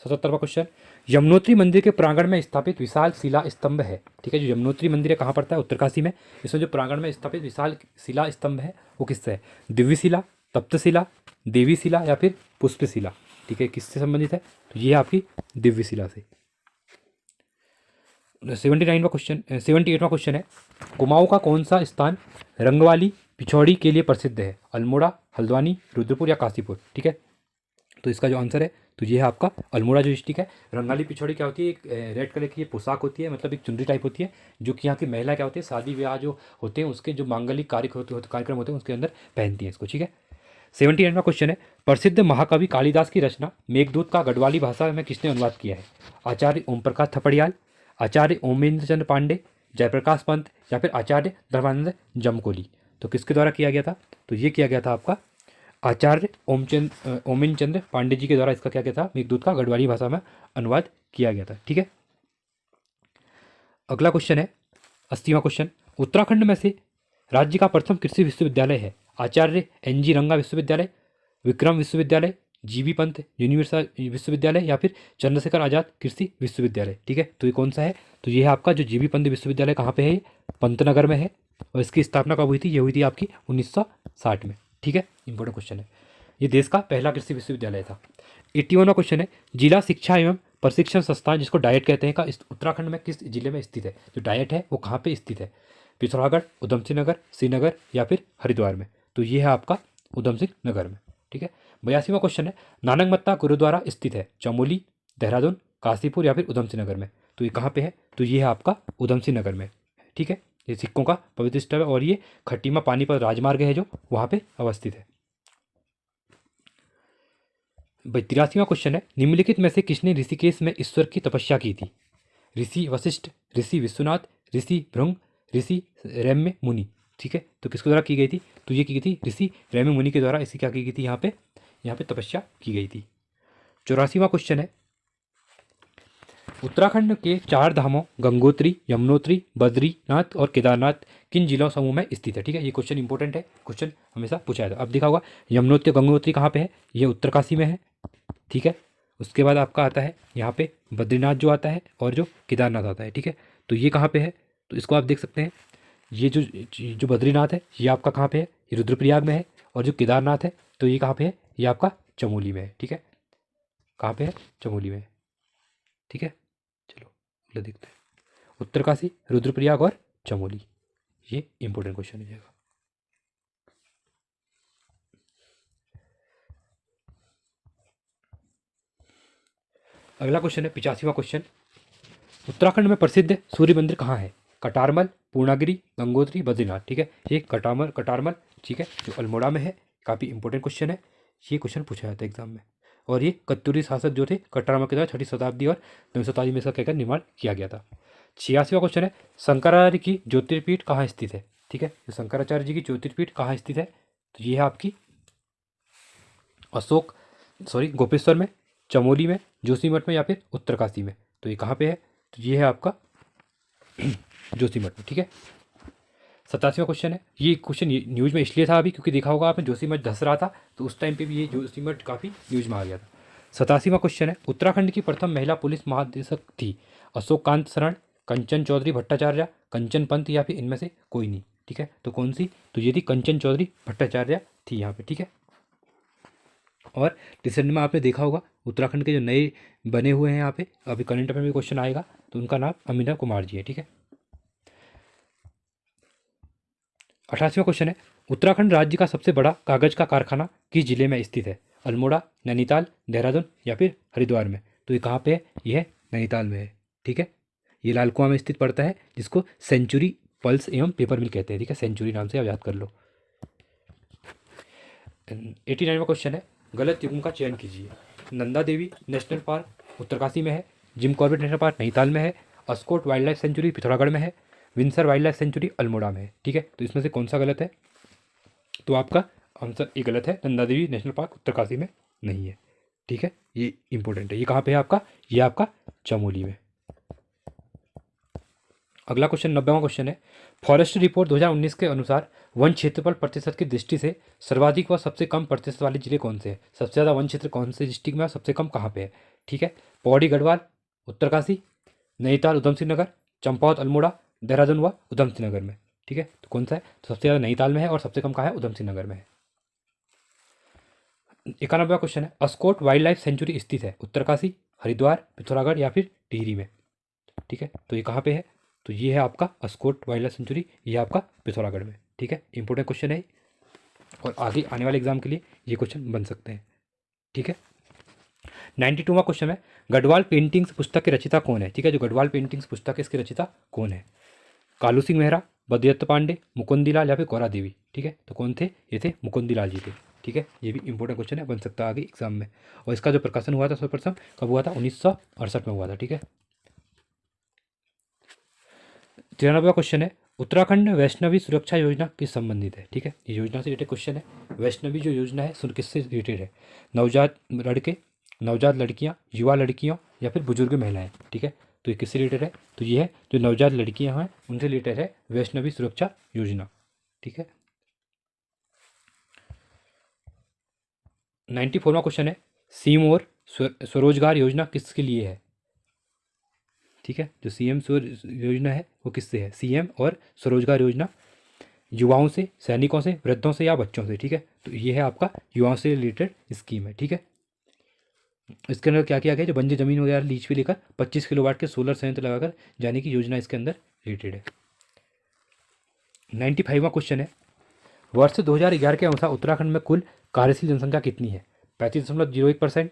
77वां क्वेश्चन, यमुनोत्री मंदिर के प्रांगण में स्थापित विशाल शिला स्तंभ है, ठीक है, जो यमुनोत्री मंदिर है कहाँ पड़ता है? उत्तरकाशी में। इसमें जो प्रांगण में स्थापित विशाल शिला स्तंभ है वो किससे है? दिव्य शिला, तप्त शिला, देवी शिला या फिर पुष्प शिला? ठीक है, किससे संबंधित है? तो ये आपकी दिव्य शिला से। 78वां क्वेश्चन है, कुमाऊं का कौन सा स्थान रंगवाली पिछौड़ी के लिए प्रसिद्ध है? अल्मोड़ा, हल्द्वानी, रुद्रपुर या काशीपुर? ठीक है, तो इसका जो आंसर है तो ये है आपका अल्मोड़ा जो डिस्ट्रिक्ट है। रंगाली पिछौड़ी क्या होती है? एक रेड कलर की ये पोशाक होती है, मतलब एक चुनरी टाइप होती है, जो कि यहाँ की महिला क्या होती है, शादी ब्याह जो होते हैं उसके जो मांगलिक कार्यक्रम होते हैं उसके अंदर पहनती हैं इसको, ठीक है। 78वां क्वेश्चन है, प्रसिद्ध महाकवि कालिदास की रचना मेघदूत का गढ़वाली भाषा में किसने अनुवाद किया है? आचार्य ओम प्रकाश थपड़ियाल, आचार्य ओमेंद्र चंद्र पांडे, जयप्रकाश पंत या फिर आचार्य धर्मानंद जमकोली? तो किसके द्वारा किया गया था? तो ये किया गया था आपका आचार्य ओमेन चंद्र पांडे जी के द्वारा इसका क्या किया था? मेघदूत का गढ़वाली भाषा में अनुवाद किया गया था, ठीक है। अगला क्वेश्चन है 80वां क्वेश्चन, उत्तराखंड में से राज्य का प्रथम कृषि विश्वविद्यालय है? आचार्य NG रंगा विश्वविद्यालय, विक्रम विश्वविद्यालय, GV पंत यूनिवर्सिटी विश्वविद्यालय या फिर चंद्रशेखर आजाद कृषि विश्वविद्यालय? ठीक है, तो ये कौन सा है? तो ये है आपका जो GV पंत विश्वविद्यालय कहाँ पे है? ये पंतनगर में है और इसकी स्थापना कब हुई थी? ये हुई थी आपकी 1960 में, ठीक है। इंपॉर्टेंट क्वेश्चन है, ये देश का पहला कृषि विश्वविद्यालय था। 81वां क्वेश्चन है, जिला शिक्षा एवं प्रशिक्षण संस्थान जिसको डायट कहते हैं का इस उत्तराखंड में किस जिले में स्थित है? जो डायट है वो कहाँ पे स्थित है? पिथौरागढ़, उधम सिंह नगर, श्रीनगर या फिर हरिद्वार में? तो ये है आपका उधम सिंह नगर में, ठीक है। 82वां क्वेश्चन है, नानकमत्ता गुरुद्वारा स्थित है? चमोली, देहरादून, काशीपुर या फिर उधम सिंह नगर में? तो ये कहाँ पे है? तो ये है आपका उधम सिंह नगर में, ठीक है। ये सिक्कों का पवित्र स्थल है और ये खटीमा पानीपत राजमार्ग है जो वहाँ पे अवस्थित है। 83वां क्वेश्चन है, निम्नलिखित में से किसने ऋषिकेश में ईश्वर की तपस्या की थी? ऋषि वशिष्ठ, ऋषि विश्वनाथ, ऋषि भृंग, ऋषि रम्य मुनि? ठीक है, तो किसके द्वारा की गई थी? तो ये की गई थी ऋषि रम्य मुनि के द्वारा इसकी क्या की गई थी? यहाँ पे तपस्या की गई थी। 84वां क्वेश्चन है, उत्तराखंड के 4 धामों गंगोत्री, यमुनोत्री, बद्रीनाथ और केदारनाथ किन जिलों समूह में स्थित है? ठीक है, ये क्वेश्चन इंपॉर्टेंट है, क्वेश्चन हमेशा पूछा जाता है। अब देखा होगा यमुनोत्री गंगोत्री कहाँ पे है? ये उत्तरकाशी में है, ठीक है। उसके बाद आपका आता है यहाँ पे बद्रीनाथ जो आता है और जो केदारनाथ आता है, ठीक है। तो ये कहाँ पे है? तो इसको आप देख सकते हैं, ये जो बद्रीनाथ है ये आपका कहाँ पे है? ये रुद्रप्रयाग में है। और जो केदारनाथ है तो ये कहाँ पे है? ये आपका चमोली में है, ठीक है। कहाँ पे है? चमोली में है, ठीक है। चलो अगला देखते हैं, उत्तरकाशी, रुद्रप्रयाग और चमोली, ये इंपॉर्टेंट क्वेश्चन हो जाएगा। अगला क्वेश्चन है 85वां क्वेश्चन, उत्तराखंड में प्रसिद्ध सूर्य मंदिर कहाँ है? कटारमल, पूर्णागिरी, गंगोत्री, बद्रीनाथ? ठीक है, ये कटारमल, ठीक है, जो अल्मोड़ा में है। काफ़ी इंपॉर्टेंट क्वेश्चन है, ये क्वेश्चन पूछा जाता है एग्जाम में। और ये कत्तूरी शासक जो थे कटारमल के द्वारा 6वीं शताब्दी और 9वीं शताब्दी में इसका कहकर निर्माण किया गया था। 86वां क्वेश्चन है, शंकराचार्य की ज्योतिर्पीठ कहाँ स्थित है? ठीक है, तो शंकराचार्य जी की ज्योतिर्पीठ कहाँ स्थित है? तो ये है आपकी गोपेश्वर में, चमोली में, जोशीमठ में या फिर उत्तरकाशी में? तो ये कहाँ पे है? तो ये है आपका जोशीमठ में, ठीक है। 87वां क्वेश्चन है, ये क्वेश्चन न्यूज़ में इसलिए था अभी क्योंकि देखा होगा आपने जोशीमठ धस रहा था, तो उस टाइम पे भी ये जोशीमठ काफ़ी न्यूज़ में आ गया था। 87वां क्वेश्चन है, उत्तराखंड की प्रथम महिला पुलिस महानिदेशक थी अशोक कांत शरण, कंचन चौधरी भट्टाचार्य, कंचन पंत या फिर इनमें से कोई नहीं। ठीक है, तो कौन सी, तो ये थी कंचन चौधरी भट्टाचार्य थी यहाँ पे। ठीक है, और रिसेंट में आपने देखा होगा उत्तराखंड के जो नए बने हुए हैं यहाँ पे, अभी करंट अफेयर में क्वेश्चन आएगा, तो उनका नाम अमिनव कुमार जी है। ठीक है, 88वां क्वेश्चन है, उत्तराखंड राज्य का सबसे बड़ा कागज का कारखाना किस जिले में स्थित है? अल्मोड़ा, नैनीताल, देहरादून या फिर हरिद्वार में? तो ये कहाँ पे है? ये है नैनीताल में है। ठीक है, ये लाल कुआं में स्थित पड़ता है, जिसको सेंचुरी पल्स एवं पेपर मिल कहते हैं। ठीक है, सेंचुरी नाम से आप याद कर लो। 89वां क्वेश्चन है, गलत युग्म का चयन कीजिए। नंदा देवी नेशनल पार्क उत्तरकाशी में है, Jim Corbett national park Nainital में है, Askot wild life sanctuary Pithoragarh में है, Windsor wild life sanctuary Almora में है। ठीक है, तो इसमें से कौन सा गलत है? तो आपका आंसर ये गलत है, नंदा देवी नेशनल पार्क उत्तरकाशी में नहीं है। ठीक है, ये इंपॉर्टेंट है। ये कहाँ पे है आपका? ये आपका चमोली में। अगला क्वेश्चन 90वां क्वेश्चन है, फॉरेस्ट रिपोर्ट 2019 के अनुसार वन क्षेत्रफल प्रतिशत की दृष्टि से सर्वाधिक व सबसे कम प्रतिशत वाले जिले कौन से हैं? सबसे ज़्यादा वन क्षेत्र कौन से डिस्ट्रिक्ट में और सबसे कम कहाँ पे है? ठीक है, पौड़ी गढ़वाल उत्तरकाशी, नैनीताल उधम सिंह नगर, चंपावत अल्मोड़ा, देहरादून व उधम सिंह नगर में। ठीक है, तो कौन सा है? तो सबसे ज़्यादा नैनीताल में है और सबसे कम कहाँ है? उधम सिंह नगर में है। 91वां क्वेश्चन है, अस्कोट वाइल्ड लाइफ सेंचुरी स्थित है उत्तरकाशी, हरिद्वार, पिथौरागढ़ या फिर टिहरी में? ठीक है, तो ये कहाँ पे है? तो ये है आपका अस्कोट वाइल्ड लाइफ सेंचुरी, ये आपका पिथौरागढ़ में। ठीक है, इंपॉर्टेंट क्वेश्चन है और आगे आने वाले एग्जाम के लिए ये क्वेश्चन बन सकते हैं। ठीक है, 92वां क्वेश्चन है, गढ़वाल पेंटिंग्स पुस्तक के रचिता कौन है? ठीक है, जो गढ़वाल पेंटिंग्स पुस्तक है इसके रचिता कौन है? कालू सिंह मेहरा, बद्रिदत्त पांडे, मुकुंदीलाल या फिर गौरा देवी? ठीक है, तो कौन थे? ये थे मुकुंदीलाल जी थे। ठीक है, ये भी इंपॉर्टेंट क्वेश्चन है, बन सकता है आगे एग्जाम में। और इसका जो प्रकाशन हुआ था सर्वप्रथम कब हुआ था? 1968 में हुआ था। ठीक है, 93वां क्वेश्चन है, उत्तराखंड वैष्णवी सुरक्षा योजना किस संबंधित है? ठीक है, ये योजना से रिलेटेड क्वेश्चन है। वैष्णवी जो योजना है किससे रिलेटेड है? नवजात लड़के, नवजात लड़कियां, युवा लड़कियों या फिर बुजुर्ग महिलाएं? ठीक है, तो ये किससे रिलेटेड है? तो ये है जो नवजात लड़कियां हैं उनसे रिलेटेड है वैष्णवी सुरक्षा योजना। ठीक है, 94वां क्वेश्चन है, सीमोर स्वरोजगार योजना किसके लिए है? ठीक है, जो सीएम योजना है वो किससे है? सीएम और स्वरोजगार योजना युवाओं से, सैनिकों से, वृद्धों से या बच्चों से? ठीक है, तो ये है आपका युवाओं से रिलेटेड स्कीम है। ठीक है, इसके अंदर क्या किया गया? जो बंजर जमीन वगैरह लीज पे लेकर 25 किलोवाट के सोलर संयंत्र लगाकर जाने की योजना इसके अंदर रिलेटेड है। 95वां क्वेश्चन है, वर्ष 2011 के अनुसार उत्तराखंड में कुल कार्यशील जनसंख्या कितनी है? 35.01%,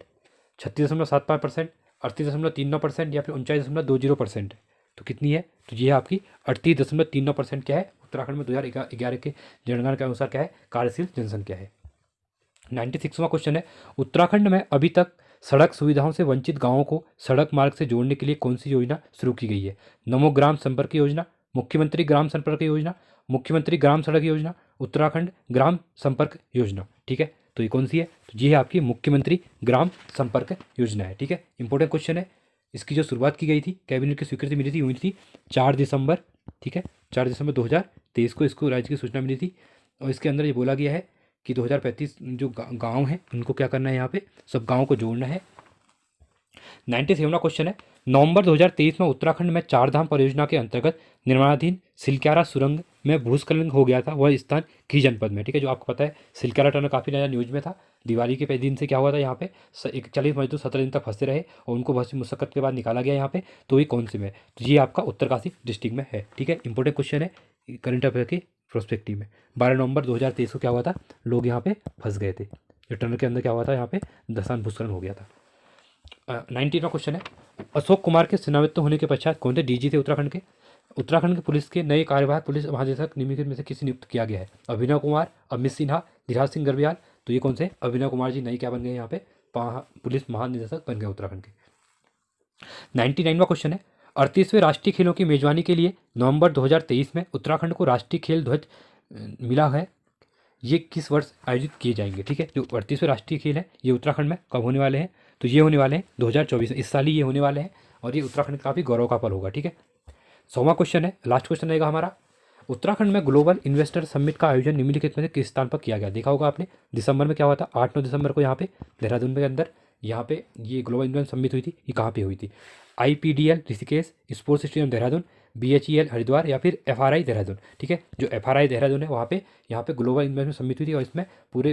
36.75%, 38.39% या फिर 39.20% है? तो कितनी है? तो ये है आपकी 38.39% क्या है? उत्तराखंड में 2011 के जनगणना के अनुसार क्या है? कार्यशील जनसंख्या है। 96वां क्वेश्चन है, उत्तराखंड में अभी तक सड़क सुविधाओं से वंचित गांवों को सड़क मार्ग से जोड़ने के लिए कौन सी योजना शुरू की गई है? नमो ग्राम संपर्क योजना, मुख्यमंत्री ग्राम संपर्क योजना, मुख्यमंत्री ग्राम सड़क योजना, उत्तराखंड ग्राम संपर्क योजना? ठीक है, तो ये कौन सी है? तो ये है आपकी मुख्यमंत्री ग्राम संपर्क योजना है। ठीक है, इंपॉर्टेंट क्वेश्चन है। इसकी जो शुरुआत की गई थी, कैबिनेट की स्वीकृति मिली थी, हुई थी 4 दिसंबर। ठीक है, 4 दिसंबर 2023 को इसको राज्य की सूचना मिली थी। और इसके अंदर ये बोला गया है कि 2035 जो गांव हैं उनको क्या करना है? यहाँ पे सब गाँव को जोड़ना है। 97वां क्वेश्चन है, नवंबर 2023 में उत्तराखंड में चारधाम परियोजना के अंतर्गत निर्माणाधीन सिलक्यारा सुरंग में भूस्खलन हो गया था, वह स्थान किस जनपद में? ठीक है, जो आपको पता है सिलक्यारा टनल काफ़ी नया न्यूज़ में था। दिवाली के पहले दिन से क्या हुआ था यहाँ पे? 41 मजदूर 17 दिन तक फंसे रहे और उनको बहुत सी मुशक्कत के बाद निकाला गया यहाँ पे। तो ये कौन से में? तो ये आपका उत्तरकाशी डिस्ट्रिक्ट में है। ठीक है, इंपॉर्टेंट क्वेश्चन है करंट अफेयर के प्रोस्पेक्टिव में। 12 नवंबर 2023 को क्या हुआ था? लोग यहाँ पे फंस गए थे। ये टनल के अंदर क्या हुआ था? यहाँ पे दसान भूस्खलन हो गया था। 19वां क्वेश्चन है, अशोक कुमार के सेनापति होने के पश्चात कौन थे डीजी थे उत्तराखंड के? उत्तराखंड के पुलिस के नए कार्यवाहक पुलिस महानिदेशक निम्नलिखित में से किसे नियुक्त किया गया है? अभिनव कुमार, अमित सिन्हा, धीराज सिंह गर्ब्याल? तो ये कौन से? अभिनव कुमार जी नए क्या बन गए? यहाँ पे पुलिस महानिदेशक बन गए उत्तराखंड के। 99वां क्वेश्चन है, 38वें राष्ट्रीय खेलों की मेजबानी के लिए नवंबर 2023 में उत्तराखंड को राष्ट्रीय खेल ध्वज मिला है। ये किस वर्ष आयोजित किए जाएंगे? ठीक है, जो 38वें राष्ट्रीय खेल है ये उत्तराखंड में कब होने वाले हैं? तो ये होने वाले हैं 2024 में, इस साल ही ये होने वाले हैं और ये उत्तराखंड का काफ़ी गौरव का पल होगा। ठीक है, 100वां क्वेश्चन है, लास्ट क्वेश्चन रहेगा हमारा, उत्तराखंड में ग्लोबल इन्वेस्टर समिट का आयोजन निम्नलिखित में से किस स्थान पर किया गया? देखा होगा आपने, दिसंबर में क्या हुआ था, 8-9 दिसंबर को यहाँ पे देहरादून के अंदर यहाँ पे ये ग्लोबल इन्वेस्टर समिट हुई थी। ये कहाँ पे हुई थी? IPDL Rishikesh, sports stadium Dehradun, BHEL Haridwar या फिर FRI देहरादून। ठीक है, जो FRI देहरादून है वहाँ पे यहाँ पे ग्लोबल इन्वेस्टमेंट समिट हुई थी और इसमें पूरे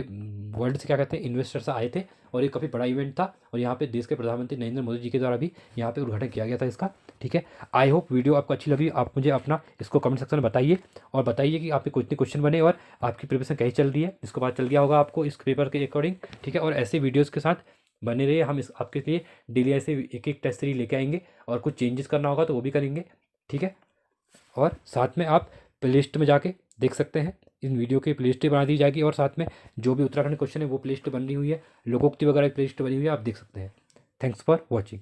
वर्ल्ड से क्या कहते हैं इन्वेस्टर्स आए थे और ये काफ़ी बड़ा इवेंट था और यहाँ पे देश के प्रधानमंत्री नरेंद्र मोदी जी के द्वारा भी यहाँ पे उद्घाटन किया गया था इसका। ठीक है, आई होप वीडियो आपको अच्छी लगी। आप मुझे अपना इसको कमेंट सेक्शन में बताइए और बताइए कि आपके कितने क्वेश्चन बने और आपकी प्रिपरेशन कैसी चल रही है, इसको पता चल गया होगा आपको इस पेपर के अकॉर्डिंग। ठीक है, और ऐसे वीडियोज़ के साथ बने रहिए। हम इस आपके लिए डेली ऐसे एक एक टेस्ट सीरीज लेके आएंगे और कुछ चेंजेस करना होगा तो वो भी करेंगे। ठीक है, और साथ में आप प्लेलिस्ट में जाके देख सकते हैं, इन वीडियो की प्लेलिस्ट बना दी जाएगी और साथ में जो भी उत्तराखंड क्वेश्चन है वो प्लेलिस्ट बनी हुई है, लोकोक्ति वगैरह की प्लेलिस्ट बनी हुई है, आप देख सकते हैं। Thanks for watching.